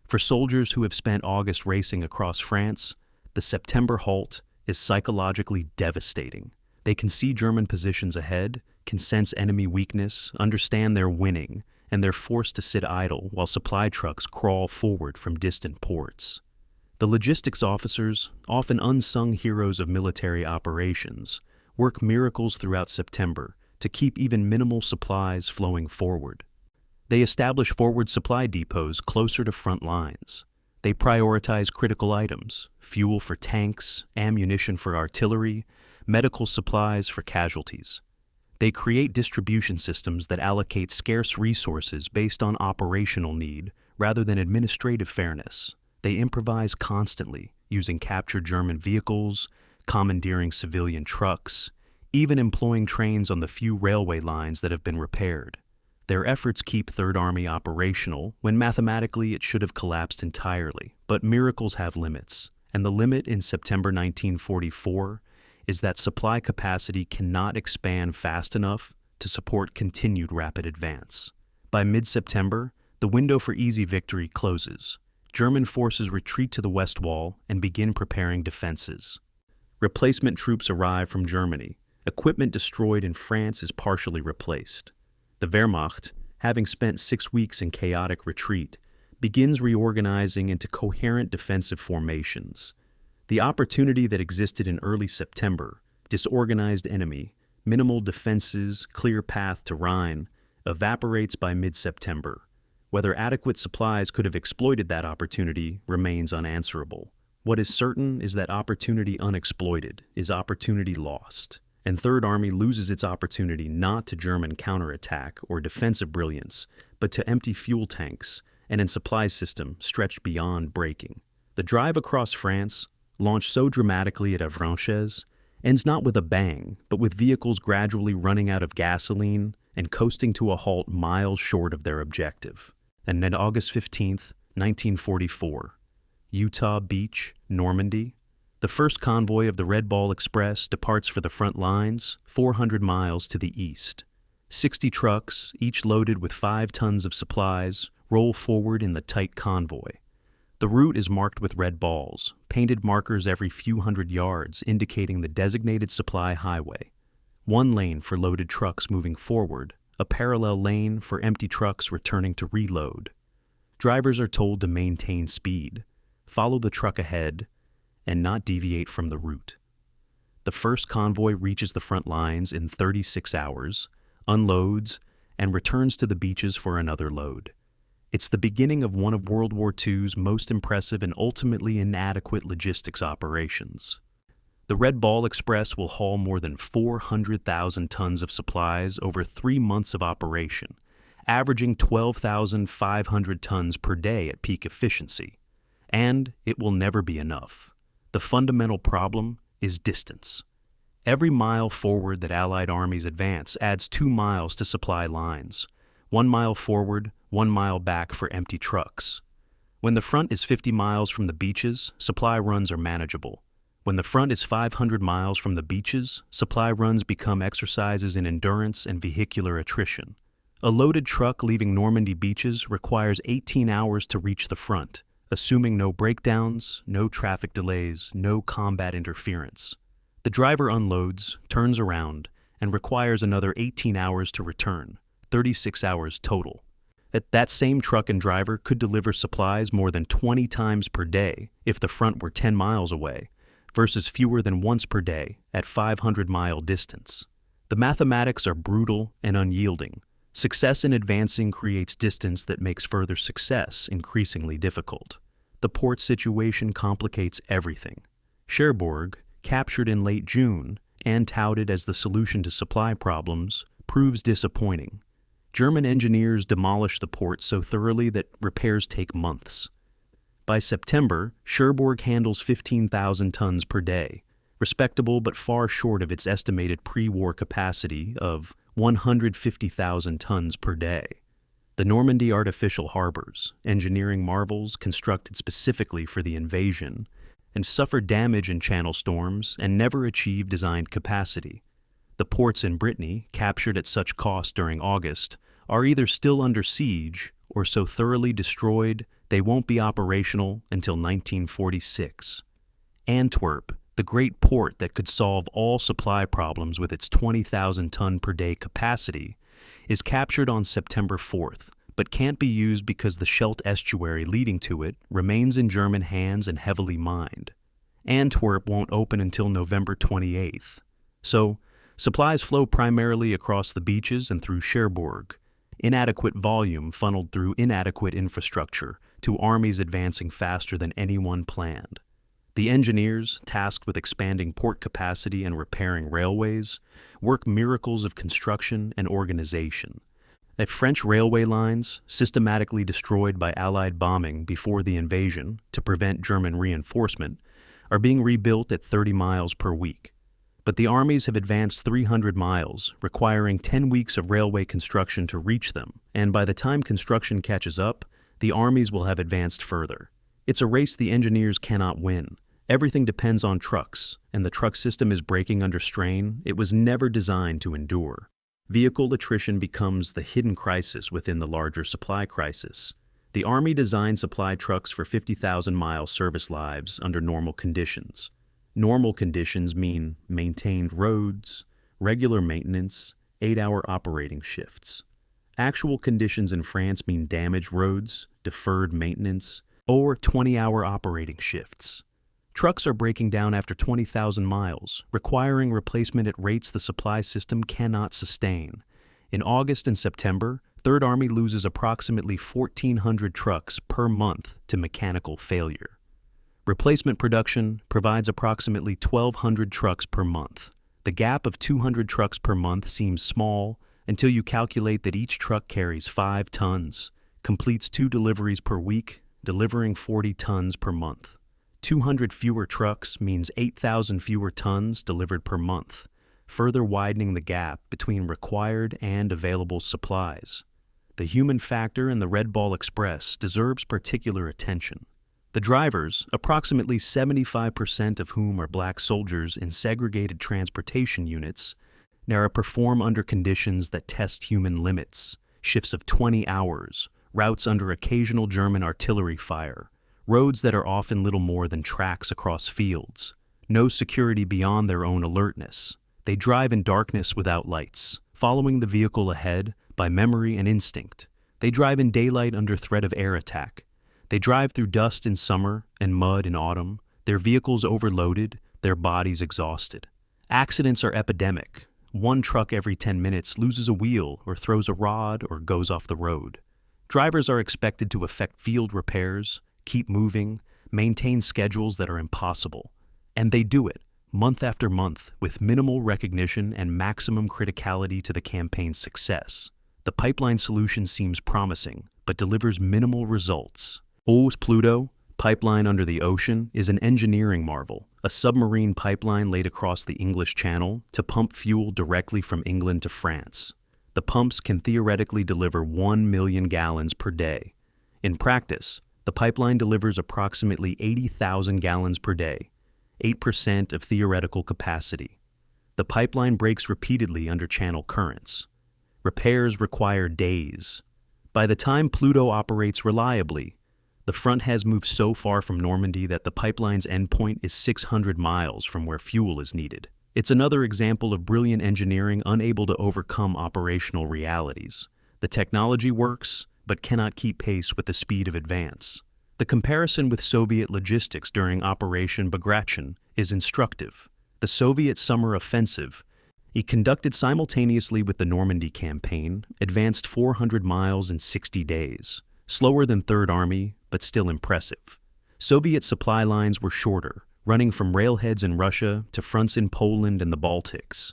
For soldiers who have spent August racing across France, The September halt is psychologically devastating. They can see German positions ahead, can sense enemy weakness, understand they're winning, and they're forced to sit idle while supply trucks crawl forward from distant ports. The logistics officers, often unsung heroes of military operations, work miracles throughout September to keep even minimal supplies flowing forward. They establish forward supply depots closer to front lines. They prioritize critical items, fuel for tanks, ammunition for artillery, medical supplies for casualties. They create distribution systems that allocate scarce resources based on operational need rather than administrative fairness. They improvise constantly, using captured German vehicles, commandeering civilian trucks, even employing trains on the few railway lines that have been repaired. Their efforts keep Third Army operational when mathematically it should have collapsed entirely. But miracles have limits, and the limit in September 1944 is that supply capacity cannot expand fast enough to support continued rapid advance. By mid-September, the window for easy victory closes. German forces retreat to the West Wall and begin preparing defenses. Replacement troops arrive from Germany. Equipment destroyed in France is partially replaced. The Wehrmacht, having spent 6 weeks in chaotic retreat, begins reorganizing into coherent defensive formations. The opportunity that existed in early September, disorganized enemy, minimal defenses, clear path to Rhine, evaporates by mid-September. Whether adequate supplies could have exploited that opportunity remains unanswerable. What is certain is that opportunity unexploited is opportunity lost, and Third Army loses its opportunity not to German counterattack or defensive brilliance, but to empty fuel tanks and a supply system stretched beyond breaking. The drive across France, launched so dramatically at Avranches, ends not with a bang, but with vehicles gradually running out of gasoline and coasting to a halt miles short of their objective. And on August 15th, 1944, Utah Beach, Normandy, the first convoy of the Red Ball Express departs for the front lines, 400 miles to the east. 60 trucks, each loaded with 5 tons of supplies, roll forward in the tight convoy. The route is marked with red balls, painted markers every few hundred yards indicating the designated supply highway. 1 lane for loaded trucks moving forward, a parallel lane for empty trucks returning to reload. Drivers are told to maintain speed, follow the truck ahead, and not deviate from the route. The first convoy reaches the front lines in 36 hours, unloads, and returns to the beaches for another load. It's the beginning of one of World War II's most impressive and ultimately inadequate logistics operations. The Red Ball Express will haul more than 400,000 tons of supplies over 3 months of operation, averaging 12,500 tons per day at peak efficiency. And it will never be enough. The fundamental problem is distance. Every mile forward that Allied armies advance adds 2 miles to supply lines. 1 mile forward, 1 mile back for empty trucks. When the front is 50 miles from the beaches, supply runs are manageable. When the front is 500 miles from the beaches, supply runs become exercises in endurance and vehicular attrition. A loaded truck leaving Normandy beaches requires 18 hours to reach the front, assuming no breakdowns, no traffic delays, no combat interference. The driver unloads, turns around, and requires another 18 hours to return, 36 hours total. That same truck and driver could deliver supplies more than 20 times per day if the front were 10 miles away, versus fewer than once per day at 500-mile distance. The mathematics are brutal and unyielding. Success in advancing creates distance that makes further success increasingly difficult. The port situation complicates everything. Cherbourg, captured in late June and touted as the solution to supply problems, proves disappointing. German engineers demolish the port so thoroughly that repairs take months. By September, Cherbourg handles 15,000 tons per day, respectable but far short of its estimated pre-war capacity of 150,000 tons per day. The Normandy artificial harbors, engineering marvels constructed specifically for the invasion, and suffered damage in channel storms and never achieved designed capacity. The ports in Brittany, captured at such cost during August, are either still under siege or so thoroughly destroyed they won't be operational until 1946. Antwerp, the great port that could solve all supply problems with its 20,000 ton per day capacity, is captured on September 4th, but can't be used because the Scheldt estuary leading to it remains in German hands and heavily mined. Antwerp won't open until November 28th. So, supplies flow primarily across the beaches and through Cherbourg. Inadequate volume funneled through inadequate infrastructure to armies advancing faster than anyone planned. The engineers, tasked with expanding port capacity and repairing railways, work miracles of construction and organization. At French railway lines, systematically destroyed by Allied bombing before the invasion to prevent German reinforcement, are being rebuilt at 30 miles per week. But the armies have advanced 300 miles, requiring 10 weeks of railway construction to reach them, and by the time construction catches up, the armies will have advanced further. It's a race the engineers cannot win. Everything depends on trucks, and the truck system is breaking under strain it was never designed to endure. Vehicle attrition becomes the hidden crisis within the larger supply crisis. The Army designed supply trucks for 50,000-mile service lives under normal conditions. Normal conditions mean maintained roads, regular maintenance, 8-hour operating shifts. Actual conditions in France mean damaged roads, deferred maintenance, or 20-hour operating shifts. Trucks are breaking down after 20,000 miles, requiring replacement at rates the supply system cannot sustain. In August and September, Third Army loses approximately 1,400 trucks per month to mechanical failure. Replacement production provides approximately 1,200 trucks per month. The gap of 200 trucks per month seems small until you calculate that each truck carries 5 tons, completes 2 deliveries per week, delivering 40 tons per month. 200 fewer trucks means 8,000 fewer tons delivered per month, further widening the gap between required and available supplies. The human factor in the Red Ball Express deserves particular attention. The drivers, approximately 75% of whom are black soldiers in segregated transportation units, now perform under conditions that test human limits, shifts of 20 hours, routes under occasional German artillery fire, roads that are often little more than tracks across fields, no security beyond their own alertness. They drive in darkness without lights, following the vehicle ahead by memory and instinct. They drive in daylight under threat of air attack. They drive through dust in summer and mud in autumn, their vehicles overloaded, their bodies exhausted. Accidents are epidemic. One truck every 10 minutes loses a wheel or throws a rod or goes off the road. Drivers are expected to effect field repairs, keep moving, maintain schedules that are impossible. And they do it, month after month, with minimal recognition and maximum criticality to the campaign's success. The pipeline solution seems promising, but delivers minimal results. Eaux Pluto, pipeline under the ocean, is an engineering marvel, a submarine pipeline laid across the English Channel to pump fuel directly from England to France. The pumps can theoretically deliver 1 million gallons per day. In practice, the pipeline delivers approximately 80,000 gallons per day, 8% of theoretical capacity. The pipeline breaks repeatedly under channel currents. Repairs require days. By the time Pluto operates reliably, the front has moved so far from Normandy that the pipeline's endpoint is 600 miles from where fuel is needed. It's another example of brilliant engineering unable to overcome operational realities. The technology works, but cannot keep pace with the speed of advance. The comparison with Soviet logistics during Operation Bagration is instructive. The Soviet summer offensive, conducted simultaneously with the Normandy campaign, advanced 400 miles in 60 days. Slower than Third Army, but still impressive. Soviet supply lines were shorter, running from railheads in Russia to fronts in Poland and the Baltics.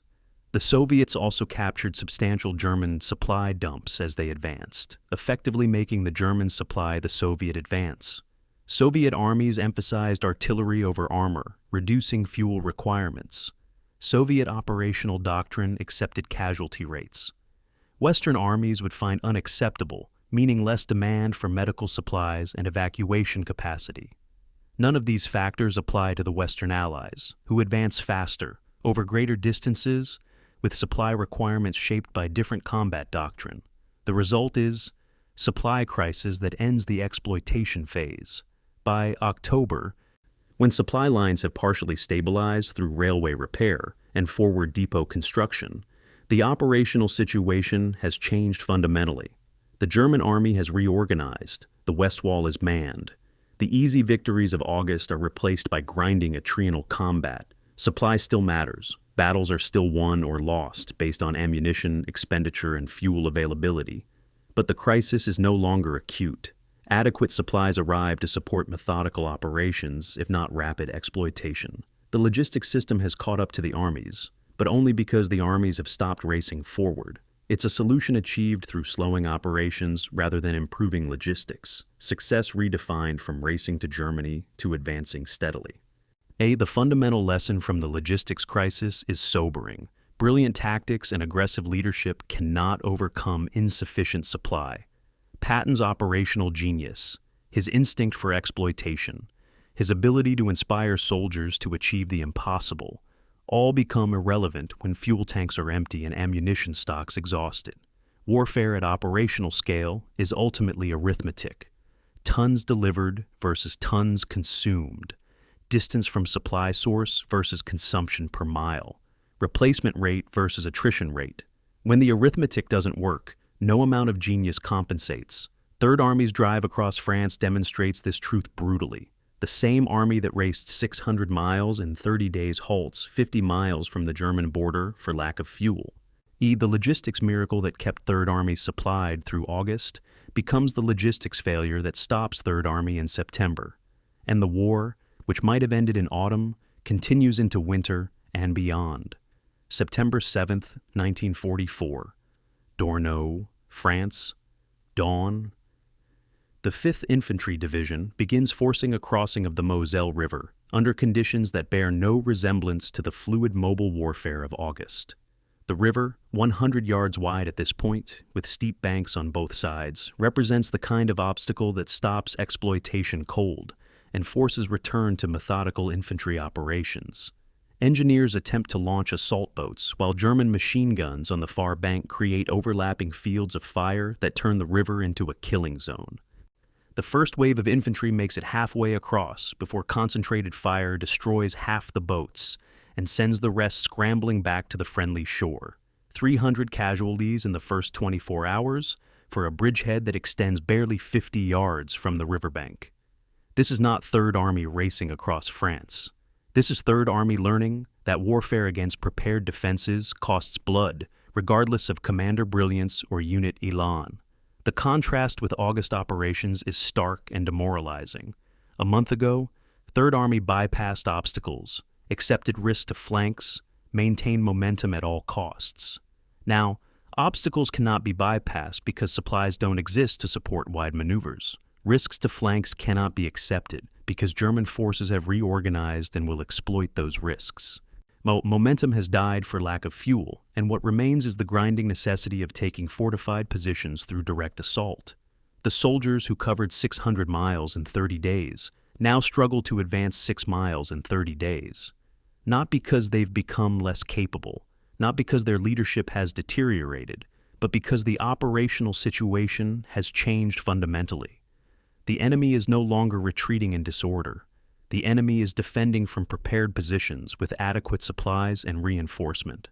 The Soviets also captured substantial German supply dumps as they advanced, effectively making the German supply the Soviet advance. Soviet armies emphasized artillery over armor, reducing fuel requirements. Soviet operational doctrine accepted casualty rates. Western armies would find unacceptable, meaning less demand for medical supplies and evacuation capacity. None of these factors apply to the Western Allies, who advance faster, over greater distances, with supply requirements shaped by different combat doctrine. The result is supply crisis that ends the exploitation phase. By October, When supply lines have partially stabilized through railway repair and forward depot construction, the operational situation has changed fundamentally. The German army has reorganized, the West Wall is manned. The easy victories of August are replaced by grinding attritional combat. Supply still matters. Battles are still won or lost based on ammunition, expenditure, and fuel availability. But the crisis is no longer acute. Adequate supplies arrive to support methodical operations, if not rapid exploitation. The logistics system has caught up to the armies, but only because the armies have stopped racing forward. It's a solution achieved through slowing operations rather than improving logistics. Success redefined from racing to Germany to advancing steadily. The fundamental lesson from the logistics crisis is sobering. Brilliant tactics and aggressive leadership cannot overcome insufficient supply. Patton's operational genius, his instinct for exploitation, his ability to inspire soldiers to achieve the impossible, all become irrelevant when fuel tanks are empty and ammunition stocks exhausted. Warfare at operational scale is ultimately arithmetic. Tons delivered versus tons consumed. Distance from supply source versus consumption per mile. Replacement rate versus attrition rate. When the arithmetic doesn't work, no amount of genius compensates. Third Army's drive across France demonstrates this truth brutally. The same army that raced 600 miles in 30 days halts 50 miles from the German border for lack of fuel. The logistics miracle that kept Third Army supplied through August becomes the logistics failure that stops Third Army in September. And the war, which might have ended in autumn, continues into winter and beyond. September 7th, 1944. Dornot, France. Dawn. The 5th Infantry Division begins forcing a crossing of the Moselle River under conditions that bear no resemblance to the fluid mobile warfare of August. The river, 100 yards wide at this point, with steep banks on both sides, represents the kind of obstacle that stops exploitation cold and forces return to methodical infantry operations. Engineers attempt to launch assault boats, while German machine guns on the far bank create overlapping fields of fire that turn the river into a killing zone. The first wave of infantry makes it halfway across before concentrated fire destroys half the boats and sends the rest scrambling back to the friendly shore. 300 casualties in the first 24 hours for a bridgehead that extends barely 50 yards from the riverbank. This is not Third Army racing across France. This is Third Army learning that warfare against prepared defenses costs blood, regardless of commander brilliance or unit elan. The contrast with August operations is stark and demoralizing. A month ago, Third Army bypassed obstacles, accepted risk to flanks, maintained momentum at all costs. Now, obstacles cannot be bypassed because supplies don't exist to support wide maneuvers. Risks to flanks cannot be accepted because German forces have reorganized and will exploit those risks. Momentum has died for lack of fuel, and what remains is the grinding necessity of taking fortified positions through direct assault. The soldiers who covered 600 miles in 30 days now struggle to advance 6 miles in 30 days. Not because they've become less capable, not because their leadership has deteriorated, but because the operational situation has changed fundamentally. The enemy is no longer retreating in disorder. The enemy is defending from prepared positions with adequate supplies and reinforcement.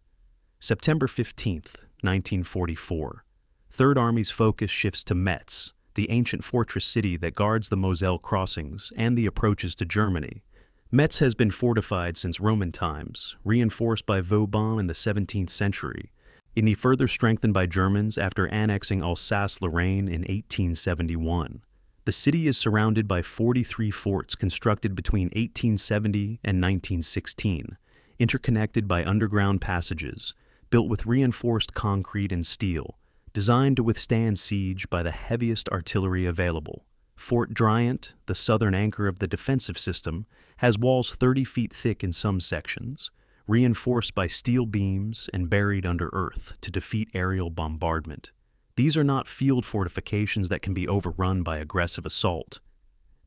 September 15th, 1944. Third Army's focus shifts to Metz, the ancient fortress city that guards the Moselle crossings and the approaches to Germany. Metz has been fortified since Roman times, reinforced by Vauban in the 17th century, and further strengthened by Germans after annexing Alsace-Lorraine in 1871. The city is surrounded by 43 forts constructed between 1870 and 1916, interconnected by underground passages, built with reinforced concrete and steel, designed to withstand siege by the heaviest artillery available. Fort Driant, the southern anchor of the defensive system, has walls 30 feet thick in some sections, reinforced by steel beams and buried under earth to defeat aerial bombardment. These are not field fortifications that can be overrun by aggressive assault.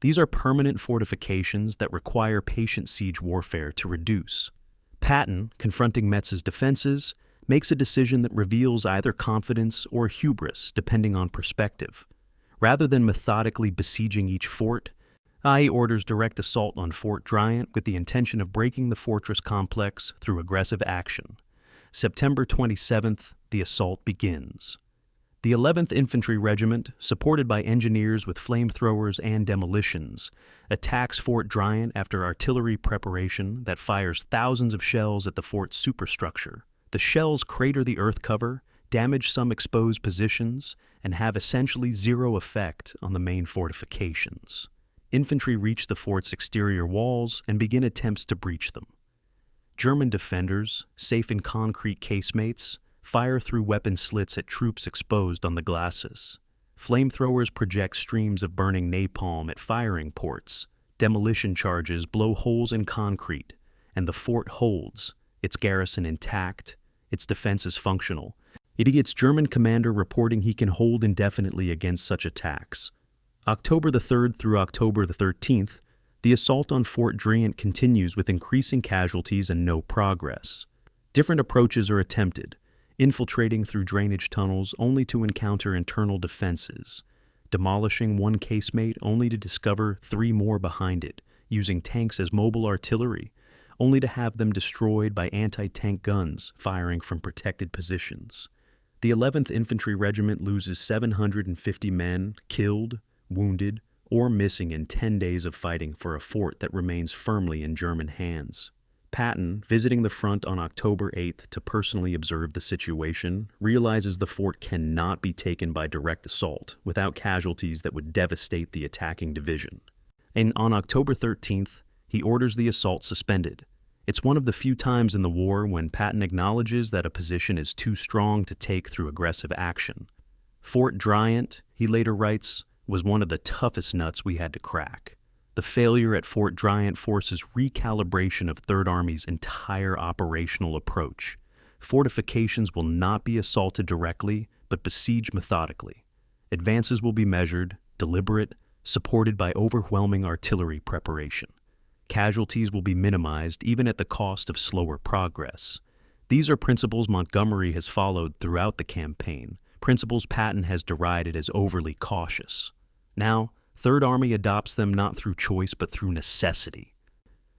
These are permanent fortifications that require patient siege warfare to reduce. Patton, confronting Metz's defenses, makes a decision that reveals either confidence or hubris, depending on perspective. Rather than methodically besieging each fort, I orders direct assault on Fort Driant with the intention of breaking the fortress complex through aggressive action. September 27th, the assault begins. The 11th Infantry Regiment, supported by engineers with flamethrowers and demolitions, attacks Fort Driant after artillery preparation that fires thousands of shells at the fort's superstructure. The shells crater the earth cover, damage some exposed positions, and have essentially zero effect on the main fortifications. Infantry reach the fort's exterior walls and begin attempts to breach them. German defenders, safe in concrete casemates, fire through weapon slits at troops exposed on the glacis. Flamethrowers project streams of burning napalm at firing ports. Demolition charges blow holes in concrete, and the fort holds, its garrison intact, its defenses functional. It gets German commander reporting he can hold indefinitely against such attacks. October the 3rd through October the 13th, the assault on Fort Driant continues with increasing casualties and no progress. Different approaches are attempted, infiltrating through drainage tunnels only to encounter internal defenses, demolishing one casemate only to discover 3 more behind it, using tanks as mobile artillery, only to have them destroyed by anti-tank guns firing from protected positions. The 11th Infantry Regiment loses 750 men killed, wounded, or missing in 10 days of fighting for a fort that remains firmly in German hands. Patton, visiting the front on October 8th to personally observe the situation, realizes the fort cannot be taken by direct assault without casualties that would devastate the attacking division. And on October 13th, he orders the assault suspended. It's one of the few times in the war when Patton acknowledges that a position is too strong to take through aggressive action. Fort Driant, he later writes, was one of the toughest nuts we had to crack. The failure at Fort Driant forces recalibration of Third Army's entire operational approach. Fortifications will not be assaulted directly, but besieged methodically. Advances will be measured, deliberate, supported by overwhelming artillery preparation. Casualties will be minimized even at the cost of slower progress. These are principles Montgomery has followed throughout the campaign, principles Patton has derided as overly cautious. Now, Third Army adopts them not through choice but through necessity.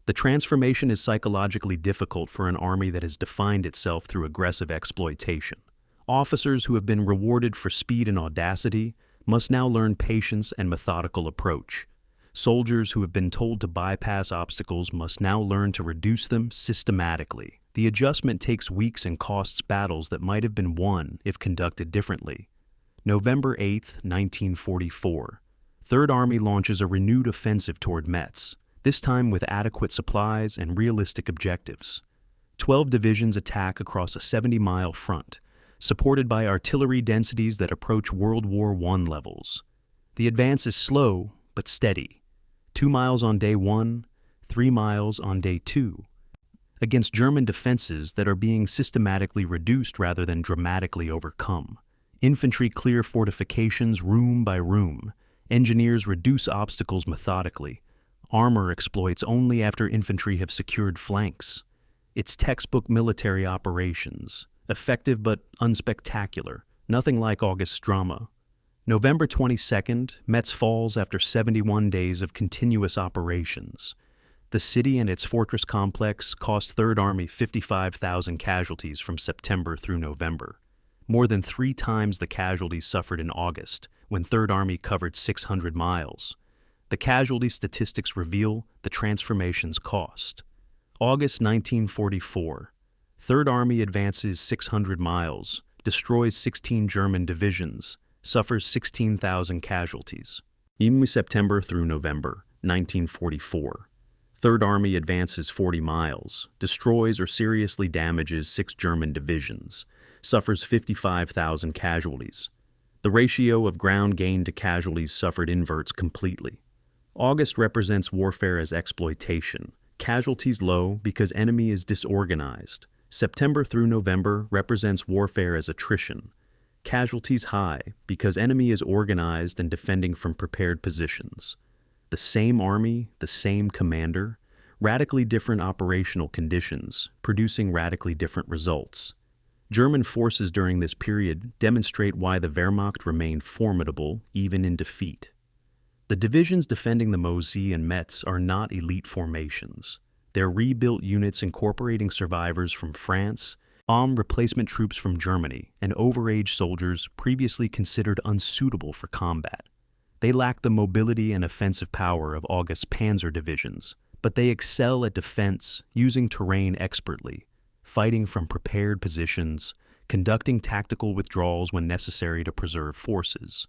The transformation is psychologically difficult for an army that has defined itself through aggressive exploitation. Officers who have been rewarded for speed and audacity must now learn patience and methodical approach. Soldiers who have been told to bypass obstacles must now learn to reduce them systematically. The adjustment takes weeks and costs battles that might have been won if conducted differently. November 8, 1944. Third Army launches a renewed offensive toward Metz, this time with adequate supplies and realistic objectives. 12 divisions attack across a 70-mile front, supported by artillery densities that approach World War I levels. The advance is slow but steady. 2 miles on day 1, 3 miles on day 2, against German defenses that are being systematically reduced rather than dramatically overcome. Infantry clear fortifications room by room. Engineers reduce obstacles methodically. Armor exploits only after infantry have secured flanks. It's textbook military operations, effective but unspectacular, nothing like August's drama. November 22nd, Metz falls after 71 days of continuous operations. The city and its fortress complex cost Third Army 55,000 casualties from September through November, more than 3 times the casualties suffered in August, when Third Army covered 600 miles. The casualty statistics reveal the transformation's cost. August 1944. Third Army advances 600 miles, destroys 16 German divisions, suffers 16,000 casualties. Even September through November 1944. Third Army advances 40 miles, destroys or seriously damages 6 German divisions, suffers 55,000 casualties. The ratio of ground gain to casualties suffered inverts completely. August represents warfare as exploitation. Casualties low because enemy is disorganized. September through November represents warfare as attrition. Casualties high because enemy is organized and defending from prepared positions. The same army, the same commander, radically different operational conditions, producing radically different results. German forces during this period demonstrate why the Wehrmacht remained formidable even in defeat. The The divisions defending the Meuse and Metz are not elite formations. They're rebuilt units incorporating survivors from France, armed replacement troops from Germany, and overage soldiers previously considered unsuitable for combat. They lack the mobility and offensive power of August's panzer divisions, but they excel at defense, using terrain expertly, fighting from prepared positions, conducting tactical withdrawals when necessary to preserve forces.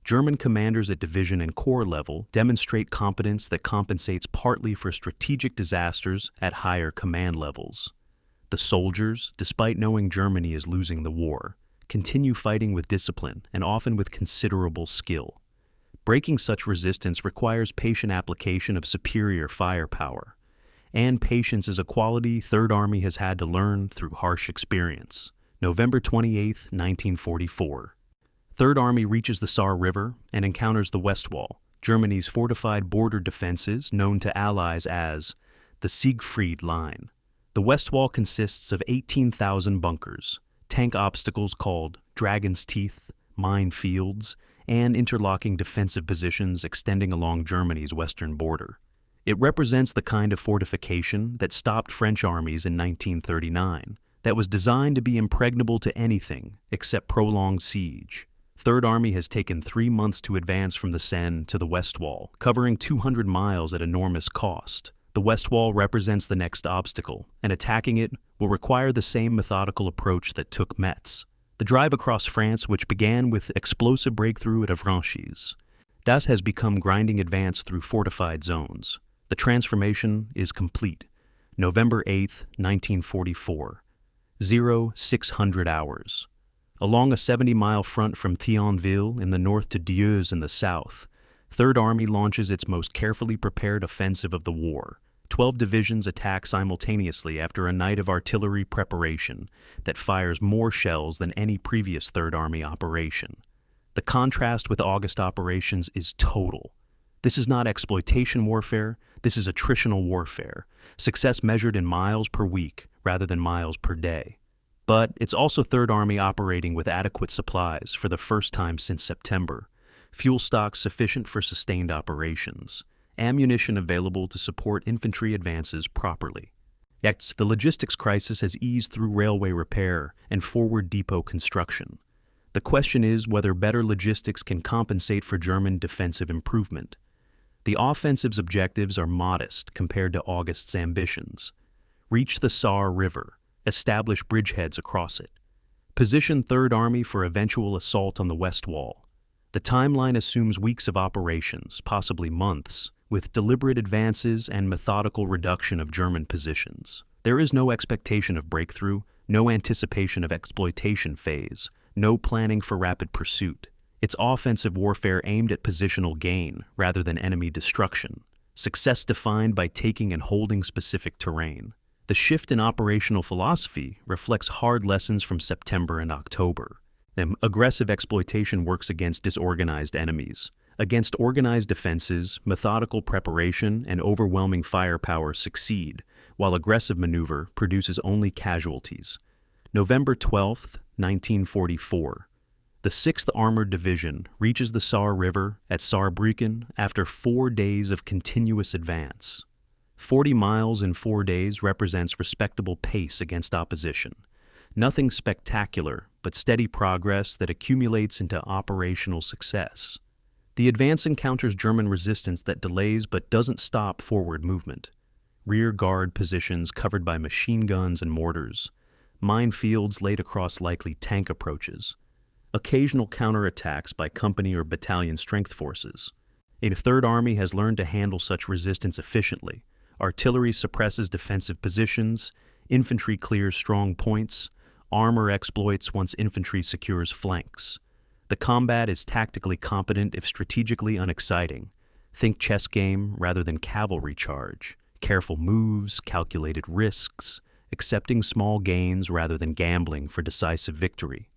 German commanders at division and corps level demonstrate competence that compensates partly for strategic disasters at higher command levels. The soldiers, despite knowing Germany is losing the war, continue fighting with discipline and often with considerable skill. Breaking such resistance requires patient application of superior firepower, and patience is a quality Third Army has had to learn through harsh experience. November 28, 1944. Third Army reaches the Saar River and encounters the West Wall, Germany's fortified border defenses known to Allies as the Siegfried Line. The West Wall consists of 18,000 bunkers, tank obstacles called Dragon's Teeth, minefields, and interlocking defensive positions extending along Germany's western border. It represents the kind of fortification that stopped French armies in 1939, that was designed to be impregnable to anything except prolonged siege. Third Army has taken 3 months to advance from the Seine to the West Wall, covering 200 miles at enormous cost. The West Wall represents the next obstacle, and attacking it will require the same methodical approach that took Metz. The drive across France, which began with explosive breakthrough at Avranches, thus has become grinding advance through fortified zones. The transformation is complete. November 8, 1944. 0600 hours. Along a 70-mile front from Thionville in the north to Dieuze in the south, Third Army launches its most carefully prepared offensive of the war. 12 divisions attack simultaneously after a night of artillery preparation that fires more shells than any previous Third Army operation. The contrast with August operations is total. This is not exploitation warfare, this is attritional warfare, success measured in miles per week rather than miles per day. But it's also Third Army operating with adequate supplies for the first time since September, fuel stocks sufficient for sustained operations, ammunition available to support infantry advances properly. Yet the logistics crisis has eased through railway repair and forward depot construction. The question is whether better logistics can compensate for German defensive improvement. The offensive's objectives are modest compared to August's ambitions. Reach the Saar River, establish bridgeheads across it. Position Third Army for eventual assault on the West Wall. The timeline assumes weeks of operations, possibly months, with deliberate advances and methodical reduction of German positions. There is no expectation of breakthrough, no anticipation of exploitation phase, no planning for rapid pursuit. It's offensive warfare aimed at positional gain rather than enemy destruction. Success defined by taking and holding specific terrain. The shift in operational philosophy reflects hard lessons from September and October. Aggressive exploitation works against disorganized enemies. Against organized defenses, methodical preparation and overwhelming firepower succeed, while aggressive maneuver produces only casualties. November 12, 1944. The 6th Armored Division reaches the Saar River at Saarbrücken after 4 days of continuous advance. 40 miles in 4 days represents respectable pace against opposition. Nothing spectacular, but steady progress that accumulates into operational success. The advance encounters German resistance that delays but doesn't stop forward movement. Rear guard positions covered by machine guns and mortars. Minefields laid across likely tank approaches. Occasional counterattacks by company or battalion strength forces. A Third Army has learned to handle such resistance efficiently. Artillery suppresses defensive positions, infantry clears strong points, armor exploits once infantry secures flanks. The combat is tactically competent if strategically unexciting. Think chess game rather than cavalry charge. Careful moves, calculated risks, accepting small gains rather than gambling for decisive victory.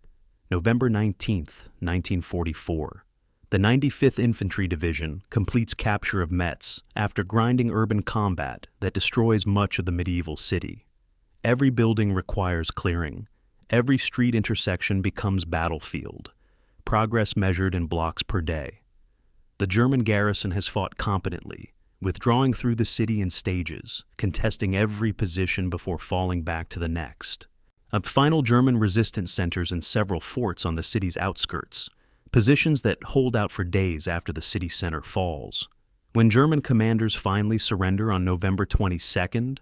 November 19, 1944. The 95th Infantry Division completes capture of Metz after grinding urban combat that destroys much of the medieval city. Every building requires clearing. Every street intersection becomes battlefield. Progress measured in blocks per day. the German garrison has fought competently, withdrawing through the city in stages, contesting every position before falling back to the next. Final German resistance centers in several forts on the city's outskirts, positions that hold out for days after the city center falls. When German commanders finally surrender on November 22nd,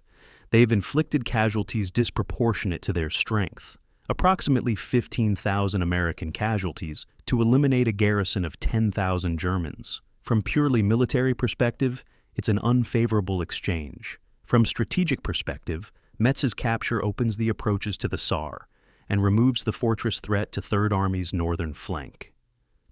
they've inflicted casualties disproportionate to their strength, approximately 15,000 American casualties to eliminate a garrison of 10,000 Germans. From purely military perspective, it's an unfavorable exchange. From strategic perspective, Metz's capture opens the approaches to the Saar and removes the fortress threat to Third Army's northern flank.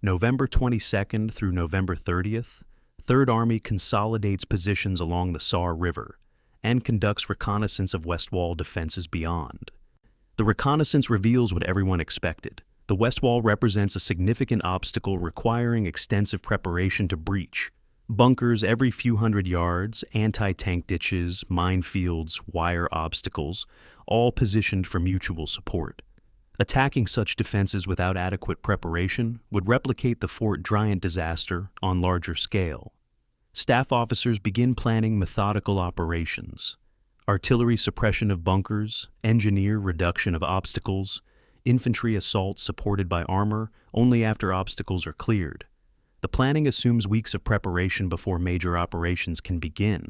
November 22nd through November 30th, Third Army consolidates positions along the Saar River and conducts reconnaissance of West Wall defenses beyond. The reconnaissance reveals what everyone expected. The West Wall represents a significant obstacle requiring extensive preparation to breach. Bunkers every few hundred yards, anti-tank ditches, minefields, wire obstacles, all positioned for mutual support. Attacking such defenses without adequate preparation would replicate the Fort Driant disaster on larger scale. Staff officers begin planning methodical operations. Artillery suppression of bunkers, engineer reduction of obstacles, infantry assault supported by armor only after obstacles are cleared. The planning assumes weeks of preparation before major operations can begin.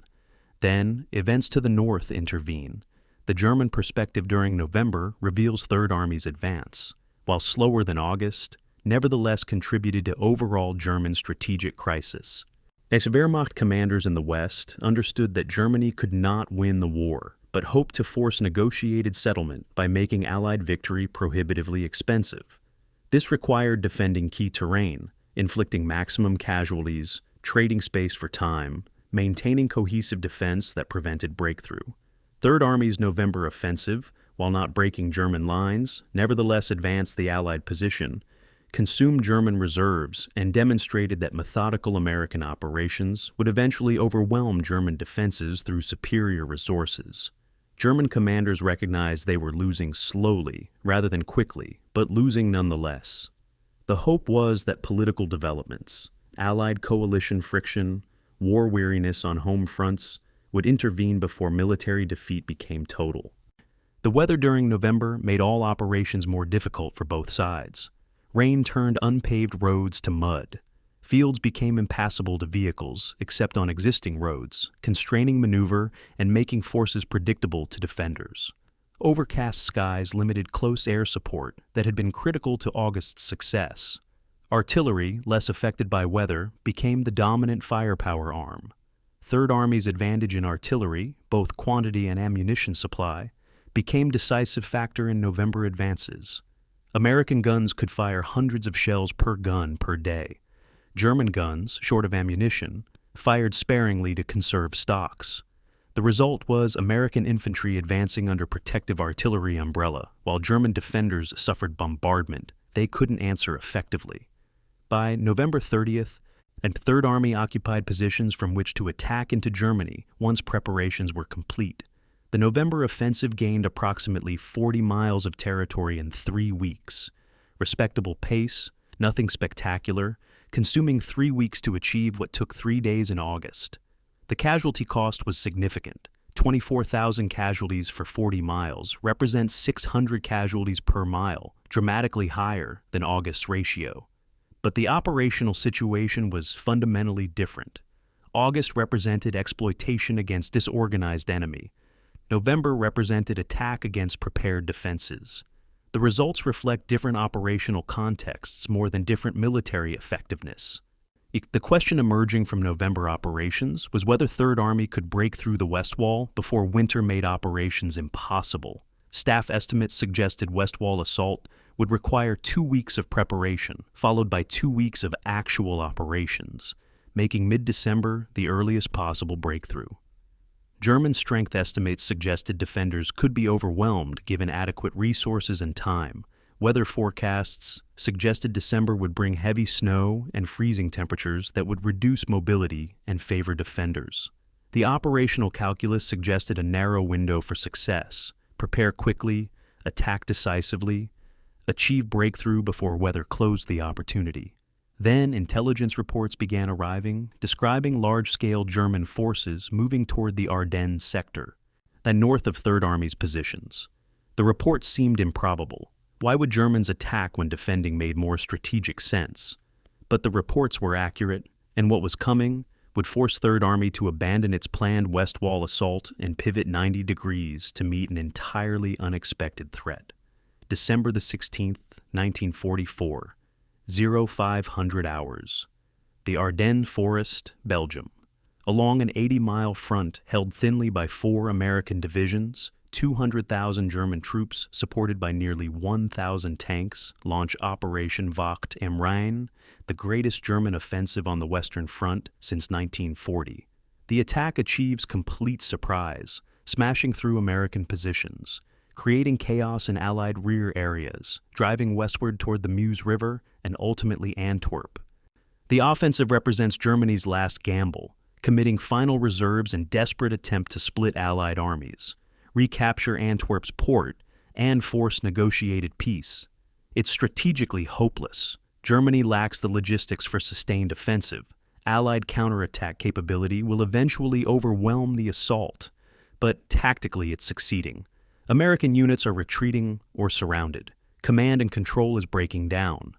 Then, events to the north intervene. The German perspective during November reveals Third Army's advance, while slower than August, nevertheless contributed to overall German strategic crisis. As Wehrmacht commanders in the West understood that Germany could not win the war, but hoped to force negotiated settlement by making Allied victory prohibitively expensive. This required defending key terrain, inflicting maximum casualties, trading space for time, maintaining cohesive defense that prevented breakthrough. Third Army's November offensive, while not breaking German lines, nevertheless advanced the Allied position, consumed German reserves, and demonstrated that methodical American operations would eventually overwhelm German defenses through superior resources. German commanders recognized they were losing slowly rather than quickly, but losing nonetheless. The hope was that political developments, Allied coalition friction, war weariness on home fronts, would intervene before military defeat became total. The weather during November made all operations more difficult for both sides. Rain turned unpaved roads to mud. Fields became impassable to vehicles, except on existing roads, constraining maneuver and making forces predictable to defenders. Overcast skies limited close air support that had been critical to August's success. Artillery, less affected by weather, became the dominant firepower arm. Third Army's advantage in artillery, both quantity and ammunition supply, became decisive factor in November advances. American guns could fire hundreds of shells per gun per day. German guns, short of ammunition, fired sparingly to conserve stocks. The result was American infantry advancing under protective artillery umbrella, while German defenders suffered bombardment they couldn't answer effectively. By November 30th, and Third Army occupied positions from which to attack into Germany once preparations were complete. The November offensive gained approximately 40 miles of territory in 3 weeks. Respectable pace, nothing spectacular, consuming 3 weeks to achieve what took 3 days in August. The casualty cost was significant. 24,000 casualties for 40 miles represents 600 casualties per mile, dramatically higher than August's ratio. But the operational situation was fundamentally different. August represented exploitation against disorganized enemy. November represented attack against prepared defenses. The results reflect different operational contexts more than different military effectiveness. The question emerging from November operations was whether Third Army could break through the West Wall before winter made operations impossible. Staff estimates suggested West Wall assault would require 2 weeks of preparation, followed by 2 weeks of actual operations, making mid-December the earliest possible breakthrough. German strength estimates suggested defenders could be overwhelmed given adequate resources and time. Weather forecasts suggested December would bring heavy snow and freezing temperatures that would reduce mobility and favor defenders. The operational calculus suggested a narrow window for success: prepare quickly, attack decisively, achieve breakthrough before weather closed the opportunity. Then intelligence reports began arriving, describing large-scale German forces moving toward the Ardennes sector, that north of Third Army's positions. The reports seemed improbable. Why would Germans attack when defending made more strategic sense? But the reports were accurate, and what was coming would force Third Army to abandon its planned West Wall assault and pivot 90 degrees to meet an entirely unexpected threat. December the 16th, 1944, 0500 hours. The Ardennes Forest, Belgium. Along an 80-mile front held thinly by 4 American divisions, 200,000 German troops supported by nearly 1,000 tanks launch Operation Wacht am Rhein, the greatest German offensive on the Western Front since 1940. The attack achieves complete surprise, smashing through American positions, creating chaos in Allied rear areas, driving westward toward the Meuse River and ultimately Antwerp. The offensive represents Germany's last gamble, committing final reserves in desperate attempt to split Allied armies, recapture Antwerp's port, and force negotiated peace. It's strategically hopeless. Germany lacks the logistics for sustained offensive. Allied counterattack capability will eventually overwhelm the assault, but tactically it's succeeding. American units are retreating or surrounded. Command and control is breaking down.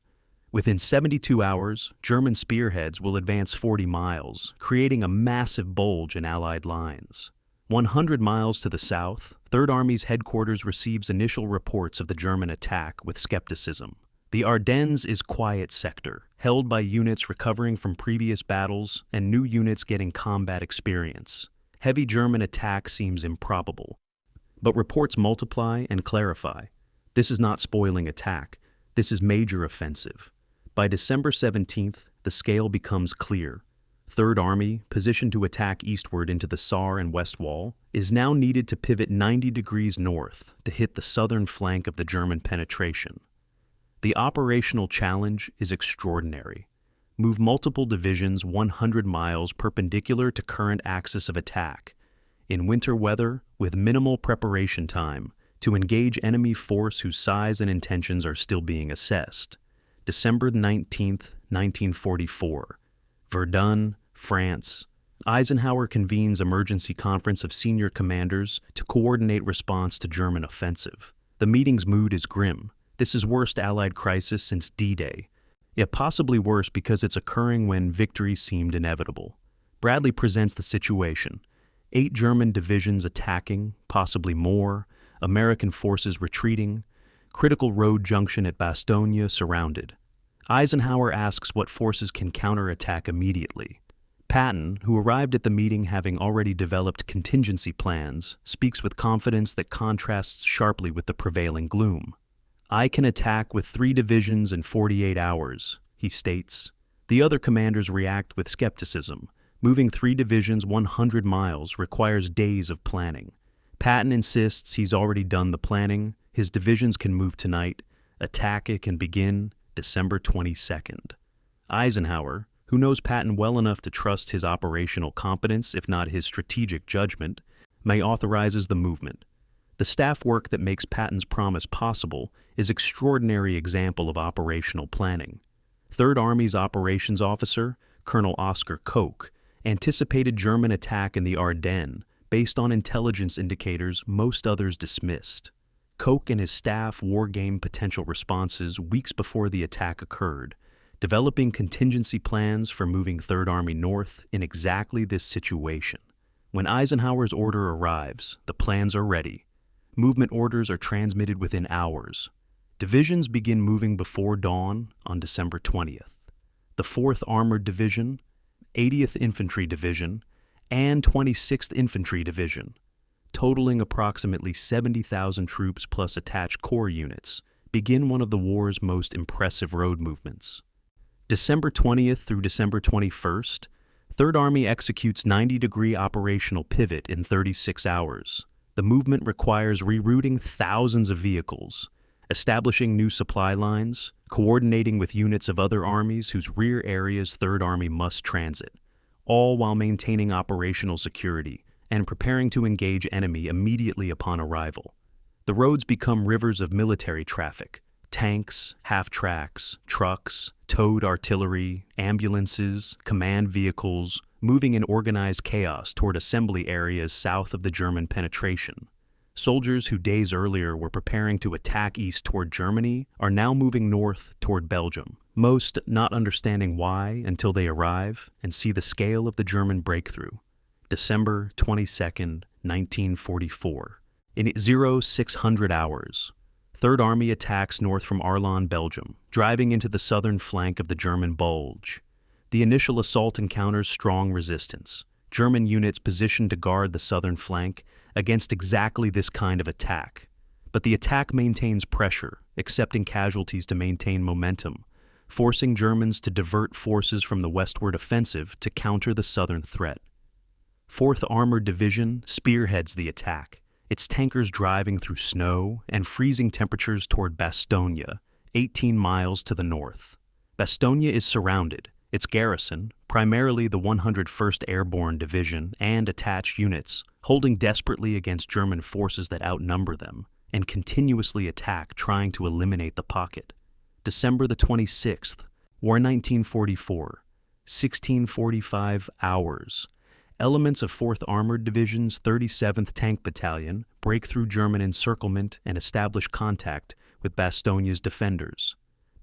Within 72 hours, German spearheads will advance 40 miles, creating a massive bulge in Allied lines. 100 miles to the south, Third Army's headquarters receives initial reports of the German attack with skepticism. The Ardennes is quiet sector, held by units recovering from previous battles and new units getting combat experience. Heavy German attack seems improbable. But reports multiply and clarify. This is not spoiling attack. This is major offensive. By December 17th, the scale becomes clear. Third Army, positioned to attack eastward into the Saar and West Wall, is now needed to pivot 90 degrees north to hit the southern flank of the German penetration. The operational challenge is extraordinary. Move multiple divisions 100 miles perpendicular to current axis of attack, in winter weather with minimal preparation time, to engage enemy force whose size and intentions are still being assessed. December 19th, 1944. Verdun, France. Eisenhower convenes emergency conference of senior commanders to coordinate response to German offensive. The meeting's mood is grim. This is worst Allied crisis since D-Day, yet possibly worse because it's occurring when victory seemed inevitable. Bradley presents the situation. 8 German divisions attacking, possibly more, American forces retreating, critical road junction at Bastogne surrounded. Eisenhower asks what forces can counterattack immediately. Patton, who arrived at the meeting having already developed contingency plans, speaks with confidence that contrasts sharply with the prevailing gloom. "I can attack with 3 divisions in 48 hours, he states. The other commanders react with skepticism. Moving 3 divisions 100 miles requires days of planning. Patton insists he's already done the planning. His divisions can move tonight. Attack it can begin December 22nd. Eisenhower, who knows Patton well enough to trust his operational competence, if not his strategic judgment, may authorizes the movement. The staff work that makes Patton's promise possible is extraordinary example of operational planning. Third Army's operations officer, Colonel Oscar Koch, anticipated German attack in the Ardennes based on intelligence indicators most others dismissed. Koch and his staff wargamed potential responses weeks before the attack occurred, developing contingency plans for moving Third Army north in exactly this situation. When Eisenhower's order arrives, the plans are ready. Movement orders are transmitted within hours. Divisions begin moving before dawn on December 20th. The 4th Armored Division, 80th Infantry Division, and 26th Infantry Division, totaling approximately 70,000 troops plus attached corps units, begin one of the war's most impressive road movements. December 20th through December 21st, Third Army executes 90-degree operational pivot in 36 hours. The movement requires rerouting thousands of vehicles, establishing new supply lines, coordinating with units of other armies whose rear areas Third Army must transit, all while maintaining operational security and preparing to engage enemy immediately upon arrival. The roads become rivers of military traffic, tanks, half-tracks, trucks, towed artillery, ambulances, command vehicles, moving in organized chaos toward assembly areas south of the German penetration. Soldiers who days earlier were preparing to attack east toward Germany are now moving north toward Belgium, most not understanding why until they arrive and see the scale of the German breakthrough. December 22nd, 1944. In 0600 hours, Third Army attacks north from Arlon, Belgium, driving into the southern flank of the German Bulge. The initial assault encounters strong resistance. German units positioned to guard the southern flank against exactly this kind of attack. But the attack maintains pressure, accepting casualties to maintain momentum, forcing Germans to divert forces from the westward offensive to counter the southern threat. 4th Armored Division spearheads the attack, its tankers driving through snow and freezing temperatures toward Bastogne, 18 miles to the north. Bastogne is surrounded. Its garrison, primarily the 101st Airborne Division and attached units, holding desperately against German forces that outnumber them and continuously attack, trying to eliminate the pocket. December the 26th, War 1944, 1645 hours. Elements of 4th Armored Division's 37th Tank Battalion break through German encirclement and establish contact with Bastogne's defenders.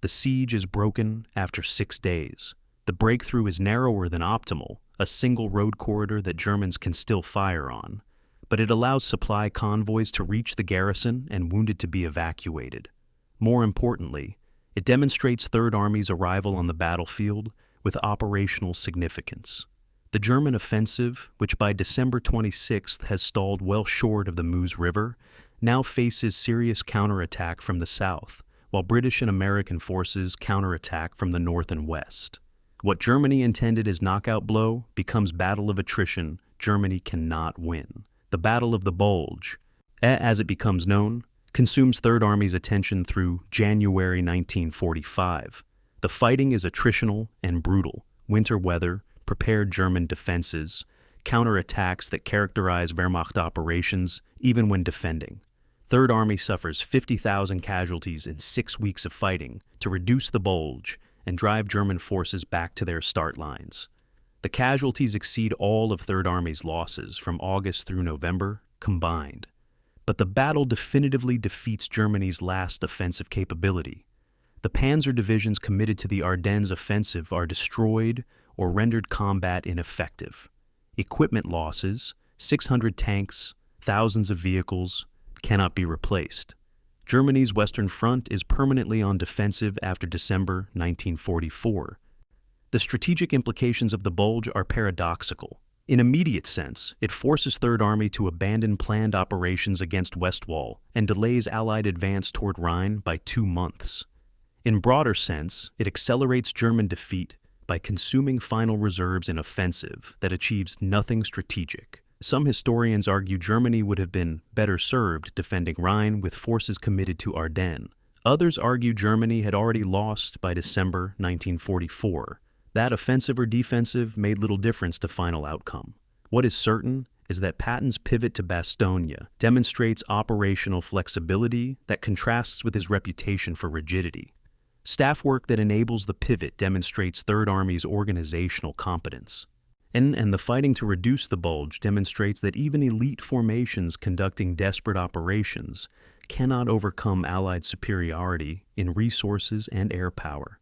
The siege is broken after 6 days. The breakthrough is narrower than optimal, a single road corridor that Germans can still fire on, but it allows supply convoys to reach the garrison and wounded to be evacuated. More importantly, it demonstrates Third Army's arrival on the battlefield with operational significance. The German offensive, which by December 26th has stalled well short of the Meuse River, now faces serious counterattack from the south, while British and American forces counterattack from the north and west. What Germany intended as knockout blow becomes battle of attrition Germany cannot win. The Battle of the Bulge, as it becomes known, consumes Third Army's attention through January 1945. The fighting is attritional and brutal. Winter weather, prepared German defenses, counterattacks that characterize Wehrmacht operations even when defending. Third Army suffers 50,000 casualties in 6 weeks of fighting to reduce the Bulge and drive German forces back to their start lines. The casualties exceed all of Third Army's losses from August through November combined. But the battle definitively defeats Germany's last offensive capability. The panzer divisions committed to the Ardennes offensive are destroyed or rendered combat ineffective. Equipment losses, 600 tanks, thousands of vehicles, cannot be replaced. Germany's Western Front is permanently on defensive after December 1944. The strategic implications of the Bulge are paradoxical. In immediate sense, it forces Third Army to abandon planned operations against Westwall and delays Allied advance toward Rhine by 2 months. In broader sense, it accelerates German defeat by consuming final reserves in offensive that achieves nothing strategic. Some historians argue Germany would have been better served defending Rhine with forces committed to Ardennes. Others argue Germany had already lost by December 1944. That offensive or defensive made little difference to final outcome. What is certain is that Patton's pivot to Bastogne demonstrates operational flexibility that contrasts with his reputation for rigidity. Staff work that enables the pivot demonstrates Third Army's organizational competence. And the fighting to reduce the Bulge demonstrates that even elite formations conducting desperate operations cannot overcome Allied superiority in resources and air power.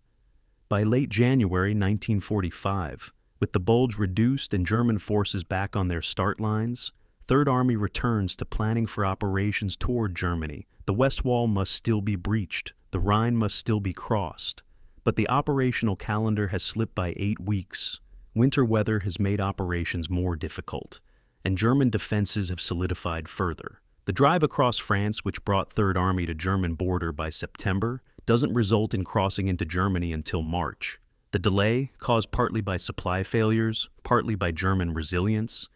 By late January 1945, with the Bulge reduced and German forces back on their start lines, Third Army returns to planning for operations toward Germany. The West Wall must still be breached, the Rhine must still be crossed, but the operational calendar has slipped by 8 weeks. Winter weather has made operations more difficult, and German defenses have solidified further. The drive across France, which brought Third Army to German border by September, doesn't result in crossing into Germany until March. The delay, caused partly by supply failures, partly by German resilience,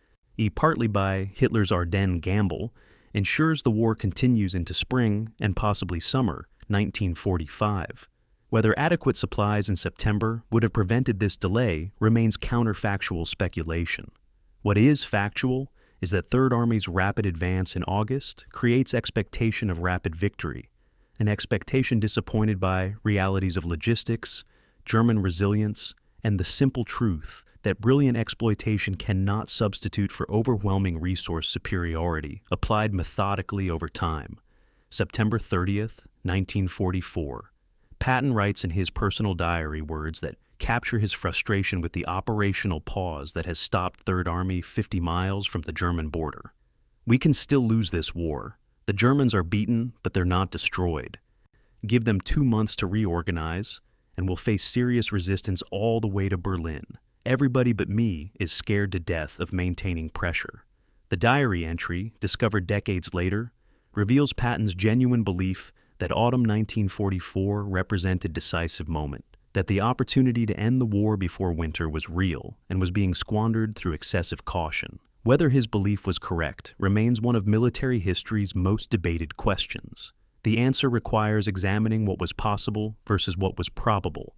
partly by Hitler's Ardennes gamble, ensures the war continues into spring and possibly summer 1945. Whether adequate supplies in September would have prevented this delay remains counterfactual speculation. What is factual is that Third Army's rapid advance in August creates expectation of rapid victory, an expectation disappointed by realities of logistics, German resilience, and the simple truth that brilliant exploitation cannot substitute for overwhelming resource superiority applied methodically over time. September 30th, 1944. Patton writes in his personal diary words that capture his frustration with the operational pause that has stopped Third Army 50 miles from the German border. "We can still lose this war. The Germans are beaten, but they're not destroyed. Give them 2 months to reorganize, and we'll face serious resistance all the way to Berlin. Everybody but me is scared to death of maintaining pressure." The diary entry, discovered decades later, reveals Patton's genuine belief that autumn 1944 represented a decisive moment, that the opportunity to end the war before winter was real and was being squandered through excessive caution. Whether his belief was correct remains one of military history's most debated questions. The answer requires examining what was possible versus what was probable,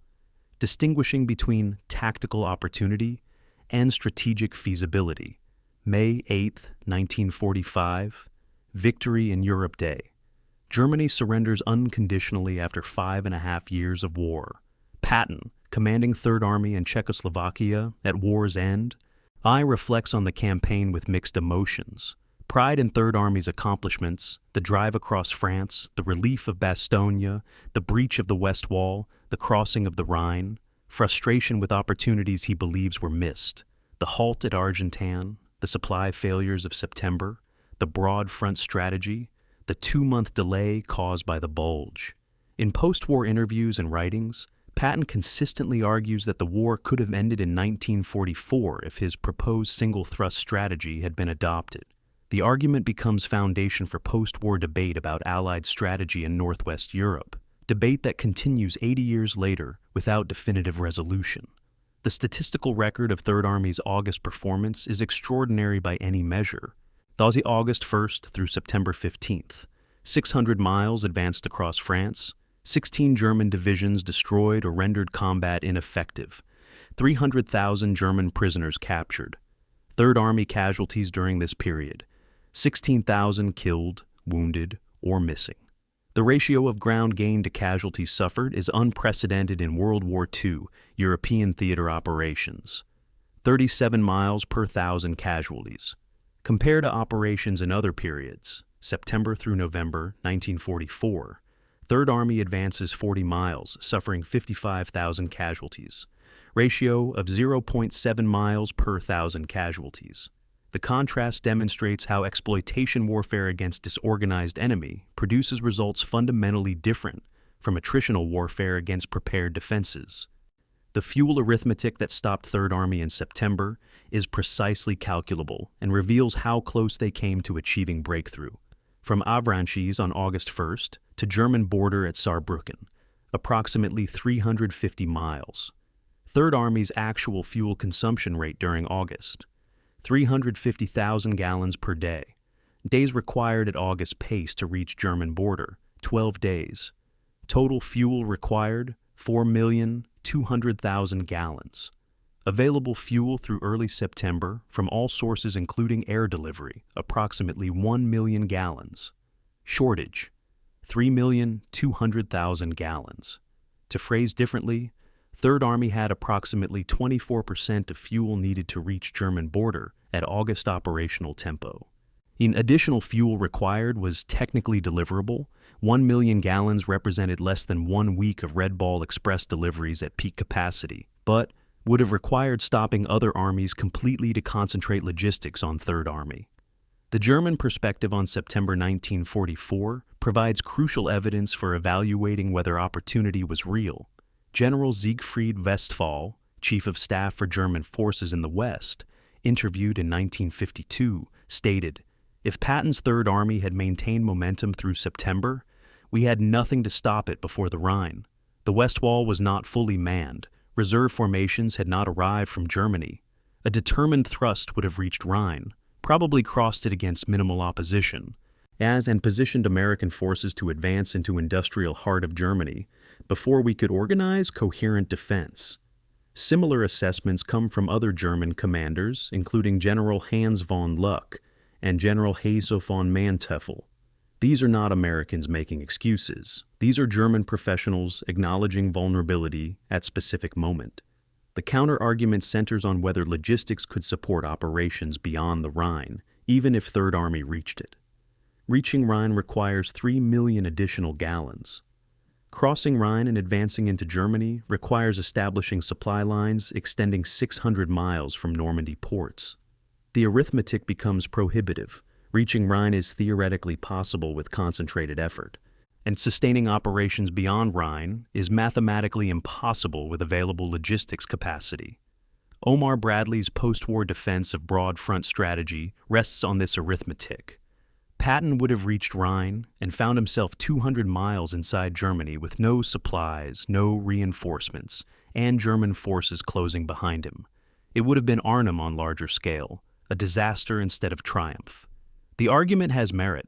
distinguishing between tactical opportunity and strategic feasibility. May 8, 1945, Victory in Europe Day. Germany surrenders unconditionally after 5.5 years of war. Patton, commanding Third Army in Czechoslovakia at war's end, reflects on the campaign with mixed emotions. Pride in Third Army's accomplishments, the drive across France, the relief of Bastogne, the breach of the West Wall, the crossing of the Rhine, frustration with opportunities he believes were missed, the halt at Argentan, the supply failures of September, the broad front strategy, the 2-month delay caused by the bulge. In post-war interviews and writings, Patton consistently argues that the war could have ended in 1944 if his proposed single-thrust strategy had been adopted. The argument becomes foundation for post-war debate about Allied strategy in Northwest Europe, debate that continues 80 years later without definitive resolution. The statistical record of Third Army's August performance is extraordinary by any measure. August 1st through September 15th, 600 miles advanced across France, 16 German divisions destroyed or rendered combat ineffective, 300,000 German prisoners captured. Third Army casualties during this period, 16,000 killed, wounded, or missing. The ratio of ground gain to casualties suffered is unprecedented in World War II European theater operations. 37 miles per 1,000 casualties. Compared to operations in other periods, September through November 1944, Third Army advances 40 miles, suffering 55,000 casualties. Ratio of 0.7 miles per 1,000 casualties. The contrast demonstrates how exploitation warfare against disorganized enemy produces results fundamentally different from attritional warfare against prepared defenses. The fuel arithmetic that stopped Third Army in September is precisely calculable and reveals how close they came to achieving breakthrough. From Avranches on August 1st to German border at Saarbrücken, approximately 350 miles. Third Army's actual fuel consumption rate during August, 350,000 gallons per day. Days required at August pace to reach German border, 12 days. Total fuel required, 4,200,000 gallons. Available fuel through early September from all sources including air delivery, approximately 1 million gallons. Shortage, 3,200,000 gallons. To phrase differently, Third Army had approximately 24% of fuel needed to reach German border at August operational tempo. In additional fuel required was technically deliverable. 1 million gallons represented less than 1 week of Red Ball Express deliveries at peak capacity, but would have required stopping other armies completely to concentrate logistics on Third Army. The German perspective on September 1944 provides crucial evidence for evaluating whether opportunity was real. General Siegfried Westphal, Chief of Staff for German forces in the West, interviewed in 1952, stated, "If Patton's Third Army had maintained momentum through September, we had nothing to stop it before the Rhine. The West Wall was not fully manned. Reserve formations had not arrived from Germany. A determined thrust would have reached Rhine, probably crossed it against minimal opposition, and positioned American forces to advance into industrial heart of Germany before we could organize coherent defense." Similar assessments come from other German commanders, including General Hans von Luck and General Hasso von Manteuffel. These are not Americans making excuses. These are German professionals acknowledging vulnerability at specific moment. The counter-argument centers on whether logistics could support operations beyond the Rhine, even if Third Army reached it. Reaching Rhine requires 3 million additional gallons. Crossing Rhine and advancing into Germany requires establishing supply lines extending 600 miles from Normandy ports. The arithmetic becomes prohibitive. Reaching Rhine is theoretically possible with concentrated effort, and sustaining operations beyond Rhine is mathematically impossible with available logistics capacity. Omar Bradley's post-war defense of broad front strategy rests on this arithmetic. Patton would have reached Rhine and found himself 200 miles inside Germany with no supplies, no reinforcements, and German forces closing behind him. It would have been Arnhem on larger scale, a disaster instead of triumph. The argument has merit.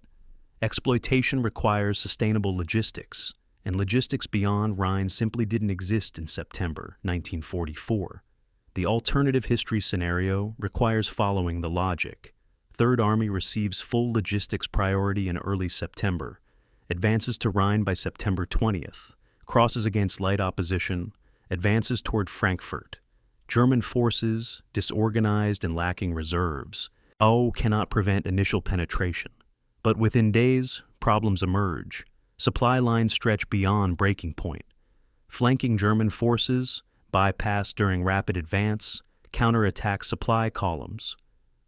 Exploitation requires sustainable logistics, and logistics beyond Rhine simply didn't exist in September 1944. The alternative history scenario requires following the logic. Third Army receives full logistics priority in early September, advances to Rhine by September 20th, crosses against light opposition, advances toward Frankfurt. German forces, disorganized and lacking reserves, cannot prevent initial penetration. But within days, problems emerge. Supply lines stretch beyond breaking point. Flanking German forces, bypass during rapid advance, counterattack supply columns.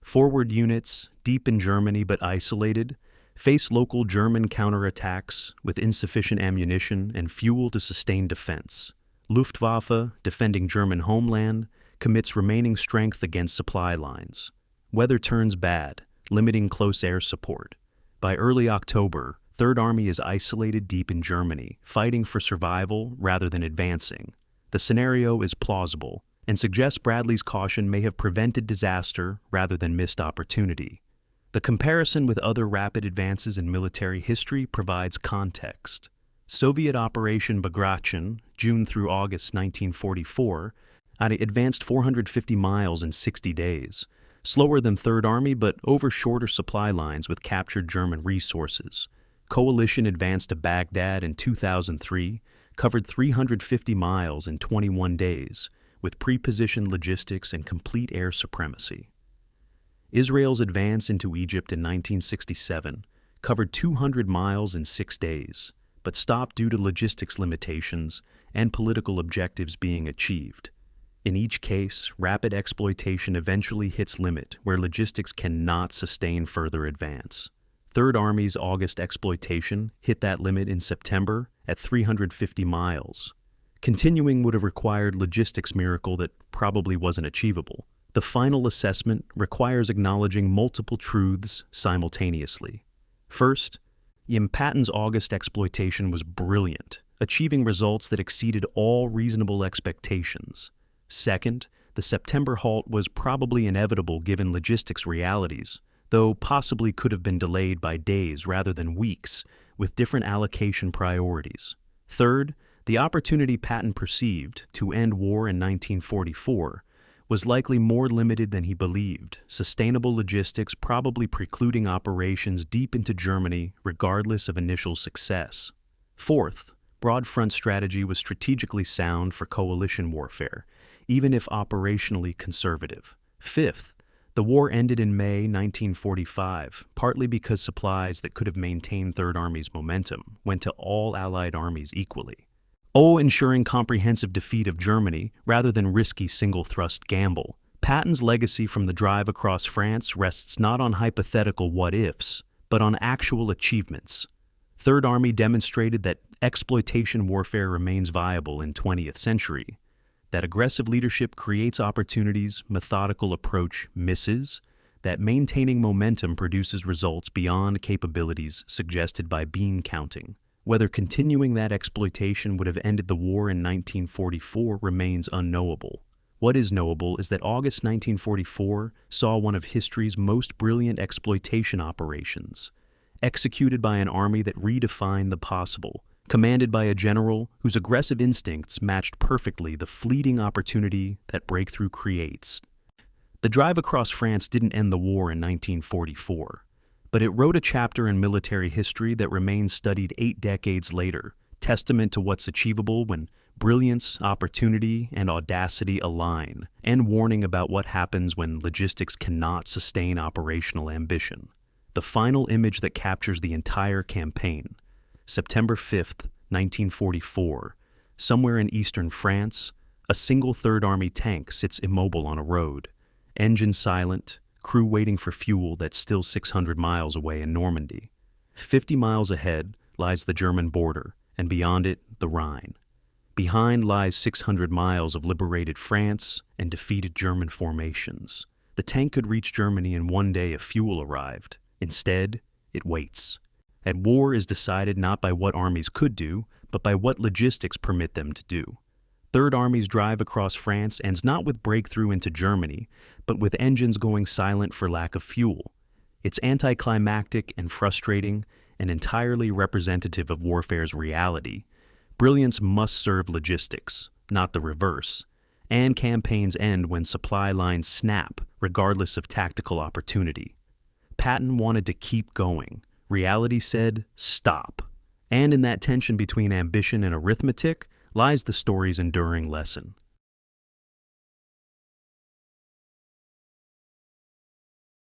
Forward units, deep in Germany but isolated, face local German counterattacks with insufficient ammunition and fuel to sustain defense. Luftwaffe, defending German homeland, commits remaining strength against supply lines. Weather turns bad, limiting close air support. By early October, Third Army is isolated deep in Germany, fighting for survival rather than advancing. The scenario is plausible and suggests Bradley's caution may have prevented disaster rather than missed opportunity. The comparison with other rapid advances in military history provides context. Soviet Operation Bagration, June through August 1944, advanced 450 miles in 60 days, slower than Third Army but over shorter supply lines with captured German resources. Coalition advanced to Baghdad in 2003, covered 350 miles in 21 days, with pre-positioned logistics and complete air supremacy. Israel's advance into Egypt in 1967 covered 200 miles in 6 days, but stopped due to logistics limitations and political objectives being achieved. In each case, rapid exploitation eventually hits limit where logistics cannot sustain further advance. Third Army's August exploitation hit that limit in September at 350 miles. Continuing would have required logistics miracle that probably wasn't achievable. The final assessment requires acknowledging multiple truths simultaneously. First, Patton's August exploitation was brilliant, achieving results that exceeded all reasonable expectations. Second, the September halt was probably inevitable given logistics realities, though possibly could have been delayed by days rather than weeks, with different allocation priorities. Third, the opportunity Patton perceived to end war in 1944 was likely more limited than he believed, sustainable logistics probably precluding operations deep into Germany regardless of initial success. Fourth, broad front strategy was strategically sound for coalition warfare, even if operationally conservative. Fifth, the war ended in May 1945, partly because supplies that could have maintained Third Army's momentum went to all Allied armies equally. Ensuring comprehensive defeat of Germany rather than risky single-thrust gamble. Patton's legacy from the drive across France rests not on hypothetical what-ifs, but on actual achievements. Third Army demonstrated that exploitation warfare remains viable in 20th century, that aggressive leadership creates opportunities, methodical approach misses, that maintaining momentum produces results beyond capabilities suggested by bean counting. Whether continuing that exploitation would have ended the war in 1944 remains unknowable. What is knowable is that August 1944 saw one of history's most brilliant exploitation operations, executed by an army that redefined the possible, commanded by a general whose aggressive instincts matched perfectly the fleeting opportunity that breakthrough creates. The drive across France didn't end the war in 1944. But it wrote a chapter in military history that remains studied 8 decades later, testament to what's achievable when brilliance, opportunity, and audacity align, and warning about what happens when logistics cannot sustain operational ambition. The final image that captures the entire campaign. September 5th, 1944, somewhere in eastern France, a single Third Army tank sits immobile on a road, engine silent, crew waiting for fuel that's still 600 miles away in Normandy. 50 miles ahead lies the German border, and beyond it, the Rhine. Behind lies 600 miles of liberated France and defeated German formations. The tank could reach Germany in one day if fuel arrived. Instead, it waits. And war is decided not by what armies could do, but by what logistics permit them to do. Third Army's drive across France ends not with breakthrough into Germany, but with engines going silent for lack of fuel. It's anticlimactic and frustrating, and entirely representative of warfare's reality. Brilliance must serve logistics, not the reverse, and campaigns end when supply lines snap, regardless of tactical opportunity. Patton wanted to keep going. Reality said, stop. And in that tension between ambition and arithmetic lies the story's enduring lesson.